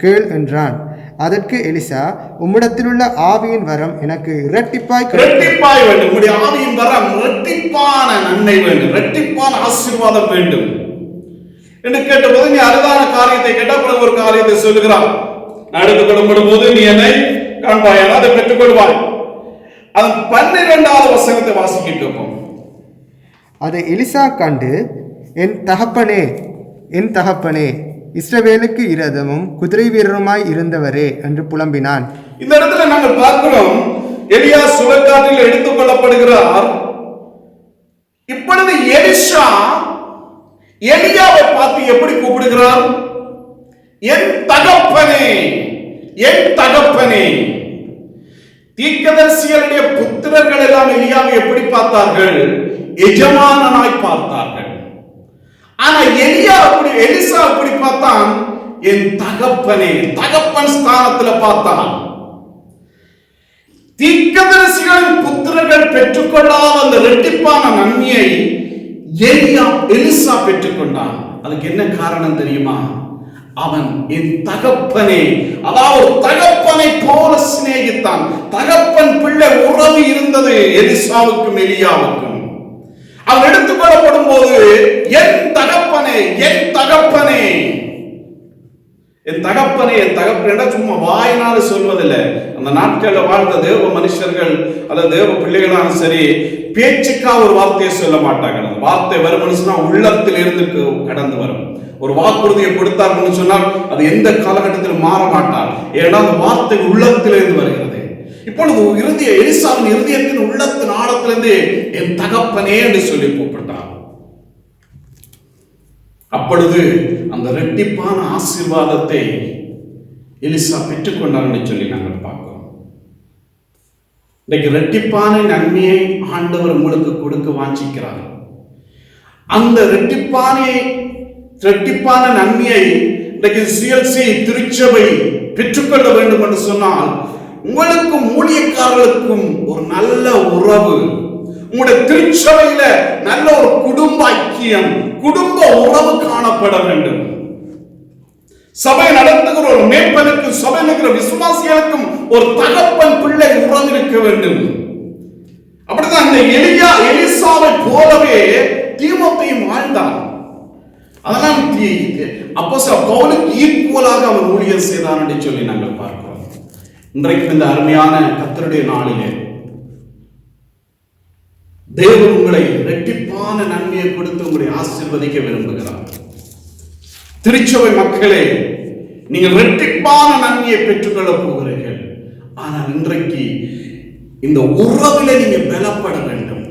கேள் என்றான். அதற்கு எலிசா, உம்மிடத்திலுள்ள ஆவியின் வரம் எனக்கு இரட்டிப்பாய் வேண்டும். உம்முடைய ஆவியின் வரம் இரட்டிப்பான நன்மை வேண்டும், இரட்டிப்பான ஆசீர்வாதம் வேண்டும் என்று கேட்டபோது, நீ அரிதான காரியத்தை கேட்ட பிறகு ஒரு காரியத்தை சொல்லுகிறான், நான் எடுத்துக்கொள்ளப்படும் போது நீ என்னை காண்பாயான அதை பெற்றுக்கொள்வாய். அதன் 12வது வசனத்தை வாசிக்கின்றோம். அதை எலிசா கண்டு, என் தகப்பனே இஸ்ரவேலுக்கு இரதமும் குதிரை வீரருமாய் இருந்தவரே என்று புலம்பினான். இந்த இடத்துல நாங்கள் பார்க்கிறோம், எலியா சுழற்காற்றில் எடுத்துக் கொள்ளப்படுகிறார். இப்பொழுது எலிசா எலியாவை பார்த்து எப்படி கூப்பிடுகிறார்? என் தகப்பனே, என் தகப்பனே. தீர்க்கதரிசிகளுடைய புத்திரர்கள் எல்லாம் எலியாவை எப்படி பார்த்தார்கள்? எஜமானனாய் பார்த்தார்கள். ஆனா எலிசா அப்படி பார்த்தான், என் தகப்பனே, தகப்பன் ஸ்தானத்துல பார்த்தான். தீர்க்கதரிசிகளின் புத்திரர்கள் பெற்றுக்கொள்ளாத அந்த இரட்டிப்பான நன்மையை எலிசா பெற்றுக்கொண்டான். அதுக்கு என்ன காரணம் தெரியுமா? அவன் என் தகப்பனே, அதாவது தகப்பனை போல சிநேகித்தான். தகப்பன் பிள்ளை உறவு இருந்தது எலிசாவுக்கும் எலியாவுக்கும். அவன் எடுத்துக்கொள்ளப்படும் போது என் தகப்பனே, என் தகப்பனே, என் தகப்பனே, என் தகப்பனே சும்மா வாயினால சொல்வதில்லை. அந்த நாட்களில் வாழ்ந்த தேவ மனுஷர்கள் அல்லது தேவ பிள்ளைகளாலும் சரி, பேச்சுக்கா ஒரு வார்த்தையை சொல்ல மாட்டாங்க. அந்த வார்த்தை வரும்னு சொன்னா உள்ளத்தில் இருந்து கடந்து வரும். ஒரு வாக்குறுதியை கொடுத்தார்னு சொன்னால் அது எந்த காலகட்டத்திலும் மாற மாட்டார். ஏன்னா அந்த வார்த்தை உள்ளத்திலிருந்து வருகிறது. இப்பொழுது எலிசாவின் இருதயத்தின் உள்ளத்தின் ஆழத்திலிருந்து என் தகப்பனே என்று சொல்லி கூப்பிட்டார். அப்பொழுது அந்த இரட்டிப்பான ஆசீர்வாதத்தை எலிசா பெற்றுக்கொண்டார் என்று சொல்லி நாங்கள் பார்க்கிறோம். இன்றைக்கு இரட்டிப்பான நன்மையை ஆண்டவர் உங்களுக்கு கொடுக்க வாஞ்சிக்கிறார். அந்த இரட்டிப்பான நன்மையை இன்றைக்கு சிஎல்சி திருச்சபை பெற்றுக்கொள்ள வேண்டும் என்று சொன்னால் உங்களுக்கும் ஊழியக்காரர்களுக்கும் ஒரு நல்ல உறவு, உங்களுடைய திருச்சபையில நல்ல ஒரு குடும்ப ஐக்கியம், குடும்ப உறவு காணப்பட வேண்டும். சபை நடத்துகிற ஒரு மேய்ப்பனுக்கும் சபையில் இருக்கிற விசுவாசிகளுக்கும் ஒரு தகப்பன் பிள்ளை உறவு இருக்க வேண்டும். அப்படிதான் அந்த எலிசாவை போலவே தீமோத்தேயும் வாழ்ந்தான். அதனால் அப்போஸ்தலன் பவுலுக்கு ஈக்குவலாக அவன் ஊழியம் செய்தான் என்று சொல்லி நாங்கள் பார்க்கிறோம். இன்றைக்கு இந்த அருமையான கர்த்தருடைய நாளிலே தேவன் உங்களை இரட்டிப்பான நன்மையை கொடுத்து உங்களை ஆசீர்வதிக்க விரும்புகிறார். திருச்சபை மக்களே, நீங்கள் இரட்டிப்பான நன்மையை பெற்றுக்கொள்ள போகிறீர்கள். ஆனால் இன்றைக்கு இந்த உறவிலே நீங்க பலப்பட வேண்டும்.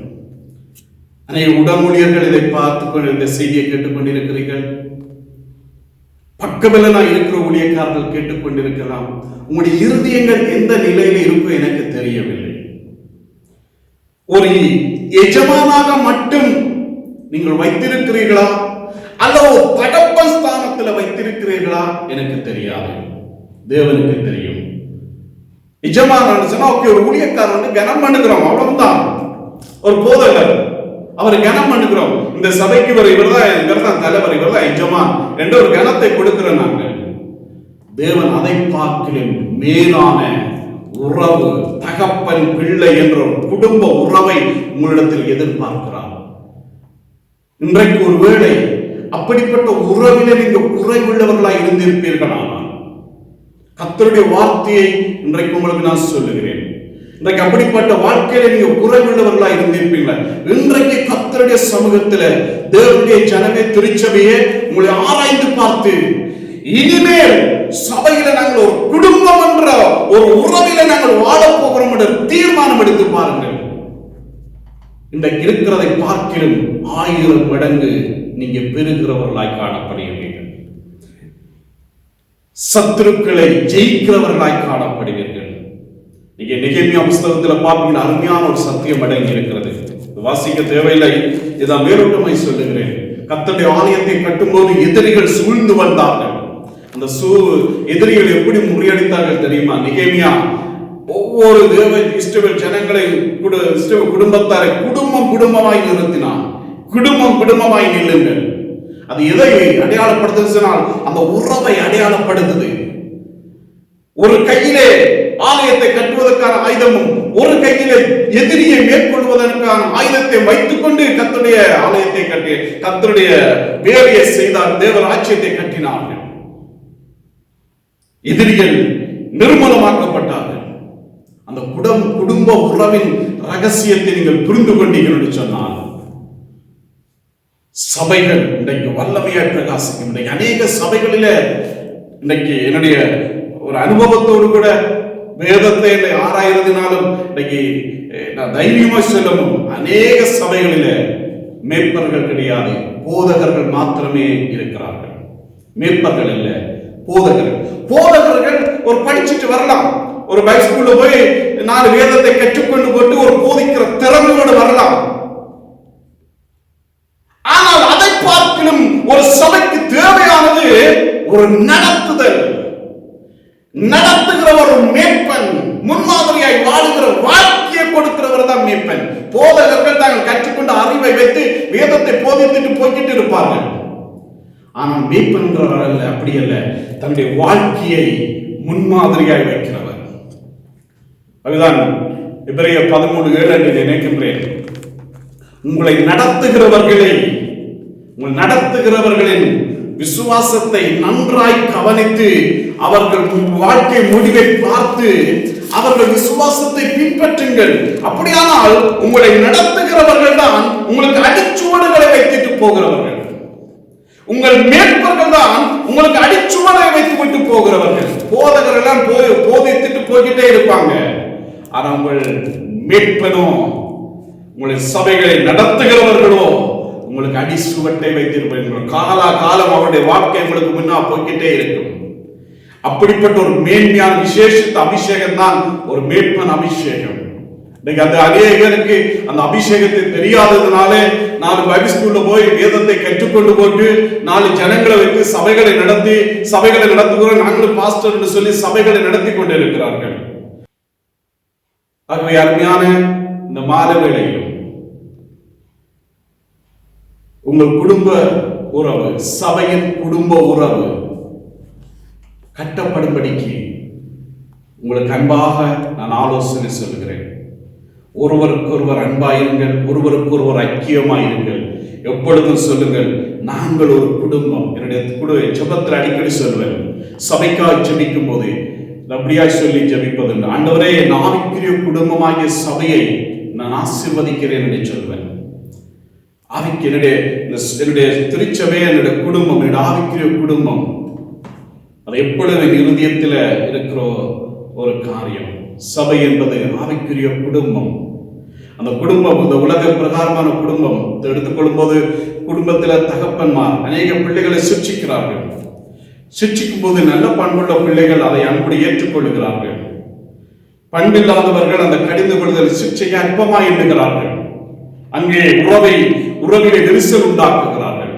அநேக உடம்புலியர்கள் இதை பார்த்து இந்த செய்தியை கேட்டுக்கொண்டிருக்கிறீர்கள். பக்கபலனா இருக்கிற ஊழியக்காரர்கள் கேட்டுக்கொண்டிருக்கலாம். உங்களுடைய இருதயங்கள் எந்த நிலையில இருக்கும் எனக்கு தெரியவில்லை. ஒரு எஜமானாக மட்டும் நீங்கள் வைத்திருக்கிறீர்களா அல்லது தகப்பன் ஸ்தானத்தில் வைத்திருக்கிறீர்களா எனக்கு தெரியாது. தேவனுக்கு தெரியும். எஜமானான்னு சொன்னா ஒரு ஊழியக்காரன் கனம் பண்ணுகிறோம், அவ்வளவுதான். ஒரு போதகர் அவர் கனம் பண்ணுகிறோம். இந்த சபைக்கு இவர்தான் தலைவர், இவர்தான் எஜமான் என்ற ஒரு கனத்தை கொடுக்கிறோம் நாங்கள். தேவன் அதை பார்க்கிலும் மேலான உறவு, தகப்பன் பிள்ளை என்ற குடும்ப உறவை உங்களிடத்தில் எதிர்பார்க்கிறார். இன்றைக்கு ஒருவேளை அப்படிப்பட்ட உறவிலே நீங்க குறைவுள்ளவர்களாக இருந்திருப்பீர்களானால் கர்த்தருடைய வார்த்தையை இன்றைக்கு உங்களுக்கு நான் சொல்லுகிறேன். இன்றைக்கு அப்படிப்பட்ட வாழ்க்கையில நீங்க குறைவுள்ளவர்களாக இருந்திருப்பீங்களா? இன்றைக்கு கர்த்தருடைய சமூகத்துல தேவனுடைய ஜனமே திருச்சபையே உங்களை ஆராய்ந்து பார்த்து இனிமேல் சபையில நாங்கள் ஒரு குடும்பம் என்ற ஒரு உறவில நாங்கள் வாழப் போகிறோம் என்ற தீர்மானம் எடுத்து பாருங்கள். இன்றைக்கு இருக்கிறதை பார்க்கிலும் 1000 மடங்கு நீங்க பெறுகிறவர்களாய் காணப்படுவீர்கள். சத்துருக்களை ஜெயிக்கிறவர்களாய் காணப்படுவீர்கள். நீங்க நெகேமியா புஸ்தகத்துல பார்ப்பீங்கன்னா அருமையான ஒரு சத்தியம் அடங்கி இருக்கிறது. வாசிக்க தேவையில்லை, இதான் மேலோட்டமாய் சொல்லுகிறேன். கர்த்தருடைய ஆலயத்தை கட்டும்போது எதிரிகள் சூழ்ந்து வந்தார்கள். அந்த எதிரிகள் எப்படி முறியடித்தார்கள் தெரியுமா? நெகேமியா ஒவ்வொரு இஸ்ரவேல் ஜனங்களை குடும்பத்தாரை குடும்பமாய் நிறுத்தினான். குடும்பமாய் நில்லுங்கள். அது எதை அடையாளப்படுத்துனால் அந்த உறவை அடையாளப்படுத்துது. ஒரு கையிலே ஆலயத்தை கட்டுவதற்கான ஆயுதமும் ஒரு கையிலே எதிரியை மேற்கொள்வதற்கான ஆயுதத்தை வைத்துக் கொண்டு கர்த்தருடைய ஆலயத்தை கட்டி கர்த்தருடைய வேலையை செய்தார். தேவ ராஜ்யத்தை கட்டினார்கள். எதிரிகள் நிர்மூலமாக்கப்பட்டார்கள். அந்த குடும்ப உறவின் ரகசியத்தை நீங்கள் புரிந்து கொண்டீர்கள் என்று சொன்னால் சபைகள் இன்றைக்கு வல்லமையாய் பிரகாசிக்கும். இன்றைக்கு அநேக சபைகளில இன்றைக்கு என்னுடைய ஒரு அனுபவத்தோடு கூட வேதத்தை ஆராய்றதுனாலும் இன்றைக்கு நான் தைரியமா சொல்லணும், அநேக சபைகளில மேற்பர்கள் கிடையாது, போதகர்கள் மாத்திரமே இருக்கிறார்கள். மேற்பர்கள் இல்ல, போதகர்கள் ஒரு படிச்சுட்டு வரலாம், ஒரு பைஸ்கூல்ல போய் 4 வேதத்தை கற்றுக்கொண்டு போட்டு ஒரு போதிக்கிற திறமையோடு வரலாம். ஆனால் அதை பார்க்கிலும் ஒரு சபைக்கு தேவையானது ஒரு நடத்துகிற ஒரு மேற்பன், முன்மாதிரியாய் வாழுகிற வாழ்க்கையை கொடுக்கிறவர் தான் மேய்ப்பன். போதகர்கள் தாங்கள் கற்றுக்கொண்ட அறிவை வைத்து வேதத்தை போதித்துட்டு போய்கிட்டு இருப்பார்கள். ஆனால் மேய்ப்பன்கிறவர் அல்ல, அப்படி அல்ல, தன்னுடைய வாழ்க்கையை முன்மாதிரியாய் வைக்கிறவர். அதுதான் எபிரேயர் 13:7 என்று நினைக்கின்றேன். உங்களை நடத்துகிறவர்களின் விசுவாசத்தை நன்றாய் கவனித்து அவர்கள் வாழ்க்கை முடிவை பார்த்து அவர்கள் விசுவாசத்தை பின்பற்றுங்கள். அப்படியானால் உங்களை நடத்துகிறவர்கள் தான் உங்களுக்கு அடிச்சுவடுகளை வைத்துட்டு போகிறவர்கள். உங்கள் மேற்பர்கள் தான் உங்களுக்கு அடிச்சுவடை வைத்து விட்டு போகிறவர்கள். போதகர்கள் எல்லாம் போதித்துட்டு போய்கிட்டே இருப்பாங்க. ஆனா உங்கள் மேற்பனோ, உங்களை சபைகளை நடத்துகிறவர்களோ உங்களுக்கு அடிச்சுவட்டை வைத்திருப்பார்கள். காலம் அவருடைய வாழ்க்கை உங்களுக்கு முன்னா போய்கிட்டே இருக்கும். அப்படிப்பட்ட ஒரு மேன்மையான விசேஷித்த அபிஷேகம் தான் ஒரு மேற்பன் அபிஷேகம். அந்த அநேகருக்கு அந்த அபிஷேகத்தை தெரியாததுனாலே 4 பைபிள் ஸ்கூல்ல போய் வேதத்தை கற்றுக்கொண்டு போட்டு 4 ஜனங்களை வைத்து சபைகளை நடத்துகிறோம் நாங்களும் பாஸ்டர் என்று சொல்லி சபைகளை நடத்தி கொண்டு இருக்கிறார்கள். ஆகவே அருமையான இந்த மாலை வேளையிலும் உங்கள் குடும்ப உறவு, சபையின் குடும்ப உறவு கட்டப்படும்படிக்கு உங்களுக்கு அன்பாக நான் ஆலோசனை சொல்கிறேன். ஒருவருக்கொருவர் அன்பாயிருங்கள், ஒருவருக்கொருவர் ஐக்கியமாயிருங்கள். எப்பொழுதும் சொல்லுங்கள், நாங்கள் ஒரு குடும்பம். என்னுடைய ஜெபத்தில் அடிக்கடி சொல்வேன், சபைக்காக ஜெபிக்கும் போது அப்படியாய் சொல்லி ஜெபிப்பதுண்டு. ஆண்டவரே, என் ஆவிக்குரிய குடும்பமாகிய சபையை நான் ஆசீர்வதிக்கிறேன் என்று சொல்வேன். ஆவிக்கு என்னுடைய திருச்சபை, என்னுடைய குடும்பம், என்னுடைய ஆவிக்குரிய குடும்பம். அது எப்பொழுது என் இருதயத்தில் இருக்கிற ஒரு காரியம். சபை என்பது ஆவிக்குரிய குடும்பம். அந்த குடும்பம், இந்த உலக பிரகாரமான குடும்பம் எடுத்துக்கொள்ளும் போது குடும்பத்தில் தகப்பன்மார் அநேக பிள்ளைகளை சிக்ஷிக்கிறார்கள். சிக்ஷிக்கும் போது நல்ல பண்புள்ள பிள்ளைகள் அதை அன்புடு ஏற்றுக்கொள்ளுகிறார்கள். பண்பில்லாதவர்கள் அந்த கடிந்து கொள்ளுதல் சிக்ஷையை அற்பமாய் எண்ணுகிறார்கள். அங்கே உறவிலே விரிசல் உண்டாக்குகிறார்கள்.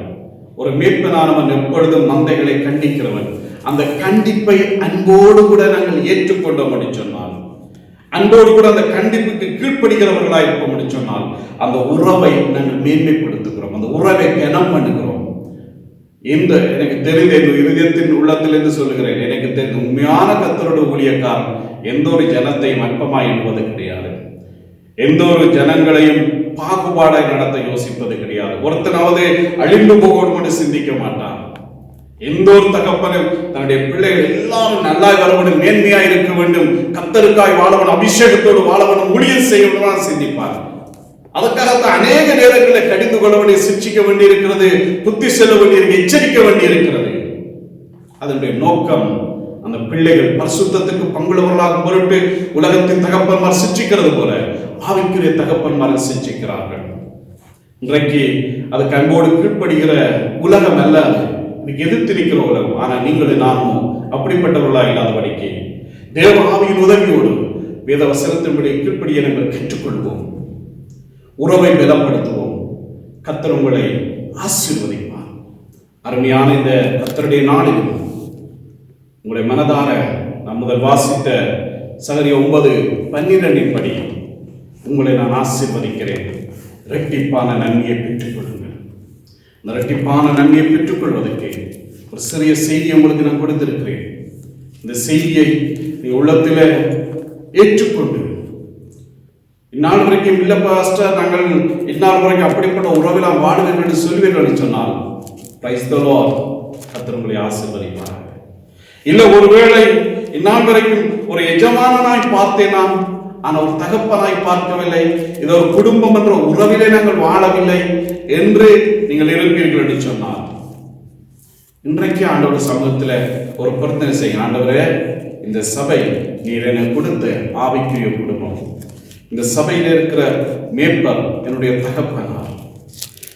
ஒரு மேய்ப்பனானவன் எப்பொழுதும் மந்தைகளை கண்டிக்கிறவன். அந்த கண்டிப்பை அன்போடு கூட நாங்கள் ஏற்றுக்கொண்டோம் என்று சொன்னால், அன்போடு கூட அந்த கண்டிப்புக்கு கீழ்ப்படுகிறவர்களாக இருப்போம் என்று சொன்னால், அந்த உறவை நாங்கள் மேன்மைப்படுத்துகிறோம், அந்த உறவை கனம் பண்ணுகிறோம். எனக்கு தெரிந்த இருதயத்தின் உள்ளத்திலிருந்து சொல்லுகிறேன், எனக்கு தெரிந்த உண்மையான கர்த்தரோட ஊழியக்காரன் எந்த ஒரு ஜனத்தையும் அற்பமாய் எண்ணுவது கிடையாது. எந்த ஒரு ஜனங்களையும் பாகுபாடை நடத்த யோசிப்பது கிடையாது. ஒருத்தனாவது அழிந்து போகணும் என்று சிந்திக்க மாட்டான். எந்த ஒரு தகப்பனும் தன்னுடைய பிள்ளைகள் எல்லாரும் நல்லா வரவனும் மேன்மையா இருக்க வேண்டும், கர்த்தருக்காய் வாழவன், அபிஷேகத்தோடு வாழவனும், ஊழியம் செய்யணும் சிந்திப்பார். அதுக்காகத்தான் அநேக நேரங்களில் கடிந்து கொள்ள வேண்டிய, சிக்ஷிக்க வேண்டி இருக்கிறது, புத்தி செல்ல வேண்டியிருக்கு, எச்சரிக்க வேண்டி இருக்கிறது. அதனுடைய நோக்கம் அந்த பிள்ளைகள் பரிசுத்தத்துக்கு பங்குள்ளவர்களாகும் பொருட்டு உலகத்தின் தகப்பன்மார் சிக்ஷிக்கிறது போல ஆவிக்குரிய தகப்பன்மாரை சிக்ஷிக்கிறார்கள். இன்றைக்கு அதுக்கு அன்போடு கீழ்ப்படுகிற உலகம் அல்ல, இதுக்கு எதிர்த்து நிற்கிற உலகம். ஆனால் நீங்களும் நானும் அப்படிப்பட்டவர்களா இல்லாதபடிக்கு தேவ ஆவியின் உதவியோடு வேத வசனத்தின்படி கீழ்ப்படியை நாங்கள் கற்றுக்கொள்வோம், உறவை பலப்படுத்துவோம். கர்த்தர் உங்களை ஆசீர்வதிப்பார். அருமையான இந்த கர்த்தருடைய நாளில் உங்களுடைய மனதார நாம் முதல் வாசித்த சகரியா 9:12 படி உங்களை நான் ஆசீர்வதிக்கிறேன். இரட்டிப்பான நன்மையை பெற்றுக்கொள்ளுங்கள். இந்த இரட்டிப்பான நன்மையை பெற்றுக்கொள்வதற்கு ஒரு சிறிய செய்தியை உங்களுக்கு நான் கொடுத்திருக்கிறேன். இந்த செய்தியை நீ உள்ளத்தில் ஏற்றுக்கொண்டு, இந்நாள் வரைக்கும் இல்லை பாஸ்டர், நாங்கள் இந்நாள் வரைக்கும் அப்படிப்பட்ட உறவில் வாழுங்கள் என்று சொல்வீர்கள் என்று சொன்னால், பிரைஸ் தி லார்ட், கர்த்தர் உங்களை ஆசீர்வதிப்பார். இல்லை, ஒருவேளை இந்நாள் வரைக்கும் ஒரு எஜமானனாய் பார்த்தேன் நான், ஆனால் ஒரு தகப்பனாய் பார்க்கவில்லை, இது ஒரு குடும்பம் என்ற உறவிலே நாங்கள் வாழவில்லை என்று நீங்கள் இருப்பீர்கள் என்று சொன்னார், இன்றைக்கு ஆண்டவர் சமூகத்தில் ஒரு பிரார்த்தனை செய்ய. ஆண்டவரே, இந்த சபை நீர் எனக்கு கொடுத்த ஆவிக்குரிய குடும்பம், இந்த சபையில் இருக்கிற மேய்ப்பர் என்னுடைய தகப்பனார்,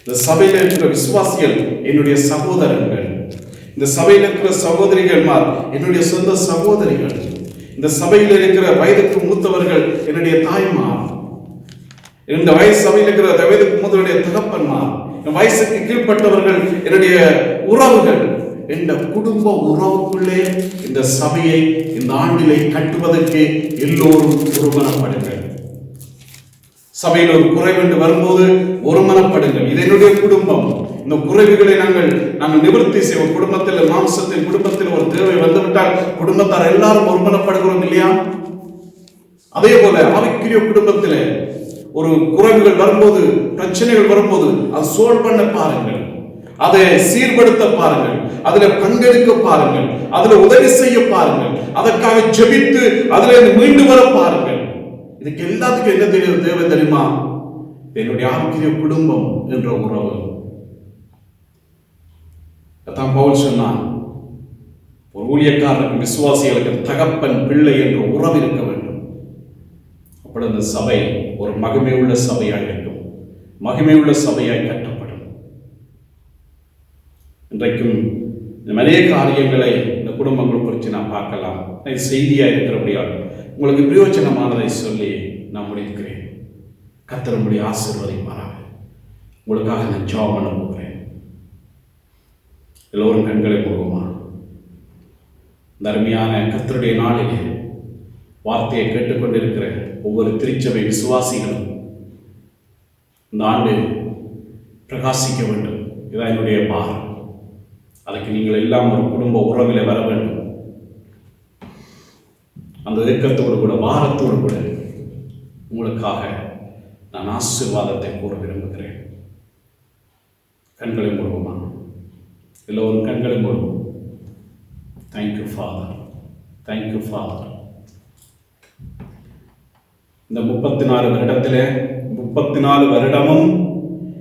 இந்த சபையில் இருக்கிற விசுவாசிகள் என்னுடைய சகோதரர்கள், இந்த சபையில் இருக்கிற சகோதரிகள்மார் என்னுடைய சொந்த சகோதரிகள், இந்த சபையில் இருக்கிற வயதுக்கு மூத்தவர்கள் என்னுடைய தாய்மார், இந்த சபையில் இருக்கிற வயதுக்கு மூத்தவருடைய தகப்பன்மார், வயசுக்கு கீழ்பட்டவர்கள் என்னுடைய உறவுகள், என்ற குடும்ப உறவுக்குள்ளே இந்த சபையை இந்த ஆண்டிலே கட்டுவதற்கு எல்லோரும் ஒருமனப்படுங்கள். சபையில் ஒரு குறைவு என்று வரும்போது ஒருமனப்படுங்கள். இது என்னுடைய குடும்பம். இந்த குறைவுகளை நாங்கள் நிவர்த்தி செய்வோம். குடும்பத்தில் மாம்சத்தில் குடும்பத்தில் ஒரு தேவை வந்துவிட்டால் குடும்பத்தார் எல்லாரும் ஒருமனப்படுகிறோம் இல்லையா? அதே போல ஆவிக்குரிய குடும்பத்தில் ஒரு குறைவுகள் வரும்போது, பிரச்சனைகள் வரும்போது அதை சோல்வ் பண்ண பாருங்கள், அதை சீர்படுத்த பாருங்கள், அதுல பங்கெடுக்க பாருங்கள், அதுல உதவி செய்ய பாருங்கள், அதற்காக ஜெபித்து அதுல மீண்டு வர பாருங்கள். இதுக்கு எல்லாத்துக்கும் என்ன தேவை தெரியுமா? என்னுடைய ஆவிக்குரிய குடும்பம் என்ற உறவு. அதான் பவுல் சொன்னான், ஒரு ஊழியக்காரனுக்கு விசுவாசிகளுக்கு தகப்பன் பிள்ளை என்ற உறவு இருக்க வேண்டும். அப்படி அந்த சபை ஒரு மகிமையுள்ள சபையாய் இருக்கும், மகிமையுள்ள சபையாய் கட்டப்படும். இன்றைக்கும் நிறைய காரியங்களை இந்த குடும்பங்களை குறித்து நான் பார்க்கலாம். செய்தியா இருக்கிறபடியால் உங்களுக்கு பிரயோஜனமானதை சொல்லி நான் முடிக்கிறேன். கர்த்தர் உம்முடைய ஆசீர்வதிப்பாராக. உங்களுக்காக நான் ஜெபம் பண்ண போகிறேன். எல்லோரும் கண்களை மூடுவோமா? இந்த அருமையான கர்த்தருடைய நாளிலே வார்த்தையை கேட்டுக்கொண்டிருக்கிற ஒவ்வொரு திருச்சபை விசுவாசிகளும் இந்த ஆண்டு பிரகாசிக்க வேண்டும். இதான் என்னுடைய பாரம். அதுக்கு நீங்கள் எல்லாம் ஒரு குடும்ப உறவிலே வர வேண்டும். அந்த இயக்கத்தோடு கூட வாரத்தோடு கூட உங்களுக்காக நான் ஆசீர்வாதத்தை கூற விரும்புகிறேன். கண்களை மூடுவோமா? எல்லோரும் கண்களை மூடுவோம். Thank you father, thank you father. இந்த 34 வருடத்திலே 34 வருடமும்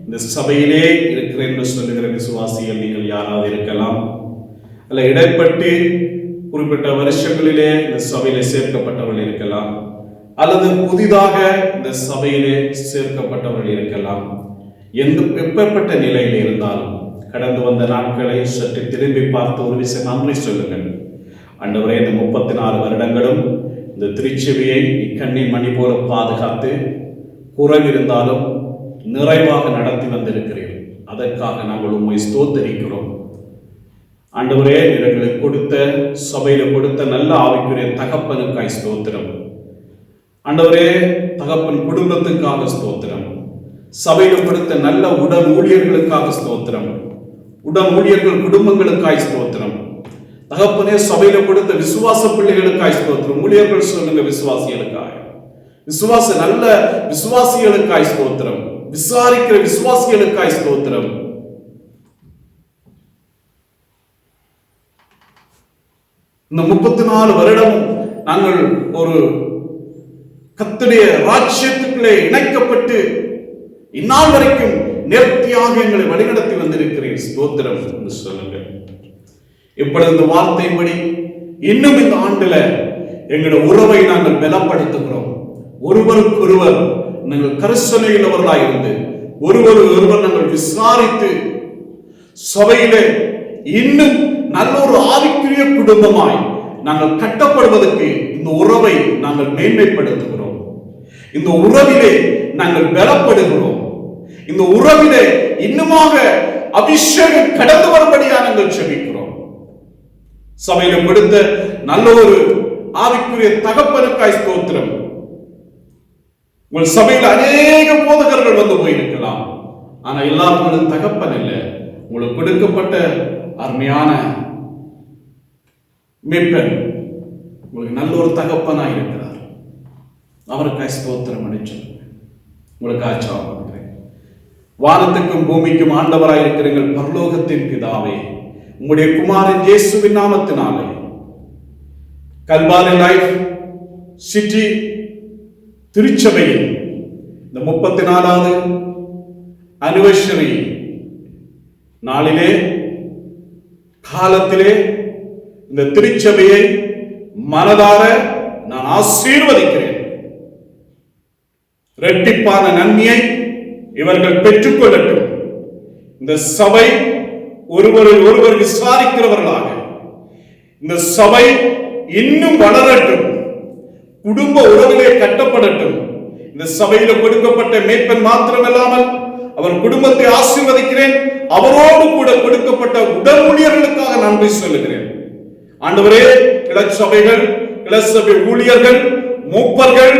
இந்த சபையிலே இருக்கிறேன் என்று சொல்லுகிற விசுவாசிகள் நீங்கள் யாராவது இருக்கலாம். அல்ல இடைப்பட்டு குறிப்பிட்ட வருஷங்களிலே இந்த சபையிலே சேர்க்கப்பட்டவர்கள் இருக்கலாம், அல்லது புதிதாக இந்த சபையிலே சேர்க்கப்பட்டவர்கள் இருக்கலாம். எப்பேற்பட்ட நிலையில் இருந்தாலும் கடந்து வந்த நாட்களை சற்று திரும்பி பார்த்து ஒரு விஷயம் நன்றி சொல்லுங்கள். ஆண்டவரே, இந்த 34 வருடங்களும் இந்த திருச்சபையை கண்ணின் மணி போல பாதுகாத்து குறைவிருந்தாலும் நிறைவாக நடத்தி வந்திருக்கிறீர்கள். அதற்காக நாங்கள் உம்மை ஸ்தோத்திரிக்கிறோம். ஆண்டவரே, எங்களுக்கு கொடுத்த சபையில கொடுத்த நல்ல ஆவிக்குரிய தகப்பனுக்காய் ஸ்தோத்திரம். ஆண்டவரே, தகப்பன் குடும்பத்துக்காக ஸ்தோத்திரம். சபையில கொடுத்த நல்ல உடன் ஊழியர்களுக்காக ஸ்தோத்திரம். உடன் ஊழியர்கள் குடும்பங்களுக்காய் ஸ்தோத்திரம். தகப்பனே, சபையில கொடுத்த விசுவாச பிள்ளைகளுக்காய் ஸ்தோத்திரம். ஊழியர்கள் சொல்லுங்க, விசுவாசிகளுக்காய், நல்ல விசுவாசிகளுக்காய் ஸ்தோத்திரம். விசாரிக்கிற விசுவாசிகளுக்காய் ஸ்தோத்திரம். இந்த 34 வருடமும் நாங்கள் ஒரு கர்த்தருடைய ராஜ்யத்துக்குள்ளே இணைக்கப்பட்டு இந்நாள் வரைக்கும் நேர்த்தியாக எங்களை வழிநடத்தி வந்திருக்கிறேன். ஸ்தோத்திரம் என்று சொல்லுங்கள். இப்பொழுது இந்த வார்த்தையின்படி இன்னும் இந்த ஆண்டுல எங்களுடைய உறவை நாங்கள் பலப்படுத்துகிறோம். ஒருவருக்கொருவர் நாங்கள் கரிசனையுள்ளவர்களாக இருந்து ஒருவர் நாங்கள் விசாரித்து சபையிலே இன்னும் நல்ல ஒரு ஆவிக்குரிய குடும்பமாய் நாங்கள் கட்டப்படுவதற்கு இந்த உறவை நாங்கள் மேன்மைப்படுத்துகிறோம். இந்த உறவிலே நாங்கள் பலப்படுகிறோம். இந்த உறவிலே இன்னுமாக அபிஷேகம் கடந்து வரும்படியாக நாங்கள் செபிக்கிறோம். சபையில கொடுத்த நல்ல ஒரு ஆவிக்குரிய தகப்பனுக்காய் ஸ்தோத்திரம். உங்கள் சபையில் அநேக போதகர்கள் வந்து போயிருக்கலாம், ஆனா எல்லாரும் தகப்பன் இல்லை. உங்களுக்கு கொடுக்கப்பட்ட அருமையான மீட்பன் உங்களுக்கு நல்ல ஒரு தகப்பனாய் இருக்கிறார். அவருக்காய் ஸ்தோத்திரம் அளிச்சு உங்களுக்கு ஆச்சரியம் பண்ணுகிறேன். வானத்துக்கும் பூமிக்கும் ஆண்டவராய் இருக்கிறீர்கள் பரலோகத்தின் பிதாவே, உங்களுடைய குமாரன் இயேசுவின் நாமத்தினாலே கல்வாரி லைஃப் சிட்டி திருச்சபையில் இந்த 34வது அனிவர்சரி நாளிலே காலத்திலே இந்த திருச்சபையை மனதார நான் ஆசீர்வதிக்கிறேன். இரட்டிப்பான நன்மையை இவர்கள் பெற்றுக்கொள்ளட்டும். இந்த சபை ஒருவர் விசாரிக்கிறவர்களாக இந்த சபை இன்னும் வளரட்டும். குடும்ப உறவிலே கட்டப்படட்டும். இந்த சபையில கொடுக்கப்பட்ட மேய்ப்பன் மாத்திரமல்லாமல் அவர் குடும்பத்தை ஆசீர்வதிக்கிறேன். அவரோடு கூட கொடுக்கப்பட்ட உடல் ஊழியர்களுக்காக நன்றி சொல்லுகிறேன். ஆண்டவரே, கிளச்சபைகள், கிளச்சபை ஊழியர்கள், மூப்பர்கள்,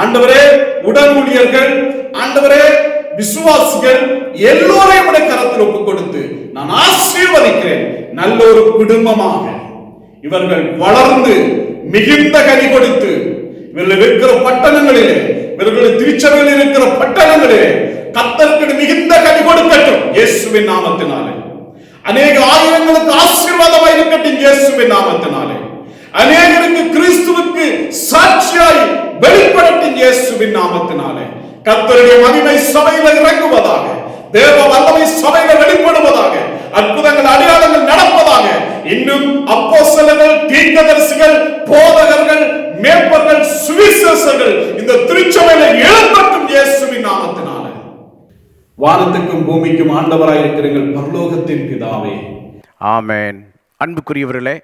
ஆண்டவரே, உடல் ஊழியர்கள், ஆண்டவரே விசுவாசிகள் எல்லோரையும் உடைய கரத்தில் ஒப்புக் கொடுத்து நான் ஆசீர்வதிக்கிறேன். நல்ல ஒரு குடும்பமாக இவர்கள் வளர்ந்து மிகுந்த கனி கொடுத்து இவர்கள் இருக்கிற பட்டணங்களிலே, இவர்கள் திருச்சபையில் இருக்கிற பட்டணங்களிலே கர்த்தருக்கு மிகுந்த கனி கொடுக்கட்டும் இயேசுவின் நாமத்தினாலே. அநேக ஆயிரங்களுக்கு ஆசீர்வாதமாய் இருக்கட்டும் இயேசுவின் நாமத்தினாலே. அநேகருக்கு கிறிஸ்துவுக்கு சாட்சியாய் வெளிப்படட்டும் இயேசுவின் நாமத்தினாலே. கர்த்தருடைய மகிமை சபையில இறங்குவதாக, தேவ வல்லமை சபையில வெளிப்படுவதாக, அற்புதங்கள் அடையாளங்கள் நடப்பதாக. இன்னும் அப்போஸ்தலர்கள், தீர்க்கதரிசிகள், போதகர்கள், மேய்ப்பர்கள், சுவிசேஷகர்கள் இந்த திருச்சபையில எழும்பட்டும் இயேசுவின் நாமத்தினாலே. வானத்துக்கும் பூமிக்கும் ஆண்டவராய் இருக்கிறீர்கள் பரலோகத்தின் பிதாவே. ஆமென். அன்புக்குரியவர்களே,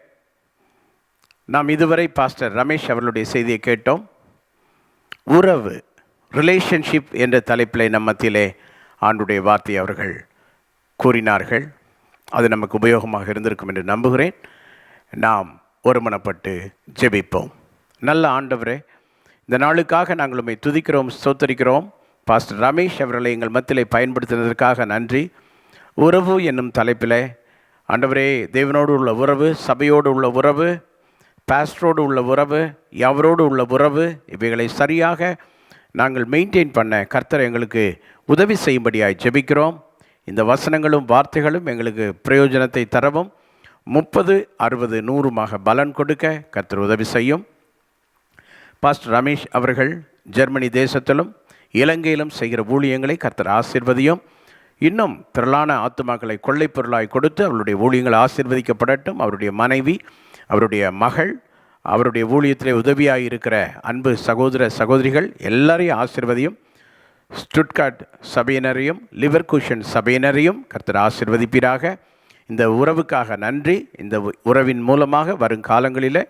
நாம் இதுவரை பாஸ்டர் ரமேஷ் அவர்களுடைய செய்தியை கேட்டோம். உறவு, ரிலேஷன்ஷிப் என்ற தலைப்பில் நம் மத்தியிலே ஆண்டுடைய வார்த்தை அவர்கள் கூறினார்கள். அது நமக்கு உபயோகமாக இருந்திருக்கும் என்று நம்புகிறேன். நாம் ஒருமனப்பட்டு ஜெபிப்போம். நல்ல ஆண்டவரே, இந்த நாளுக்காக நாங்கள் உம்மை துதிக்கிறோம், ஸ்தோத்தரிக்கிறோம். பாஸ்டர் ரமேஷ் அவர்களை எங்கள் மத்தியிலே பயன்படுத்தினதற்காக நன்றி. உறவு என்னும் தலைப்பில் ஆண்டவரே, தேவனோடு உள்ள உறவு, சபையோடு உள்ள உறவு, பாஸ்டரோடு உள்ள உறவு, எவரோடு உள்ள உறவு, இவைகளை சரியாக நாங்கள் மெயின்டைன் பண்ண கர்த்தர் எங்களுக்கு உதவி செய்யும்படியாய் ஜெபிக்கிறோம். இந்த வசனங்களும் வார்த்தைகளும் எங்களுக்கு பிரயோஜனத்தை தரவும் 30, 60, 100 பலன் கொடுக்க கர்த்தர் உதவி செய்யும். பாஸ்டர் ரமேஷ் அவர்கள் ஜெர்மனி தேசத்திலும் இலங்கையிலும் செய்கிற ஊழியங்களை கர்த்தர் ஆசீர்வதியும். இன்னும் திரளான ஆத்துமாக்களை கொள்ளைப் பொருளாய் கொடுத்து அவருடைய ஊழியங்கள் ஆசீர்வதிக்கப்படட்டும். அவருடைய மனைவி, அவருடைய மகள், அவருடைய ஊழியத்திலே உதவியாக இருக்கிற அன்பு சகோதர சகோதரிகள் எல்லாரையும் ஆசீர்வதியும். ஸ்டுட்கார்ட் சபையினரையும் லிவர்கூஷன் சபையினரையும் கர்த்தர் ஆசீர்வதிப்பீராக. இந்த உறவுக்காக நன்றி. இந்த உறவின் மூலமாக வரும் காலங்களில்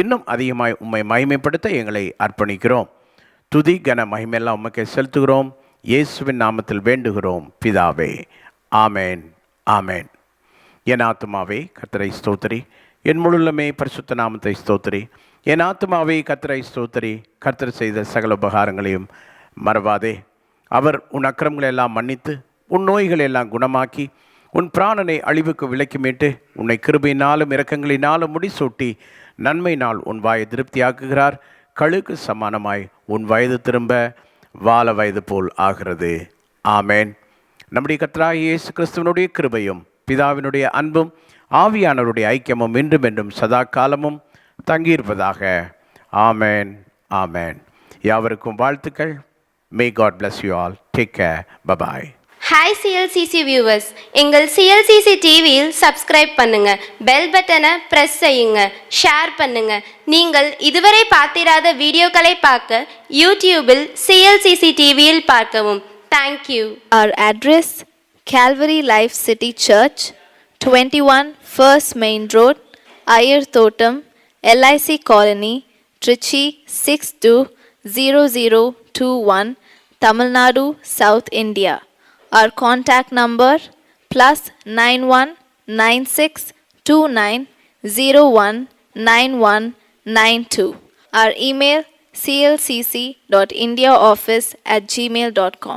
இன்னும் அதிகமாய் உம்மை மகிமைப்படுத்த எங்களை அர்ப்பணிக்கிறோம். துதி கன மகிமையெல்லாம் உமக்கே செலுத்துகிறோம். இயேசுவின் நாமத்தில் வேண்டுகிறோம் பிதாவே. ஆமேன், ஆமேன். என் ஆத்துமாவே கர்த்தரை ஸ்தோத்திரி, என் முழுமே பரிசுத்த நாமத்தை ஸ்தோத்திரி. என் ஆத்துமாவே கர்த்தரை ஸ்தோத்திரி, கர்த்தர் செய்த சகல உபகாரங்களையும் மறவாதே. அவர் உன் அக்கிரமங்களை எல்லாம் மன்னித்து, உன் நோய்களை எல்லாம் குணமாக்கி, உன் பிராணனை அழிவுக்கு விலக்கி மீட்டு, உன்னை கிருபையினாலும் இரக்கங்களினாலும் முடிசூட்டி, நன்மையினால் உன் வாயை திருப்தியாக்குகிறார். கழுக்கு சமானமாய் உன் வயது திரும்ப வால வயது போல் ஆகிறது. ஆமேன். நம்முடைய கர்த்தராகிய இயேசு கிறிஸ்துவனுடைய கிருபையும் பிதாவினுடைய அன்பும் ஆவியானவருடைய ஐக்கியமும் இன்றும் என்றும் சதா காலமும் தங்கியிருப்பதாக. ஆமேன், ஆமேன். யாவருக்கும் வாழ்த்துக்கள். May God bless you all. Take care. Bye-bye. Hi CLCC viewers, எங்கள் CLCC டிவியில் சப்ஸ்கிரைப் பண்ணுங்க, பெல் பட்டனை பிரஸ் செய்யுங்க, ஷேர் பண்ணுங்க. நீங்கள் இதுவரை பார்த்திராத வீடியோக்களை பார்க்க யூடியூபில் CLCC டிவியில் பார்க்கவும். Thank you. Our address: Calvary Life City Church, 21 First Main Road, Ayar Thotam, LIC Colony, Trichy 620021, Tamil Nadu, South India. Our contact number +91 96 29 01 9192. Our email clcc.indiaoffice@gmail.com.